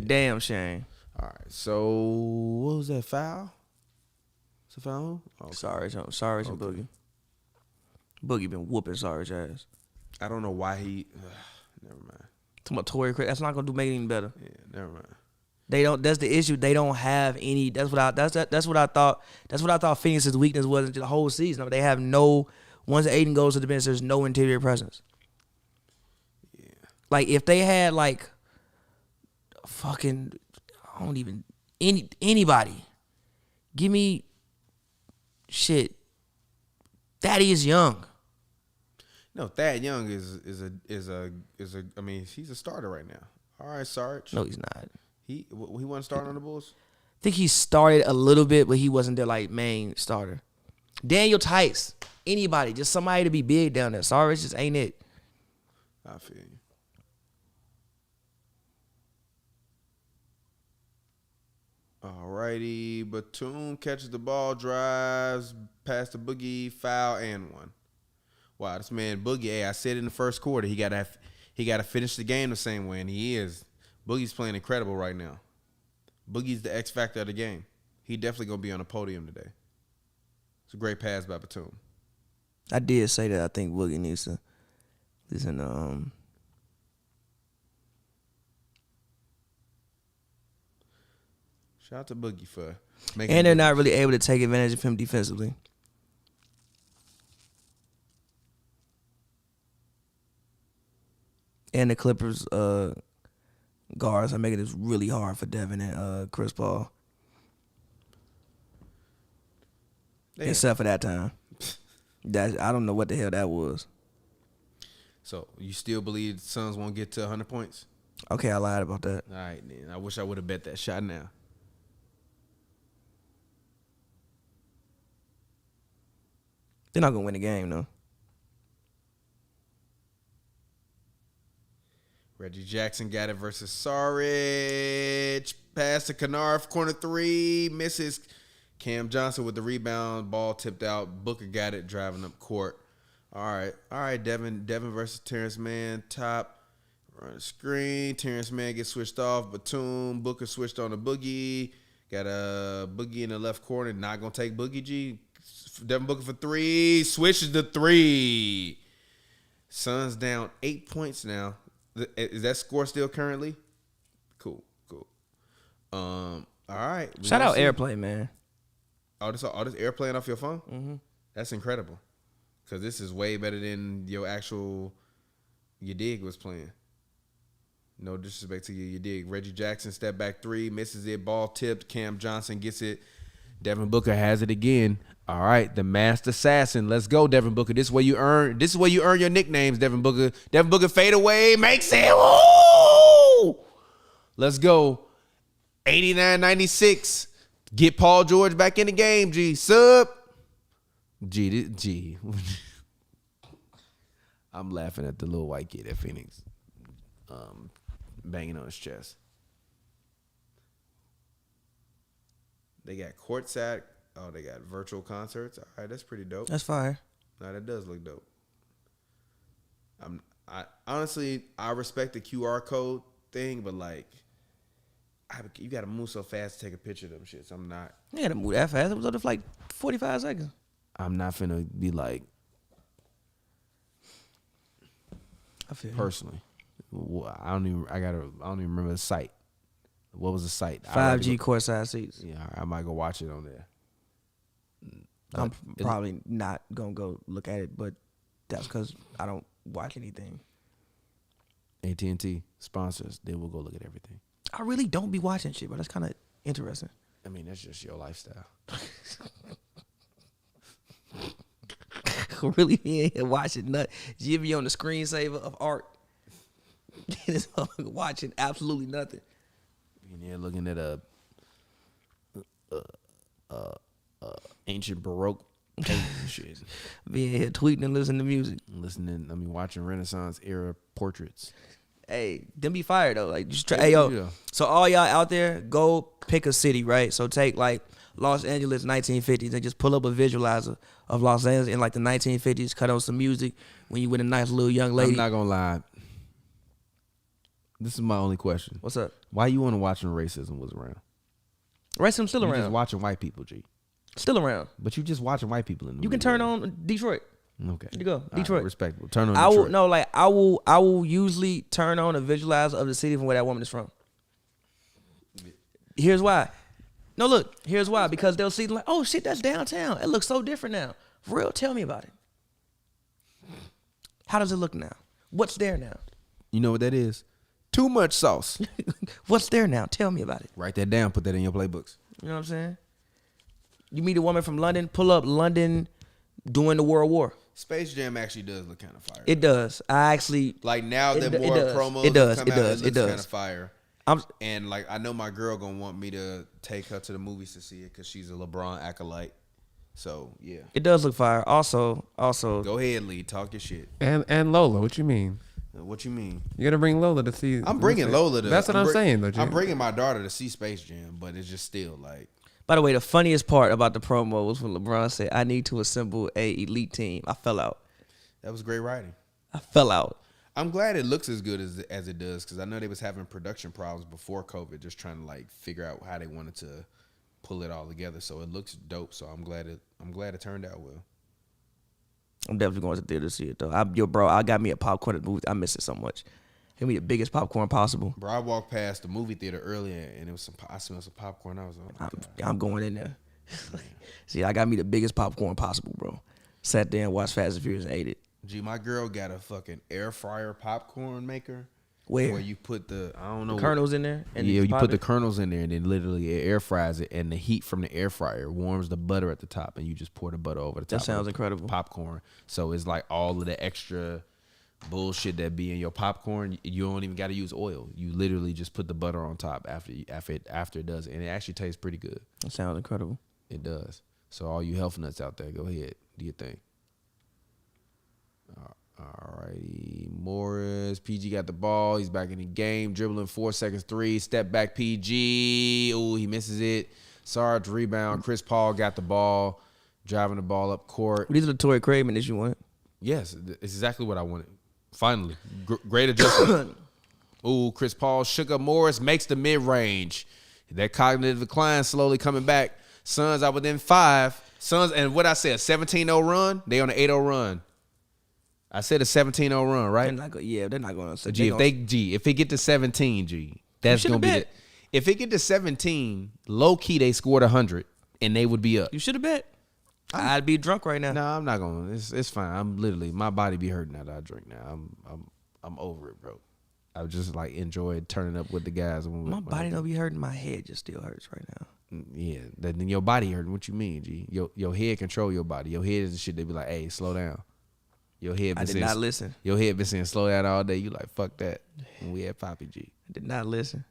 Damn shame. All right. So what was that foul? It's a foul? Okay. Sorry, Boogie. Boogie been whooping Sarge's ass. I don't know why he. Never mind. Talking about Torrey Craig, that's not gonna make it any better. Yeah, never mind. They don't. That's the issue. They don't have any. That's what I thought. That's what I thought Phoenix's weakness was the whole season. They have no. Once Aiden goes to the bench, there's no interior presence. Yeah. Like if they had like, fucking, I don't even anybody. Give me, shit. Thaddeus Young. No, Thad Young is a. I mean, he's a starter right now. All right, Sarge. No, he's not. He wasn't starting on the Bulls. I think he started a little bit, but he wasn't their like main starter. Daniel Tice, anybody, just somebody to be big down there. Sorry, it just ain't it. I feel you. Alrighty, Batum catches the ball, drives past the Boogie, foul and one. Wow, this man Boogie. Hey, I said in the first quarter he gotta finish the game the same way, and he is. Boogie's playing incredible right now. Boogie's the X factor of the game. He definitely gonna be on the podium today. It's a great pass by Batum. I did say that I think Boogie needs to listen to Shout out to Boogie for making. And they're not really able to take advantage of him defensively. And the Clippers guards are making this really hard for Devin and Chris Paul. Damn. Except for that time. I don't know what the hell that was. So you still believe the Suns won't get to 100 points? Okay, I lied about that. All right, then. I wish I would have bet that shot now. They're not gonna win the game though. Reggie Jackson got it versus Saric. Pass to Kennard, corner 3, misses. Cam Johnson with the rebound, ball tipped out. Booker got it, driving up court. All right, Devin versus Terrence Mann, top. Run the screen. Terrence Mann gets switched off. Batum. Booker switched on the Boogie. Got a Boogie in the left corner. Not going to take Boogie G. Devin Booker for 3. Switches to 3. Suns down 8 points now. Is that score still currently? Cool. All right. Shout out Airplay, man. All this airplane off your phone? Mm-hmm. That's incredible. Because this is way better than your actual, your dig was playing. No disrespect to you dig. Reggie Jackson, step back 3, misses it, ball tipped. Cam Johnson gets it. Devin Booker has it again. All right, the master assassin. Let's go, Devin Booker. This is where you earn your nicknames, Devin Booker. Devin Booker fade away, makes it. Woo! Let's go. 89-96. Get Paul George back in the game, G. Sub. G. I'm laughing at the little white kid at Phoenix. Banging on his chest. They got courtside. Oh, they got virtual concerts. All right, that's pretty dope. That's fire. No, that does look dope. I honestly respect the QR code thing, but like, you got to move so fast to take a picture of them shits. I'm not. You got to move that fast. It was up to like 45 seconds. I'm not finna be like. I feel personally. I don't even remember the site. What was the site? 5G courtside seats. Yeah, I might go watch it on there. I'm probably not gonna go look at it, but that's because I don't watch anything. AT&T sponsors. They will go look at everything. I really don't be watching shit, but that's kind of interesting. I mean, that's just your lifestyle. Really be in here watching nothing. You be on the screensaver of art. This motherfucker watching absolutely nothing. In here looking at a ancient Baroque painting shit. Being here tweeting and listening to music. Watching Renaissance era portraits. Hey, them be fire though. Like, just try. Hey, yo. Yeah. So all y'all out there, go pick a city, right? So take like Los Angeles 1950s and just pull up a visualizer of Los Angeles in like the 1950s. Cut on some music when you with a nice little young lady. I'm not gonna lie. This is my only question. What's up? Why you want to watch when racism was around? Racism still You around. just watching white people, G. Still around. But you just watching white people in the You can turn on Detroit. Okay. You go. All Detroit. Right, respectable. Turn on I Detroit. will no, like I will usually turn on a visualizer of the city from where that woman is from. Here's why. No, look, here's why. Because they'll see like, oh shit, that's downtown. It looks so different now. For real, tell me about it. How does it look now? What's there now? You know what that is? Too much sauce. What's there now? Tell me about it. Write that down. Put that in your playbooks. You know what I'm saying? You meet a woman from London, pull up London during the World War. Space Jam actually does look kind of fire. It does. I actually like now that it more does. promos It does. come It out, does. it It looks does. kind of fire. And like I know my girl gonna want me to take her to the movies to see it because she's a LeBron acolyte. So yeah, It does look fire. Also, go ahead, Lee. Talk your shit. And Lola, what you mean? What you mean? You gotta bring Lola to see. I'm bringing Lola to. That's what I'm saying, though. Jim. I'm bringing my daughter to see Space Jam, but it's just still like. by the way, the funniest part about the promo was when LeBron said, "I need to assemble a elite team." I fell out. That was great writing. I fell out. I'm glad it looks as good as it does because I know they was having production problems before COVID, just trying to like figure out how they wanted to pull it all together. So it looks dope. So I'm glad it turned out well. I'm definitely going to the theater to see it though. I got me a popcorn at the movie. I miss it so much. Give me the biggest popcorn possible. Bro, I walked past the movie theater earlier and I smelled some popcorn. I was like, oh my God. I'm going in there. See, I got me the biggest popcorn possible, bro. Sat there and watched Fast and Furious and ate it. Gee, my girl got a fucking air fryer popcorn maker. Where you put the I don't know kernels in there? And yeah, you you pop put the it? kernels in there and then literally it air fries it, and the heat from the air fryer warms the butter at the top, and you just pour the butter over the top. That sounds of the incredible. Popcorn. So it's like all of the extra bullshit that be in your popcorn. You don't even got to use oil. You literally just put the butter on top after it does it, and it actually tastes pretty good. That sounds incredible. It does. So all you health nuts out there, go ahead, do your thing. All righty, Morris. PG got the ball. He's back in the game. Dribbling 4 seconds, 3. Step back, PG. Ooh, he misses it. Sarge rebound. Chris Paul got the ball. Driving the ball up court. These are the Torrey Craig minutes you want. Yes, it's exactly what I wanted. Finally. Great adjustment. Ooh, Chris Paul shook up Morris. Makes the mid-range. That cognitive decline slowly coming back. Suns are within 5. Suns, and what I said, a 17-0 run. They on an 8-0 run. I said a 17-0 run, right? They're not going to. If it get to 17, G, that's gonna be bet. if it get to 17, low key they scored 100 and they would be up. You should have bet. I'd be drunk right now. No, I'm not gonna. It's fine. I'm literally my body be hurting after I drink now. I'm over it, bro. I just like enjoy turning up with the guys. My body don't be hurting. My head just still hurts right now. Yeah, then your body hurting. What you mean, G? Your head control your body. Your head is the shit. They be like, hey, slow down. Your head been I did not listen. Your head been saying slow down all day. You like, fuck that. When we had Poppy G. I did not listen.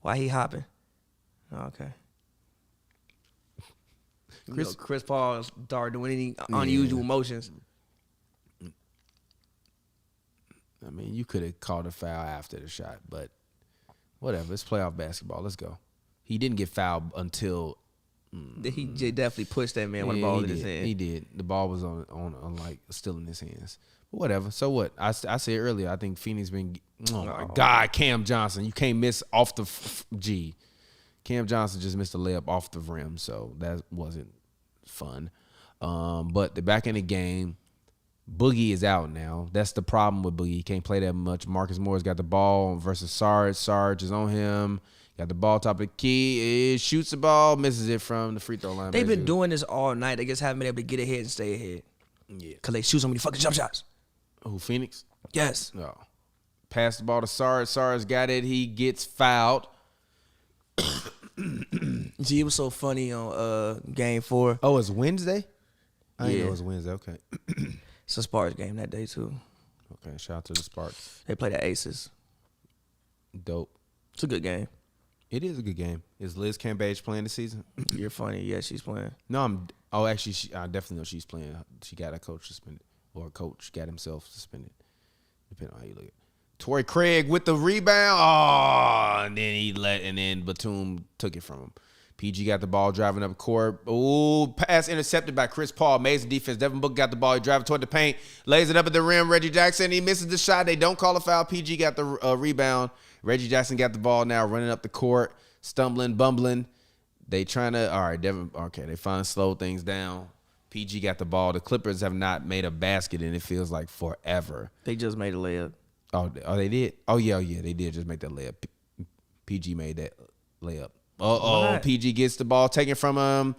Why he hopping? Oh, okay. Chris Paul started doing any unusual motions. I mean, you could have called a foul after the shot, but whatever. It's playoff basketball. Let's go. He didn't get fouled until He definitely pushed that man when the ball was in his hand. He did. The ball was on like still in his hands. But whatever. So what? I said earlier, I think Phoenix been. Oh my God, Cam Johnson, you can't miss off the G. Cam Johnson just missed a layup off the rim, so that wasn't fun. But they're back in the game. Boogie is out now. That's the problem with Boogie. He can't play that much. Marcus Morris got the ball versus Sarge. Sarge is on him. Got the ball top of the key. Shoots the ball, misses it from the free throw line. They've been doing this all night. They just haven't been able to get ahead and stay ahead. Yeah. Because they shoot so many fucking jump shots. Who, Phoenix? Yes. No. Pass the ball to Sarge. Sarge got it. He gets fouled. See, it was so funny on Game 4. Oh, it's Wednesday? I didn't Yeah. know it was Wednesday. Okay. It's a Sparks game that day, too. Okay, shout out to the Sparks. They played the Aces. Dope. It's a good game. It is a good game. Is Liz Cambage playing this season? You're funny. Yeah, she's playing. No, actually, I definitely know she's playing. She got a coach suspended, or a coach got himself suspended, depending on how you look at it. Torrey Craig with the rebound. Oh, and then Batum took it from him. PG got the ball driving up court. Ooh, pass intercepted by Chris Paul. Amazing defense. Devin Booker got the ball. He driving toward the paint. Lays it up at the rim. Reggie Jackson, he misses the shot. They don't call a foul. PG got the rebound. Reggie Jackson got the ball now, running up the court, stumbling, bumbling. They trying to, all right, they finally slow things down. PG got the ball. The Clippers have not made a basket, and it feels like forever. They just made a layup. Oh, they did? Oh, yeah, they did just make that layup. PG made that layup. What? PG gets the ball taken from him.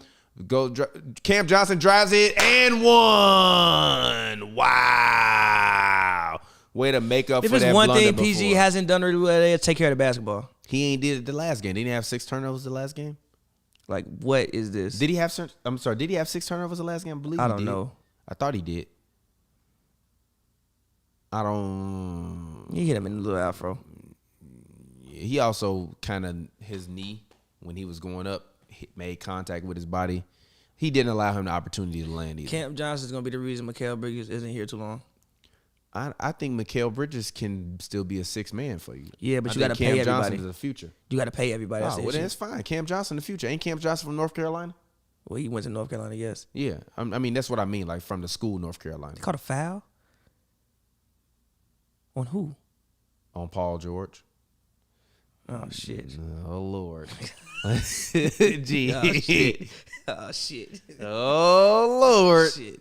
Cam Johnson drives it and won. Wow. Way to make up If for it's that one blunder thing PG before. hasn't done really well, they take care of the basketball. He ain't did it the last game. Didn't he have 6 turnovers the last game? Like, what is this? Did he have 6 turnovers the last game? I believe I he don't did. know. I thought he did. I don't. You hit him in the little afro. He also kind of, his knee, when he was going up, made contact with his body. He didn't allow him the opportunity to land either. Cam Johnson's going to be the reason Mikal Bridges isn't here too long. I think Mikal Bridges can still be a 6th man for you. Yeah, but I you got to think pay Cam Johnson everybody. is the future. You got to pay everybody. That's Oh, the well, then issue. it's fine. Cam Johnson the future. Ain't Cam Johnson from North Carolina? Well, he went to North Carolina, yes. Yeah. I mean, that's what I mean, like from the school, North Carolina. They caught a foul? On who? On Paul George. Oh, shit. Oh, Lord. Gee. Oh, shit. Oh, shit. Oh, Lord. Shit.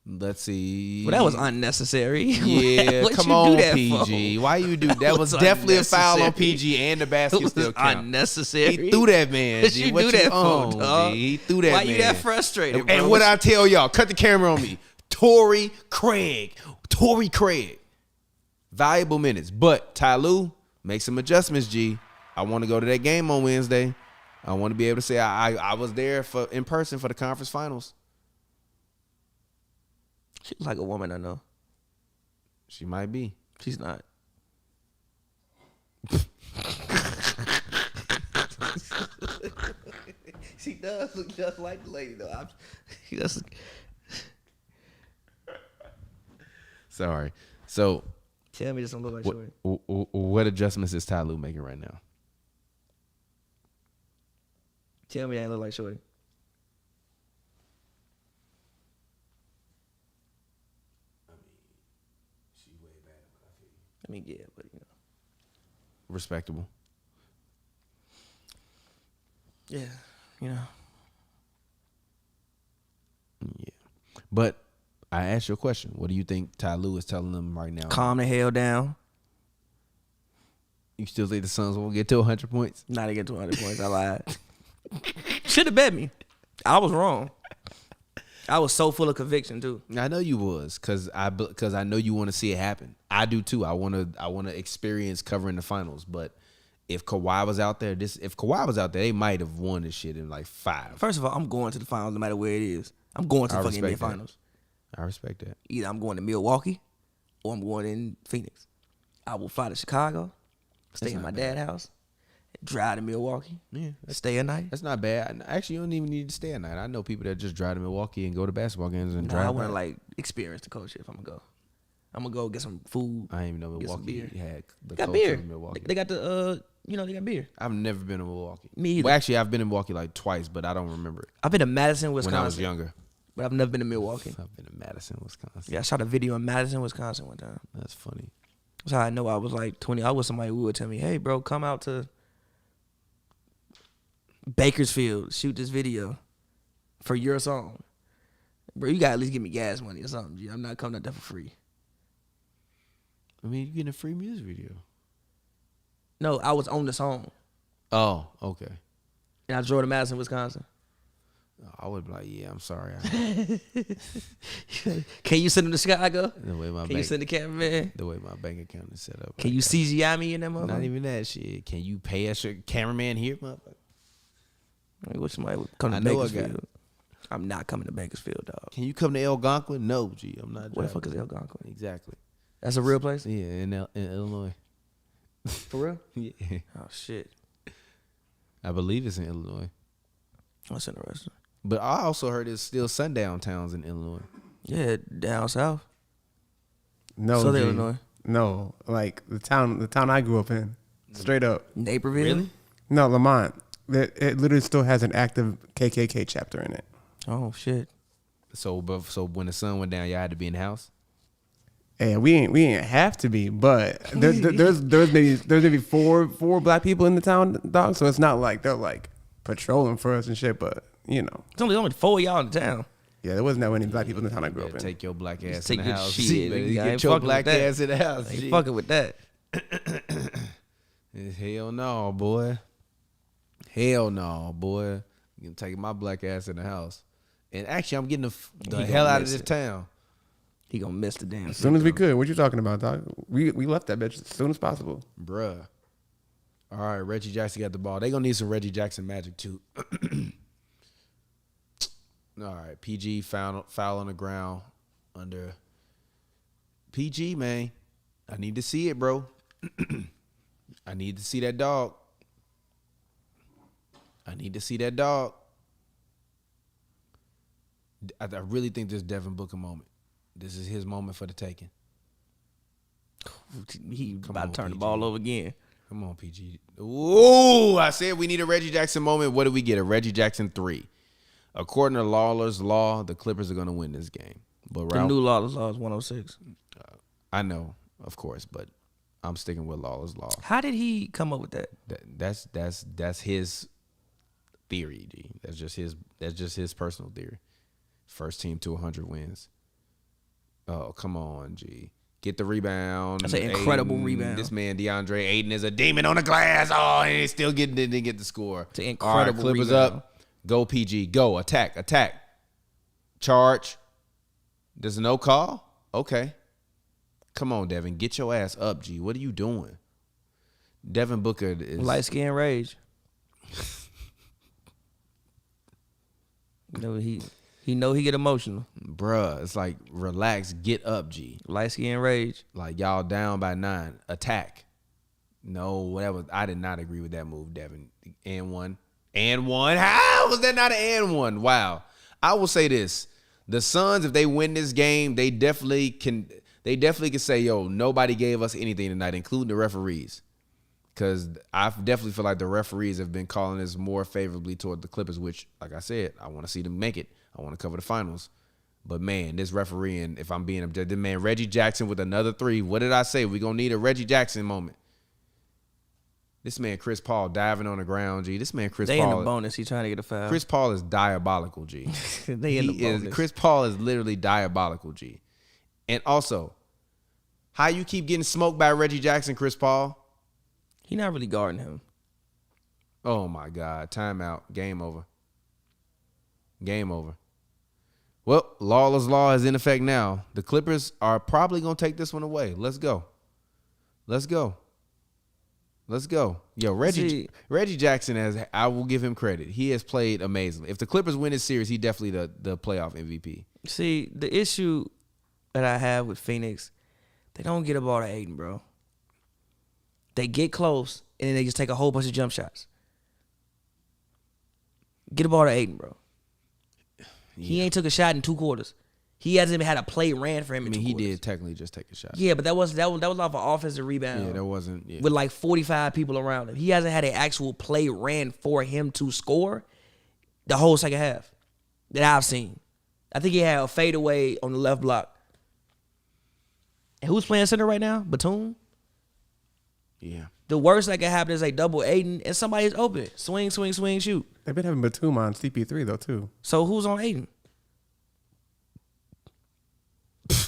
Let's see. Well, that was unnecessary. Yeah, What'd come you on, do that PG. for? Why you do that? That Was was definitely a foul on unnecessary. PG, and the basket It was still count. unnecessary. He threw that man. What G. you What do that on, for, dog? G? He threw that Why man. you that frustrated, And bro? what I tell y'all, cut the camera on me. Torrey Craig Valuable minutes. But Ty Lue, make some adjustments, G. I want to go to that game on Wednesday. I want to be able to say I was there in person for the conference finals. She's like a woman I know. She might be. She's not. She does look just like the lady, though. She does. Sorry. So, Tell me this don't look like Shorty. what adjustments is Ty Lue making right now? Tell me that look like Shorty. I mean, yeah, but you know. Respectable. Yeah, you know. Yeah. But I asked you a question. What do you think Ty Lue is telling them right now? Calm the hell down. You still think the Suns won't get to 100 points? Not to get 200 points. I lied. Should have bet me. I was wrong. I was so full of conviction too. I know you was, cause I know you want to see it happen. I do too. I want to experience covering the finals. But if Kawhi was out there, they might have won this shit in like 5. First of all, I'm going to the finals no matter where it is. I'm going to the fucking NBA finals. I respect that. Either I'm going to Milwaukee or I'm going in Phoenix. I will fly to Chicago, stay in my dad's house, drive to Milwaukee, stay a night. That's not bad. Actually, you don't even need to stay a night. I know people that just drive to Milwaukee and go to basketball games and drive. I want to like experience the culture if I'm gonna go. I'm gonna go get some food. I didn't even know Milwaukee had the culture beer. of Milwaukee. They got the they got beer. I've never been to Milwaukee. Me either. Well, actually, I've been in Milwaukee like twice, but I don't remember it. I've been to Madison, Wisconsin. When I was younger. But I've never been to Milwaukee. I've been to Madison, Wisconsin. Yeah, I shot a video in Madison, Wisconsin one time. That's funny. That's how I know I was like 20. I was somebody who would tell me, hey, bro, come out to Bakersfield, shoot this video for your song. Bro, you got to at least give me gas money or something, G. I'm not coming out there for free. I mean, you getting a free music video. No, I was on the song. Oh, okay. And I drove to Madison, Wisconsin. I would be like, yeah, I'm sorry. Can you send him to Chicago? Can you send the cameraman? The way my bank account is set up. Can you CGI me in that motherfucker? Not even that shit. Can you pay us a cameraman here, motherfucker? I wish somebody would come to Bakersfield. I'm not coming to Bakersfield, dog. Can you come to Algonquin? No, G. I'm not. What the fuck is Algonquin? Exactly. That's a real place? Yeah, in Illinois. For real? Yeah. Oh, shit. I believe it's in Illinois. That's interesting. But I also heard there's still sundown towns in Illinois. Yeah, down south. No, Southern G. Illinois. No, like the town I grew up in, straight up. Naperville? Really? No, Lamont. It literally still has an active KKK chapter in it. Oh shit. So when the sun went down, y'all had to be in the house. Hey, we ain't have to be, but there's maybe four black people in the town, dog. So it's not like they're like patrolling for us and shit, but you know, It's only 4 of y'all in the town. yeah, there wasn't that many black people in the town I grew up in. Take your black ass Take in the your house. shit, nigga. I ain't Get your fucking black with that. ass in the house. Ain't G. fucking with that. Hell no, boy. Hell no, boy. You can take my black ass in the house. And actually, I'm getting the He hell gonna out of miss this it. town. He gonna miss the damn. As soon as we could. What you talking about, dog? We left that bitch as soon as possible. Bruh. All right, Reggie Jackson got the ball. They gonna need some Reggie Jackson magic too. All right, PG foul on the ground under PG, man. I need to see it, bro. I need to see that dog. I need to see that dog. I really think this is Devin Booker moment. This is his moment for the taking. He Come about on, to turn the PG. ball over again. Come on, PG. Ooh, I said we need a Reggie Jackson moment. What do we get? A Reggie Jackson 3. According to Lawler's law, the Clippers are going to win this game. But The new Lawler's law is 106. I know, of course, but I'm sticking with Lawler's law. How did he come up with that? That's his theory, G. That's just his personal theory. First team to 100 wins. Oh, come on, G. Get the rebound. That's an incredible rebound. This man, DeAndre Ayton, is a demon on the glass. Oh, and he's still didn't get the score. It's an incredible All right, Clippers rebound. up. Go, PG. Go. Attack. Charge. There's no call? Okay. Come on, Devin. Get your ass up, G. What are you doing? Devin Booker is Light skin rage. He know he get emotional. bruh. It's like relax, get up, G. Light skin rage. Like y'all down by 9. Attack. No, whatever. I did not agree with that move, Devin. And one. How was that not an and one? Wow. I will say this. The Suns, if they win this game, they definitely can say, yo, nobody gave us anything tonight, including the referees. Because I definitely feel like the referees have been calling this more favorably toward the Clippers, which, like I said, I want to see them make it. I want to cover the finals. But, man, this refereeing, if I'm being objective, man, Reggie Jackson with another 3. What did I say? We're going to need a Reggie Jackson moment. This man, Chris Paul, diving on the ground, G. This man, Chris Paul. They in the bonus. He trying to get a foul. Chris Paul is diabolical, G. They in the bonus. Chris Paul is literally diabolical, G. And also, how you keep getting smoked by Reggie Jackson, Chris Paul? He not really guarding him. Oh, my God. Timeout. Game over. Game over. Well, lawless law is in effect now. The Clippers are probably going to take this one away. Let's go. Let's go. Let's go. Yo, Reggie Jackson I will give him credit. He has played amazingly. If the Clippers win this series, he definitely the playoff MVP. See, the issue that I have with Phoenix, they don't get a ball to Aiden, bro. They get close, and then they just take a whole bunch of jump shots. Get a ball to Aiden, bro. Yeah. He ain't took a shot in 2 quarters. He hasn't even had a play ran for him in 2 quarters. He did technically just take a shot. Yeah, but that was off an offensive rebound. Yeah, that wasn't. Yeah. With like 45 people around him. He hasn't had an actual play ran for him to score the whole second half that I've seen. I think he had a fadeaway on the left block. And who's playing center right now? Batum? Yeah. The worst that can happen is they double Aiden and somebody's open. Swing, swing, swing, shoot. They've been having Batum on CP3 though too. So who's on Aiden?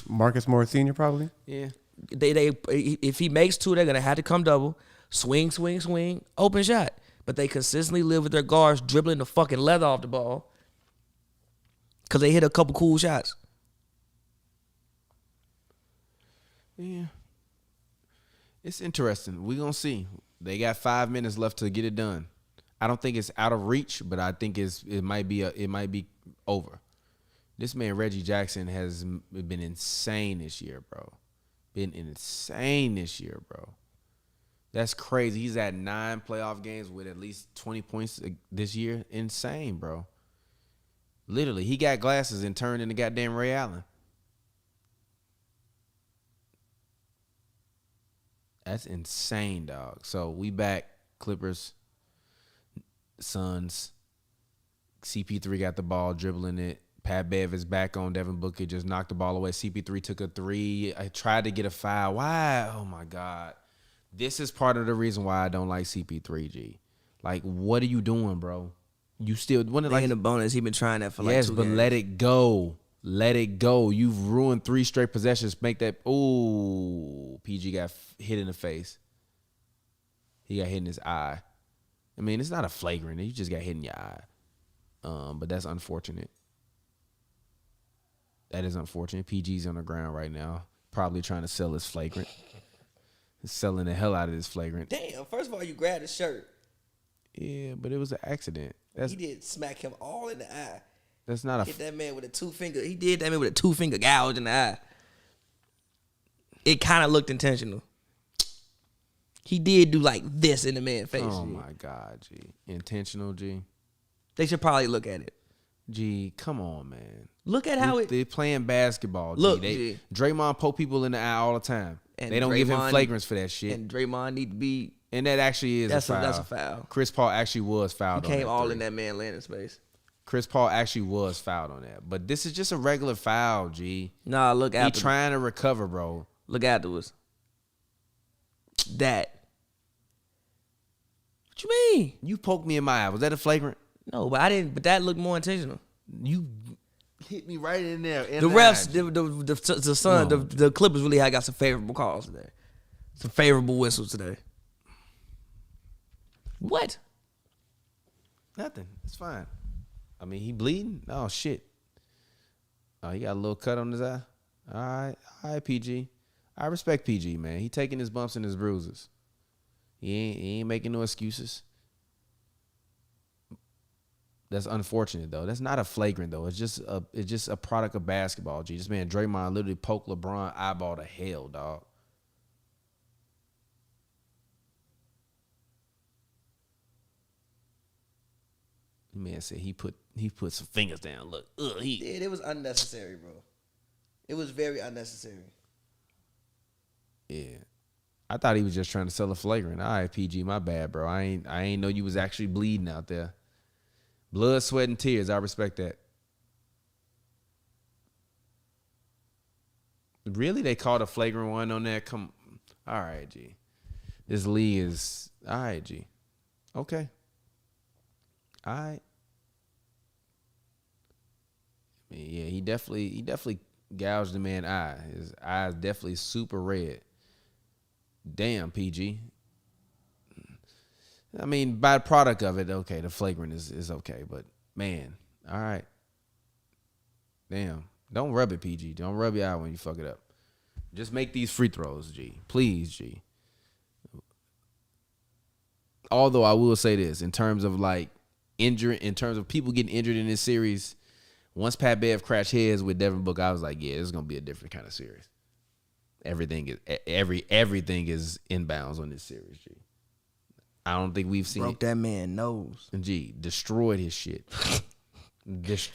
Marcus Morris Sr. probably. Yeah. They if he makes 2, they're gonna have to come double. Swing, swing, swing, open shot. But they consistently live with their guards dribbling the fucking leather off the ball. Cause they hit a couple cool shots. Yeah. It's interesting. We're going to see. They got 5 minutes left to get it done. I don't think it's out of reach, but I think it might be over. This man, Reggie Jackson, has been insane this year, bro. That's crazy. He's at 9 playoff games with at least 20 points this year. Insane, bro. Literally, he got glasses and turned into goddamn Ray Allen. That's insane, dog. So we back. Clippers, Suns. CP3 got the ball, dribbling it. Pat Bev is back on Devin Booker, just knocked the ball away. CP3 took a 3. I tried to get a foul. Why? Oh, my God. This is part of the reason why I don't like CP3, G. Like, what are you doing, bro? You still want in the bonus. He been trying that for like 2 yes, games. but let it go. Let it go. You've ruined 3 straight possessions. Make that. Ooh, PG got hit in the face. He got hit in his eye. I mean, it's not a flagrant. You just got hit in your eye. But that's unfortunate. That is unfortunate. PG's on the ground right now, probably trying to sell his flagrant. He's selling the hell out of this flagrant. Damn, first of all, you grabbed his shirt. Yeah, but it was an accident. He did smack him all in the eye. That's not a. Hit that man with a 2-finger. He did that man with a 2-finger gouge in the eye. It kind of looked intentional. He did do like this in the man's face. Oh G. my God, G. Intentional, G. They should probably look at it. G, come on, man. Look at how They're playing basketball. G. Look, G. Draymond poke people in the eye all the time. And they don't give him flagrants for that shit. And Draymond need to be. And that actually is a foul. That's a foul. Chris Paul actually was fouled He on came that all 3. in that man landing space. Chris Paul actually was fouled on that. But this is just a regular foul, G. Nah, look He afterwards. trying to recover, bro. Look afterwards. That. What you mean? You poked me in my eye. Was that a flagrant? No, but I didn't. But that looked more intentional. You hit me right in there. The refs, the Clippers really got some favorable calls today. Some favorable whistles today. What? Nothing. It's fine. I mean, he bleeding? Oh, shit. Oh, he got a little cut on his eye? All right, PG. I respect PG, man. He taking his bumps and his bruises. He ain't making no excuses. That's unfortunate though. That's not a flagrant though. It's just a product of basketball. G. This man Draymond literally poked LeBron eyeball to hell, dog. The man said he put some fingers down. Look, It was unnecessary, bro. It was very unnecessary. Yeah. I thought he was just trying to sell a flagrant. All right, PG, my bad, bro. I ain't know you was actually bleeding out there. Blood, sweat, and tears. I respect that. Really? They called a flagrant one on that? Come. All right, G. This league is. All right, G. Okay. All right. I mean, yeah, he definitely gouged the man's eye. His eyes definitely super red. Damn, PG. I mean, by product of it, okay, the flagrant is okay, but man, all right. Damn. Don't rub it, PG. Don't rub your eye when you fuck it up. Just make these free throws, G. Please, G. Although I will say this, in terms of people getting injured in this series, once Pat Bev crashed heads with Devin Booker, I was like, yeah, this is gonna be a different kind of series. Everything is inbounds on this series, G. I don't think we've seen Broke that man nose. G, destroyed his shit.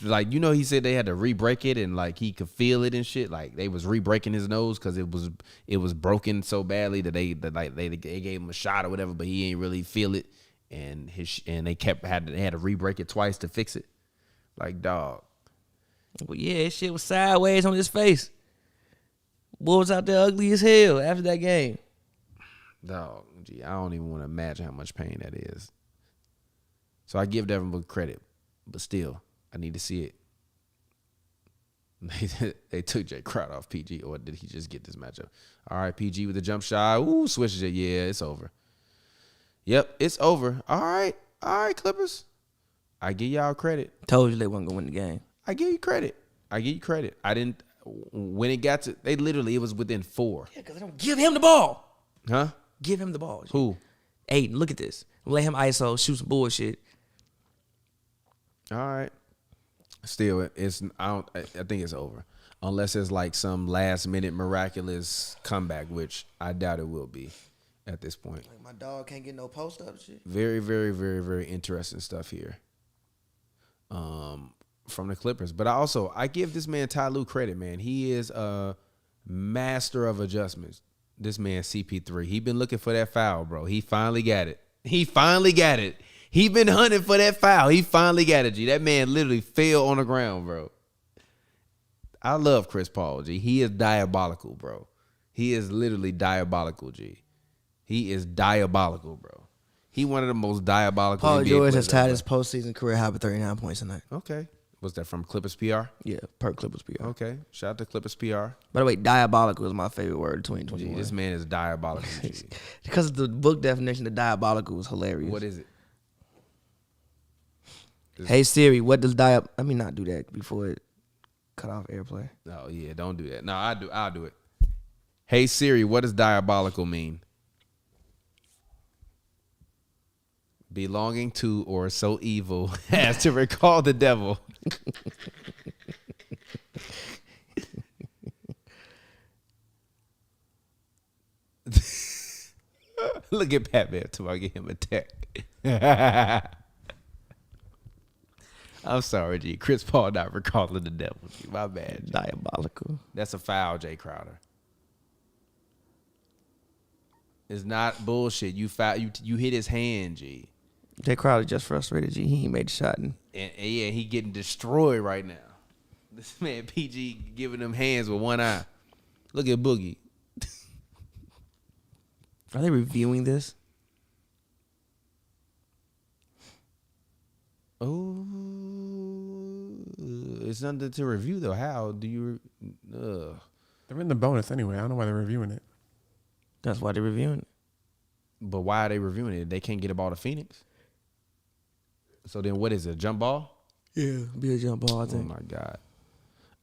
Like, he said they had to re-break it and like he could feel it and shit. Like they was re-breaking his nose because it was broken so badly that they gave him a shot or whatever, but he ain't really feel it. And they had to re-break it twice to fix it. Like, dog. Well, yeah, his shit was sideways on his face. Boy was out there ugly as hell after that game. Dog, gee, I don't even want to imagine how much pain that is. So I give Devin Booker credit, but still, I need to see it. They took Jay Crowder off PG, or did he just get this matchup? All right, PG with the jump shot. Ooh, switches it. Yeah, it's over. Yep, it's over. All right, Clippers. I give y'all credit. Told you they wasn't going to win the game. I give you credit. I didn't. When it got to, it was within 4. Yeah, because they don't give him the ball. Huh? Give him the ball. Who? Aiden, look at this. Let him ISO, shoot some bullshit. All right. Still, I think it's over. Unless it's like some last minute miraculous comeback, which I doubt it will be at this point. Like my dog can't get no post up shit. Very, very, very, very interesting stuff here. From the Clippers. But I give this man Ty Lue credit, man. He is a master of adjustments. This man CP3. He been looking for that foul, bro. He finally got it. He been hunting for that foul. He finally got it, G. That man literally fell on the ground, bro. I love Chris Paul, G. He is diabolical, bro. He is literally diabolical, G. He is diabolical, bro. He one of the most diabolical Paul NBA George players has tied ever. his postseason career high with 39 points tonight. Okay. Was that from Clippers PR? Yeah, per Clippers PR. Okay. Shout out to Clippers PR. By the way, diabolical is my favorite word of Gee, 2021. this man is diabolical, G. Because the book definition of diabolical was hilarious. What is it? Hey Siri, what does not do that before it cut off airplay. Oh yeah, don't do that. No, I'll do it. Hey Siri, what does diabolical mean? Belonging to or so evil as to recall the devil. Look at Pat Bear till I get him a tech. I'm sorry, G. Chris Paul not recalling the devil. G. My bad. G. Diabolical. That's a foul, Jay Crowder. It's not bullshit. You foul. You hit his hand, G. Jay Crowder just frustrated, G. He ain't made the shot. And yeah, he getting destroyed right now. This man PG giving them hands with one eye. Look at Boogie. Are they reviewing this? Oh, it's nothing to review though. How do you? They're in the bonus anyway. I don't know why they're reviewing it. That's why they're reviewing it. But why are they reviewing it? They can't get a ball to Phoenix. So then, what is it? A jump ball? Yeah, be a jump ball. I think. Oh my God,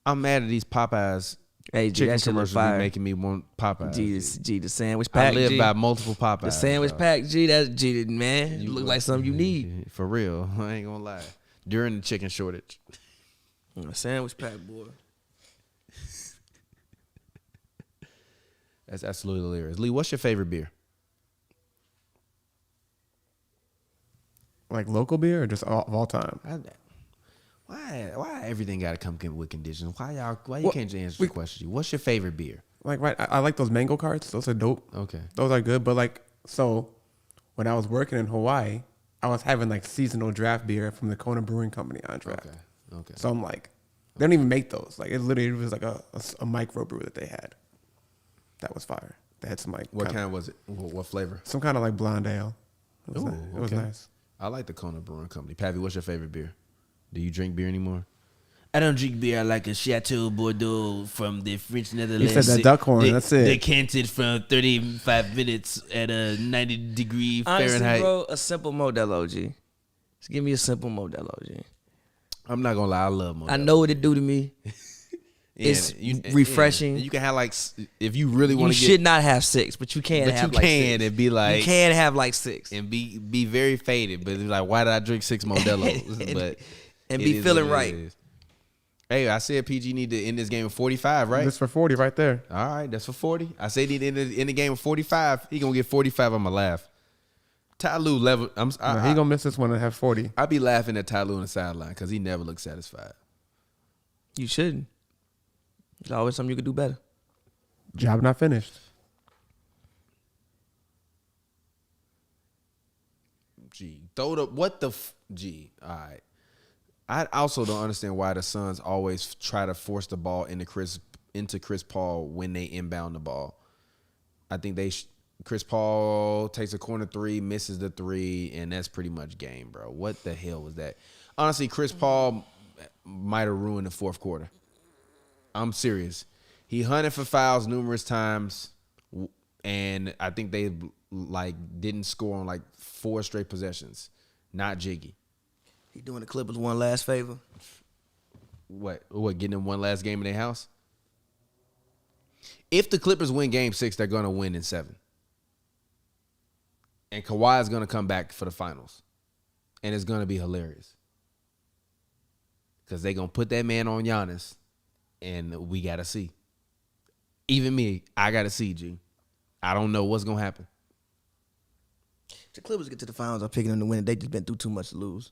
I'm mad at these Popeyes Hey, G, chicken that shit look commercials be fire. making me want Popeyes. G, the sandwich pack. I live G. by multiple Popeyes. The sandwich dog. pack, G. That's G, man. Look like something you need. For real. I ain't gonna lie. During the chicken shortage. A sandwich pack, boy. That's absolutely hilarious. Lee, what's your favorite beer? Like local beer or just of all time? Why everything gotta come with conditions? Why you Well, can't just answer the question? What's your favorite beer? Like, right, I like those mango carts. Those are dope. Okay. Those are good. But like, so when I was working in Hawaii, I was having like seasonal draft beer from the Kona Brewing Company on draft. Okay. So I'm like, they don't even make those. Like, it literally was like a microbrew that they had. That was fire. They had some like What kind was it? What flavor? some kind of like blonde ale. It was, Ooh, nice. It was okay. nice. I like the Kona Brewing Company. Pappy, what's your favorite beer? Do you drink beer anymore? I don't drink beer. I like a Chateau Bordeaux from the French Netherlands. He said that Duckhorn. That's it. Decanted from 35 minutes at a 90-degree Honestly, Fahrenheit. bro, a simple Modelo, G. Just give me a simple Modelo, G. I'm not gonna lie, I love Modelo. I know what it do to me. It's refreshing. You can have like, if you really You want to get, should not have 6, but you can but have you like can 6. and be like, You can have like 6. and be very faded, but it's like, why did I drink 6 Modelos? But And it be is feeling what it right. is. Hey, I said PG need to end this game with 45, right? This for 40 right there. All right, that's for 40. I said he need to end the game with 45. He gonna get 45. I'ma laugh. Ty Lue level. No, he gonna miss this one and have 40. I be laughing at Ty Lue on the sideline because he never looks satisfied. You shouldn't. There's always something you could do better. Job not finished. Gee, throw the what the gee. All right. I also don't understand why the Suns always try to force the ball into Chris Paul when they inbound the ball. I think Chris Paul takes a corner 3, misses the 3, and that's pretty much game, bro. What the hell was that? Honestly, Chris Paul might have ruined the fourth quarter. I'm serious. He hunted for fouls numerous times, and I think they like didn't score on like 4 straight possessions. Not jiggy. He doing the Clippers one last favor. What getting them one last game in their house? If the Clippers win game 6, they're gonna win in 7. And Kawhi is gonna come back for the finals. And it's gonna be hilarious. Because they're gonna put that man on Giannis. And we gotta see. Even me, I gotta see, G. I don't know what's gonna happen. If the Clippers get to the finals, I'm picking them to win. They just been through too much to lose.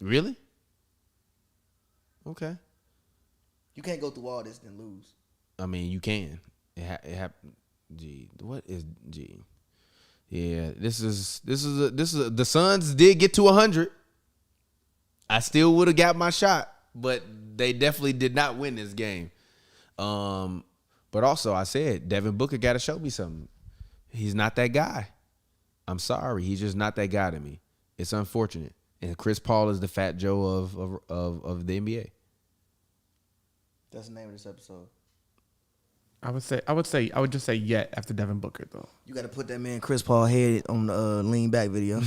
Really? Okay. You can't go through all this and lose. I mean, you can. It happened. G, what is G? Yeah, this is the Suns did get to 100. I still would have got my shot, but they definitely did not win this game. But also I said Devin Booker got to show me something. He's not that guy. I'm sorry, he's just not that guy to me. It's unfortunate. And Chris Paul is the Fat Joe of the NBA. That's the name of this episode. I would just say yet after Devin Booker though. You got to put that man Chris Paul head on the lean back video.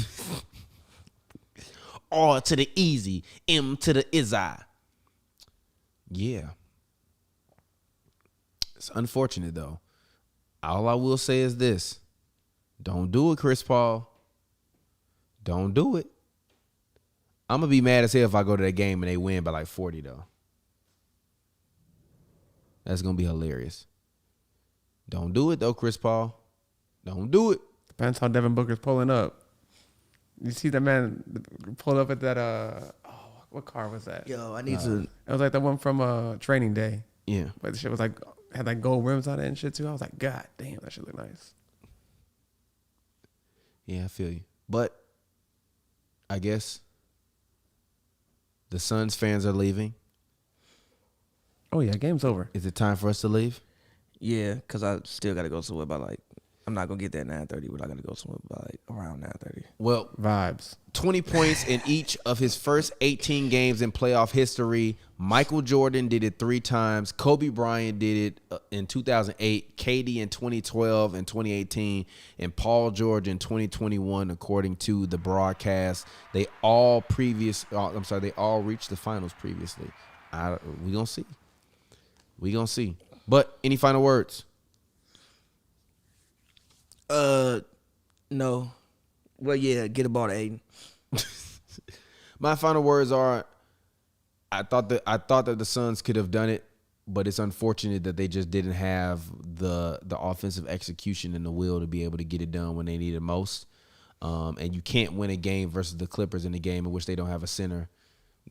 R to the easy, M to the izzy. Yeah. It's unfortunate though. All I will say is this. Don't do it, Chris Paul. Don't do it. I'm going to be mad as hell if I go to that game and they win by like 40 though. That's going to be hilarious. Don't do it though, Chris Paul. Don't do it. Depends how Devin Booker's pulling up. You see that man pull up at that what car was that? Yo, I need to. It was like the one from Training Day. Yeah. But the shit was like had like gold rims on it and shit too. I was like, God damn, that shit look nice. Yeah, I feel you. But I guess the Suns fans are leaving. Oh yeah, game's over. Is it time for us to leave? Yeah, because I still got to go somewhere by like, I'm not going to get there at 9:30, but I got to go somewhere by like around 9:30. Well, Vibes. 20 points in each of his first 18 games in playoff history. Michael Jordan did it 3 times. Kobe Bryant did it in 2008. KD in 2012 and 2018. And Paul George in 2021, according to the broadcast. They all reached the finals previously. We gonna see. We gonna see. But any final words? No. Well, yeah, get a ball to Aiden. My final words are: I thought that the Suns could have done it, but it's unfortunate that they just didn't have the offensive execution and the will to be able to get it done when they need it most. And you can't win a game versus the Clippers in a game in which they don't have a center,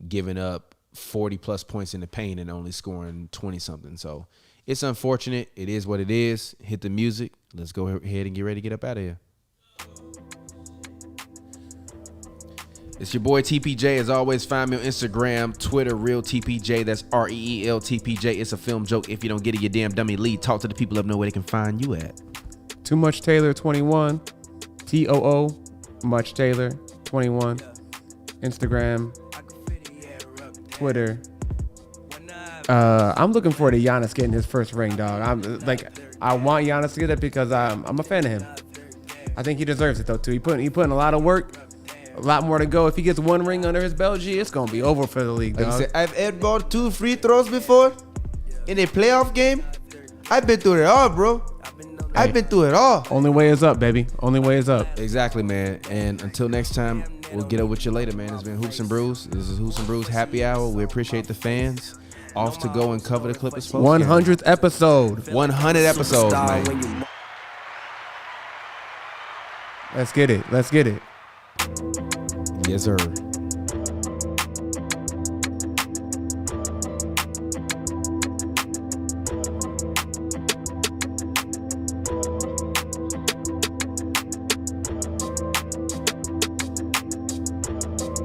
giving up 40-plus points in the paint and only scoring 20-something. So it's unfortunate. It is what it is. Hit the music. Let's go ahead and get ready to get up out of here. It's your boy TPJ. As always, find me on Instagram, Twitter, Real TPJ. That's REEL TPJ. It's a film joke. If you don't get it, you damn dummy. Lead. Talk to the people up know where they can find you at. Too Much Taylor 21, TOO Much Taylor 21, Instagram, Twitter. I'm looking forward to Giannis getting his first ring, dog. I want Giannis to get it because I'm a fan of him. I think he deserves it though too. He put in a lot of work. A lot more to go. If he gets one ring under his belt, it's gonna be over for the league, dog. Like I said, I've airballed 2 free throws before in a playoff game. I've been through it all, bro. I've been through it all. Only way is up, baby. Only way is up. Exactly, man. And until next time, we'll get up with you later, man. It's been Hoops and Brews. This is Hoops and Brews Happy Hour. We appreciate the fans. Off to go and cover the Clippers. 100th episode. 100 episodes, man. Let's get it. Let's get it. Yes, sir.